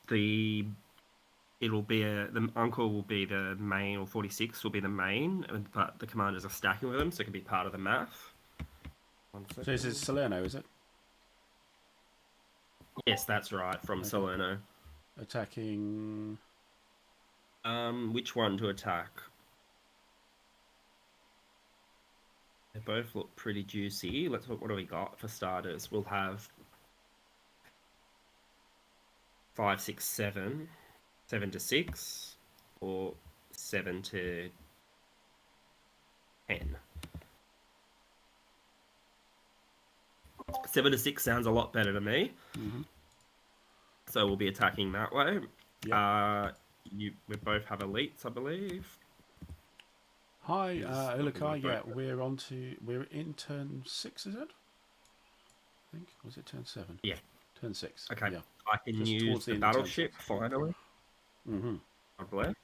The uncle will be the main, or 46 will be the main, but the commanders are stacking with them, so it can be part of the math. So this is Salerno, is it? Yes, that's right, from Okay. Salerno. Attacking. Which one to attack? They both look pretty juicy. What do we got for starters? We'll have 5, 6, 7, 7 to 6, or 7 to 10. 7 to 6 sounds a lot better to me. Mm-hmm. So we'll be attacking that way. Yep. We both have elites, I believe. Hi, Ulukai. Yeah, we're in turn 6, is it? I think. Was it turn 7? Yeah. Turn 6. Okay. Yeah. I can Just use towards the the end of turn battleship 6. finally. Mm-hmm. I believe.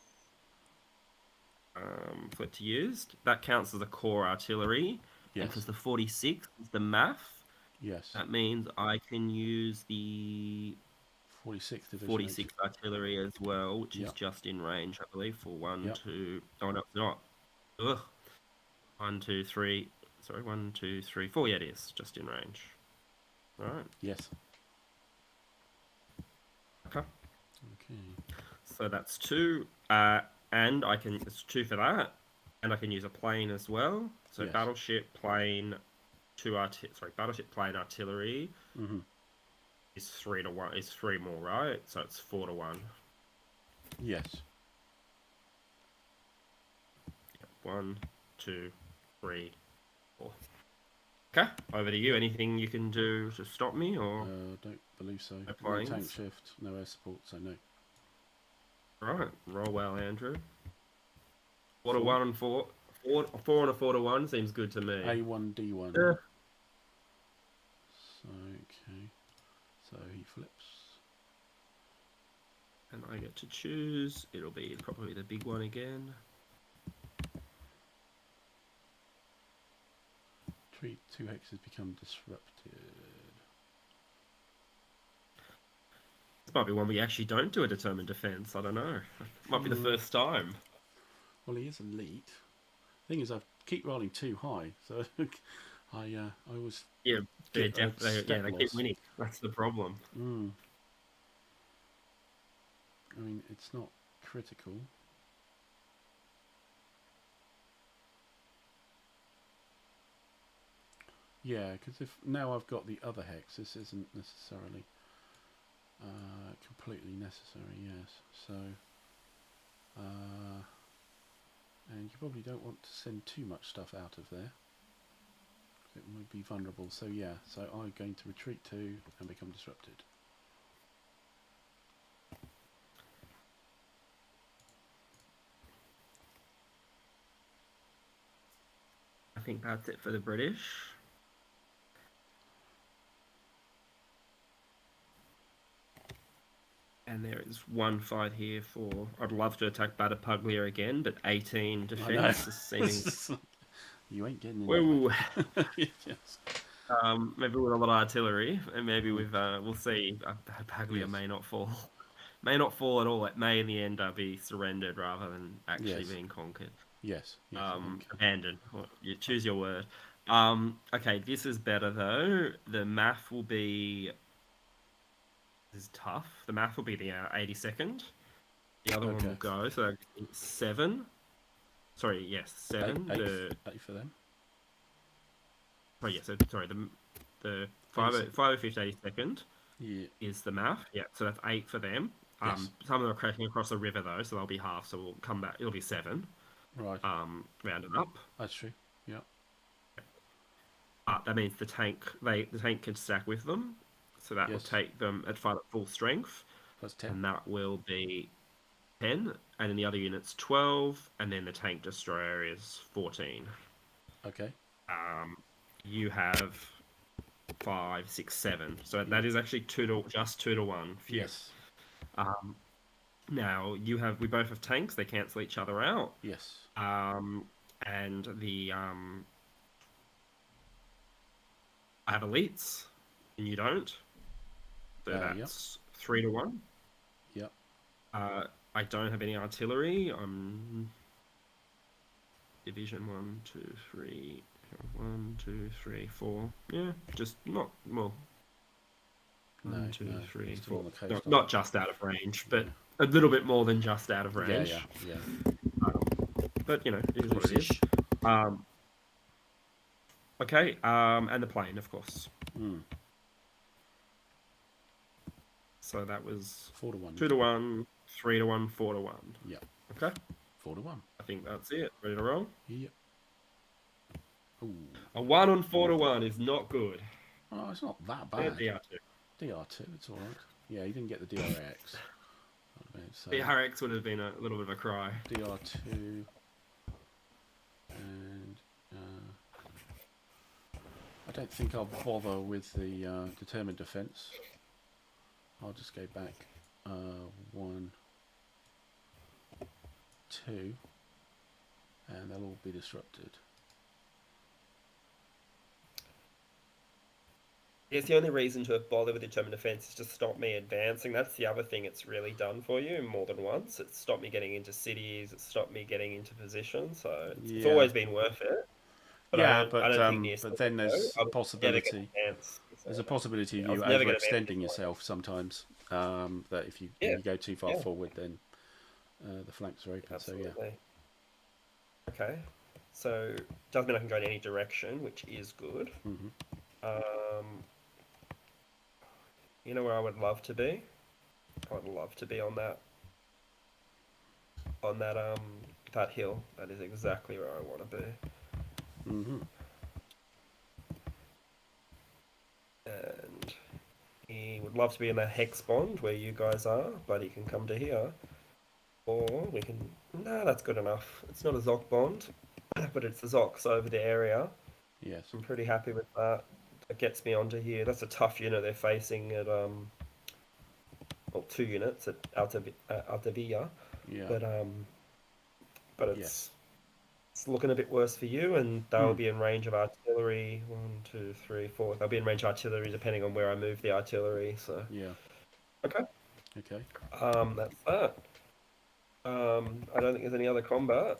Flip to used. That counts as a core artillery. Yes. Because the 46 is the math. Yes. That means I can use the 46th Division. 46 artillery as well, which Yep. is just in range, I believe, for 1, Yep. 2. Oh no, it's not. Ugh. 1, 2, 3. Sorry, 1, 2, 3, 4. Yeah, it is just in range. All right. Yes. Okay. Okay. So that's 2, and it's 2 for that, and I can use a plane as well. So Yes. battleship, plane, battleship, plane, artillery Mm-hmm. is 3 to 1. Is 3 more, right? So it's 4 to 1. Yes. 1, 2, 3, 4. Okay, over to you. Anything you can do to stop me, or? Don't believe so. No No planes? tank shift, no air support, so no. Right, roll well, Andrew. 4 to 4. 1 and 4. 4 and a 4 to 1 seems good to me. A1D1. Yeah. So, okay. So he flips. And I get to choose. It'll be probably the big one again. retreat, 2 hexes become disrupted. This might be one we actually don't do a determined defense. I don't know. Might be the first time. Well, he is elite. Thing is, I keep rolling too high, so I always Yeah, get a yeah, step they keep loss. winning. That's the problem. I mean, it's not critical. Yeah, because if now I've got the other hex, this isn't necessarily completely necessary. Yes, so and you probably don't want to send too much stuff out of there. It might be vulnerable. So yeah, so I'm going to retreat 2 and become disrupted. I think that's it for the British. And there is one fight here for. I'd love to attack Puglia again, but 18 defense is seeming. You ain't getting in Whoa. there. Yes. Maybe with a lot of artillery, and maybe with we'll see. Puglia Yes. may not fall, may not fall at all. It may in the end be surrendered rather than actually Yes. being conquered. Yes. Yes. I think. Abandoned. Well, you choose your word. Okay, this is better though. The math will be. This is tough. The math will be the 82nd. The other one will go. So 7. Sorry, yes, 7. Eight for them. Oh yeah, so sorry, the 505th 82nd is the math. Yeah, so that's 8 for them. Yes. Some of them are crashing across the river though, so they'll be half. So we'll come back. It'll be 7. Right. Rounded up. That's true. Yeah. That means the tank can stack with them, so that will take them at full strength. That's 10. And that will be 10, and then the other unit's 12, and then the tank destroyer is 14. Okay. You have 5, 6, 7. So that is actually 2 to 1. Phew. Yes. Now we both have tanks. They cancel each other out. Yes. And the I have elites, and you don't. So that's 3 to 1. Yep. I don't have any artillery. Division 1, 2, 3. 1, 2, 3, 4. Yeah, just not well. 1, 2, 3, 4. Not just out of range, but a little bit more than just out of range. Yeah. But it is what it is. Okay, and the plane, of course. So that was 4 to 1. 2 to 1, 3 to 1, 4 to 1. Yeah. Okay. 4 to 1. I think that's it. Ready to roll? Yep. Ooh. A 1 on 4 to 1 is not good. Oh, it's not that bad. DR2. DR2, it's all right. Yeah, you didn't get the DRX. So, DRX would have been a little bit of a cry. DR2 and I don't think I'll bother with the determined defense. I'll just go back 1, 2, and they'll all be disrupted. Yes, the only reason to bother with determined defense is to stop me advancing. That's the other thing it's really done for you more than once. It's stopped me getting into cities. It's stopped me getting into position. So it's always been worth it. But I don't think but then there's a possibility. There's a possibility of you overextending yourself sometimes. That if you go too far forward, then the flanks are open. Absolutely. So yeah. Okay. So doesn't mean I can go in any direction, which is good. You know where I would love to be? I would love to be on that that hill. That is exactly where I want to be. And he would love to be in that hex bond where you guys are, but he can come to here. Or we can... No, that's good enough. It's not a Zoc bond, but it's the Zocs over the area. Yes. I'm pretty happy with that. It gets me onto here. That's a tough unit they're facing at... well, 2 units at Altavia. Yeah. But it's looking a bit worse for you, and they'll be in range of artillery. artillery. 1, 2, 3, 4. They'll be in range artillery depending on where I move the artillery. So Yeah. okay. Okay. That's that. I don't think there's any other combat.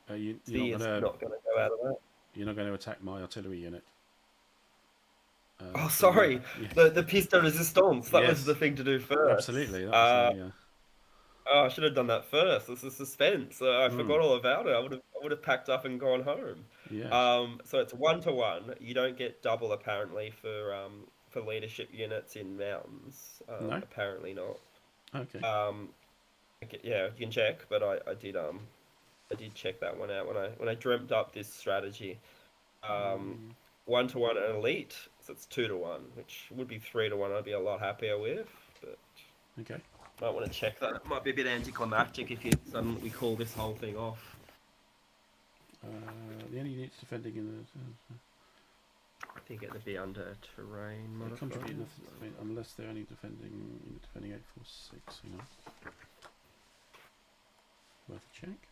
You're C not is gonna not going to go out of that. you're not going to attack my artillery unit. Oh, From there. sorry. Yeah. The piece de resistance. That was Yes. the thing to do first. Absolutely. That was yeah. Oh, I should have done that first. This is suspense. I Mm. forgot all about it. I would have packed up and gone home. Yes. So it's 1-to-1. You don't get double apparently for leadership units in mountains. No. Apparently not. Okay. Yeah, you can check, but I did check that one out when I dreamt up this strategy. 1-to-1 and elite, so it's 2-to-1, which would be 3-to-1. I'd be a lot happier with, but Okay. might want to check that. It might be a bit anticlimactic if you suddenly call this whole thing off. The only units defending in the. I think it'd be under terrain modifier. Contribute nothing unless they're only defending 846. You know. Worth a check.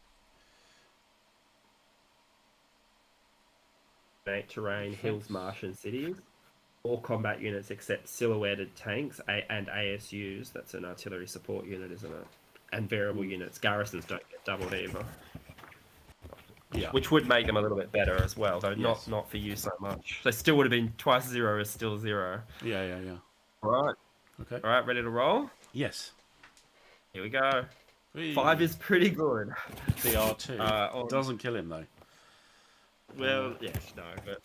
Terrain, hills, marsh, and cities. All combat units except silhouetted tanks and ASUs. That's an artillery support unit, isn't it? And variable units. Garrisons don't get doubled either. Yeah. Which would make them a little bit better as well, though Yes. not for you so much. They still would have been twice 0 is still 0. Yeah. All right. Okay. All right, ready to roll? Yes. Here we go. Whee. 5 is pretty good. TR2 doesn't kill him though. Well, yes, no, but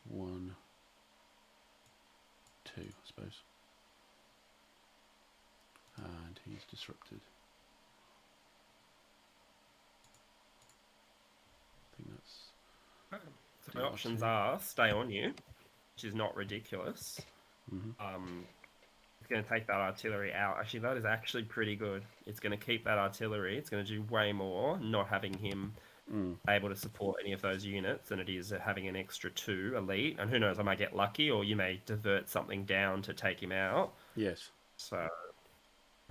1, 2, I suppose. And he's disrupted. I think that's. so my options are stay on you, which is not ridiculous. It's going to take that artillery out. Actually, that is actually pretty good. It's going to keep that artillery. It's going to do way more not having him able to support any of those units than it is having an extra 2 elite. And who knows, I might get lucky, or you may divert something down to take him out. Yes. So I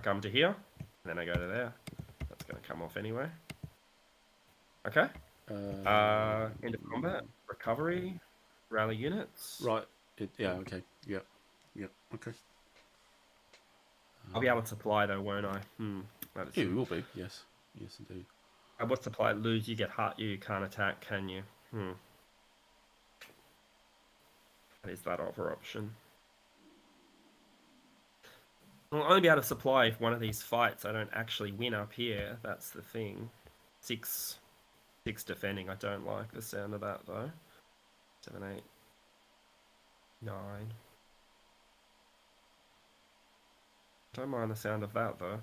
come to here, and then I go to there. That's going to come off anyway. Okay. End of combat. Recovery. Rally units. Right. Yeah. Okay. Yep. Okay. I'll be able to supply though, won't I? You will be. Yes. Yes, indeed. What supply? Lose, you get hurt, you can't attack, can you? That is that other option. I'll only be able to supply if one of these fights I don't actually win up here. That's the thing. 6 defending. I don't like the sound of that though. 7, 8, 9. Don't mind the sound of that though.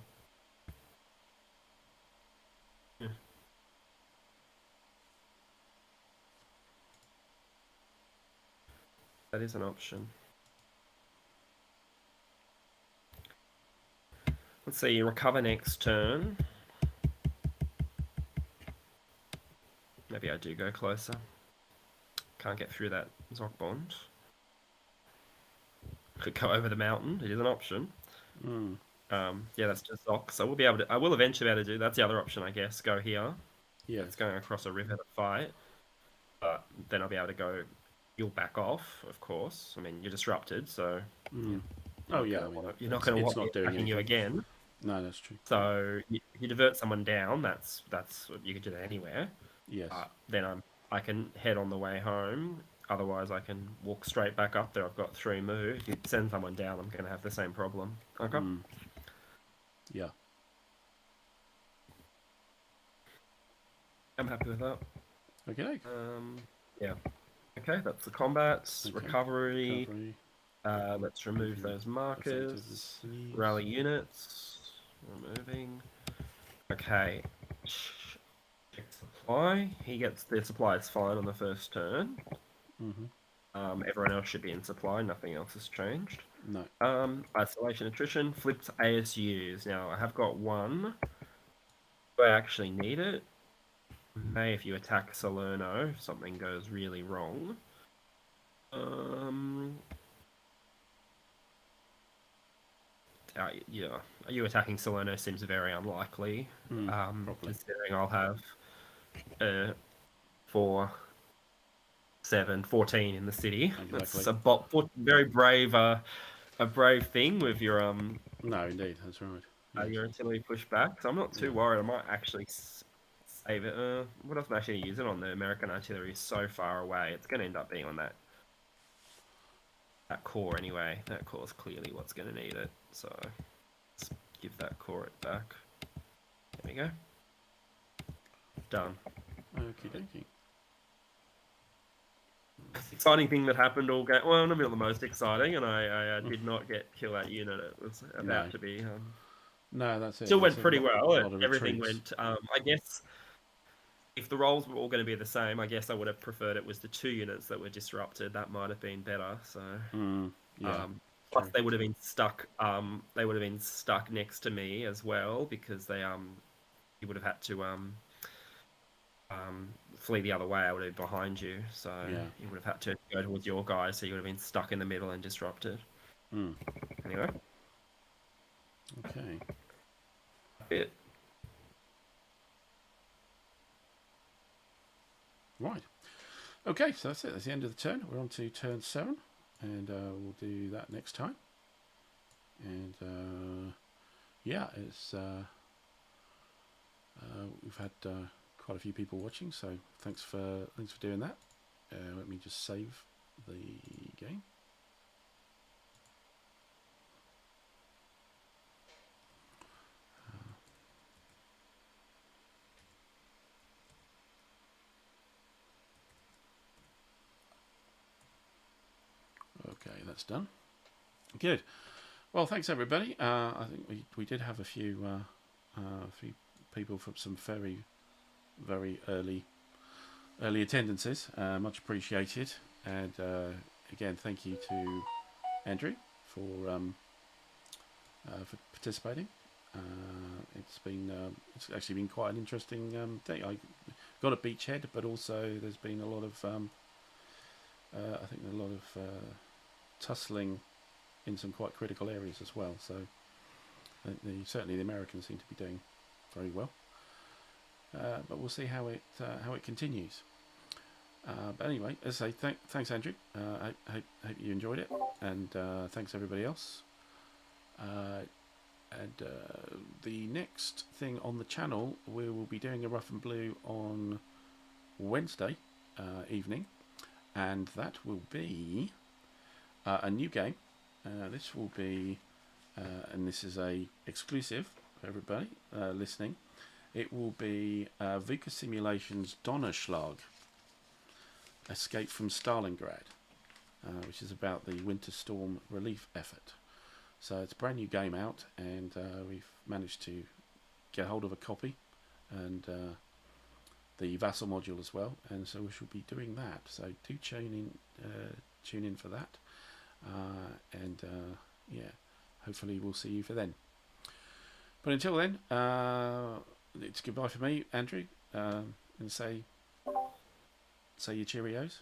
That is an option. Let's see, recover next turn. Maybe I do go closer. Can't get through that Zoc bond. Could go over the mountain. It is an option. Yeah, that's just Zoc. So we'll be able to. I will eventually be able to do. That's the other option, I guess. Go here. Yeah. It's going across a river to fight. But then I'll be able to go. You'll back off, of course. I mean, you're disrupted, so. Oh yeah. You're not going to want me doing attacking you again. No, that's true. So you divert someone down. That's you could do that anywhere. Yes. Then I can head on the way home. Otherwise, I can walk straight back up there. I've got 3 moves. If you send someone down, I'm going to have the same problem. Okay. Yeah. I'm happy with that. Okay. Yeah. Okay, that's the combat. Okay. Recovery. Let's remove those markers. Rally units. Removing. Okay. Check supply. He gets the supply is fine on the first turn. Everyone else should be in supply. Nothing else has changed. No. Isolation attrition. Flipped ASUs. Now I have got 1. Do I actually need it? May if you attack Salerno, if something goes really wrong. you attacking Salerno seems very unlikely, Probably. considering I'll have 4, 7, 14 in the city. Exactly. That's very brave, a brave thing with your No, indeed, that's right. Yes. your artillery pushback. So I'm not too worried. I might actually save it. What else am I actually use it on? The American artillery is so far away. It's going to end up being on that core anyway. That core is clearly what's going to need it. So let's give that core it back. There we go. Done. Okie dokie. Exciting thing that happened all game. Well, not the most exciting, and I did not kill that unit. It was about to be. No, that's it. Still went pretty well. Everything retreats. went. I guess if the roles were all going to be the same, I guess I would have preferred it was the 2 units that were disrupted. That might have been better. So, plus they would have been stuck. They would have been stuck next to me as well because you would have had to flee the other way. I would have been behind you, so you would have had to go towards your guys. So you would have been stuck in the middle and disrupted. Anyway. Okay. It. Right. Okay, so that's it. That's the end of the turn. We're on to turn 7, and we'll do that next time. And it's we've had quite a few people watching, so thanks for doing that. Let me just save the game. Okay, that's done. Good. Well, thanks everybody. I think we did have a few people from some very early attendances. Much appreciated. And again, thank you to Andrew for participating. It's actually been quite an interesting day. I got a beachhead, but also there's been a lot of I think a lot of tussling in some quite critical areas as well. So I think certainly the Americans seem to be doing very well. But we'll see how it continues. But anyway, as I say, thanks Andrew. I hope you enjoyed it, and thanks everybody else. The next thing on the channel, we will be doing a Rough and Blue on Wednesday evening, and that will be a new game. This will be, and this is a exclusive for everybody listening. It will be Vika Simulation's Donnerschlag, Escape from Stalingrad, which is about the winter storm relief effort. So it's a brand new game out, and we've managed to get hold of a copy, and the Vassal module as well, and so we shall be doing that. So do tune in for that, and hopefully we'll see you for then. But until then, it's goodbye for me, Andrew, and say your Cheerios.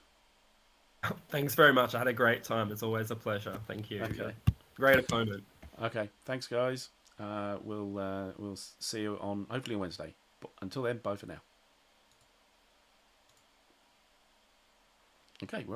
Thanks very much. I had a great time. It's always a pleasure. Thank you. Okay. Great opponent. Okay. Thanks, guys. We'll see you hopefully on Wednesday. But until then, bye for now. Okay, we're off.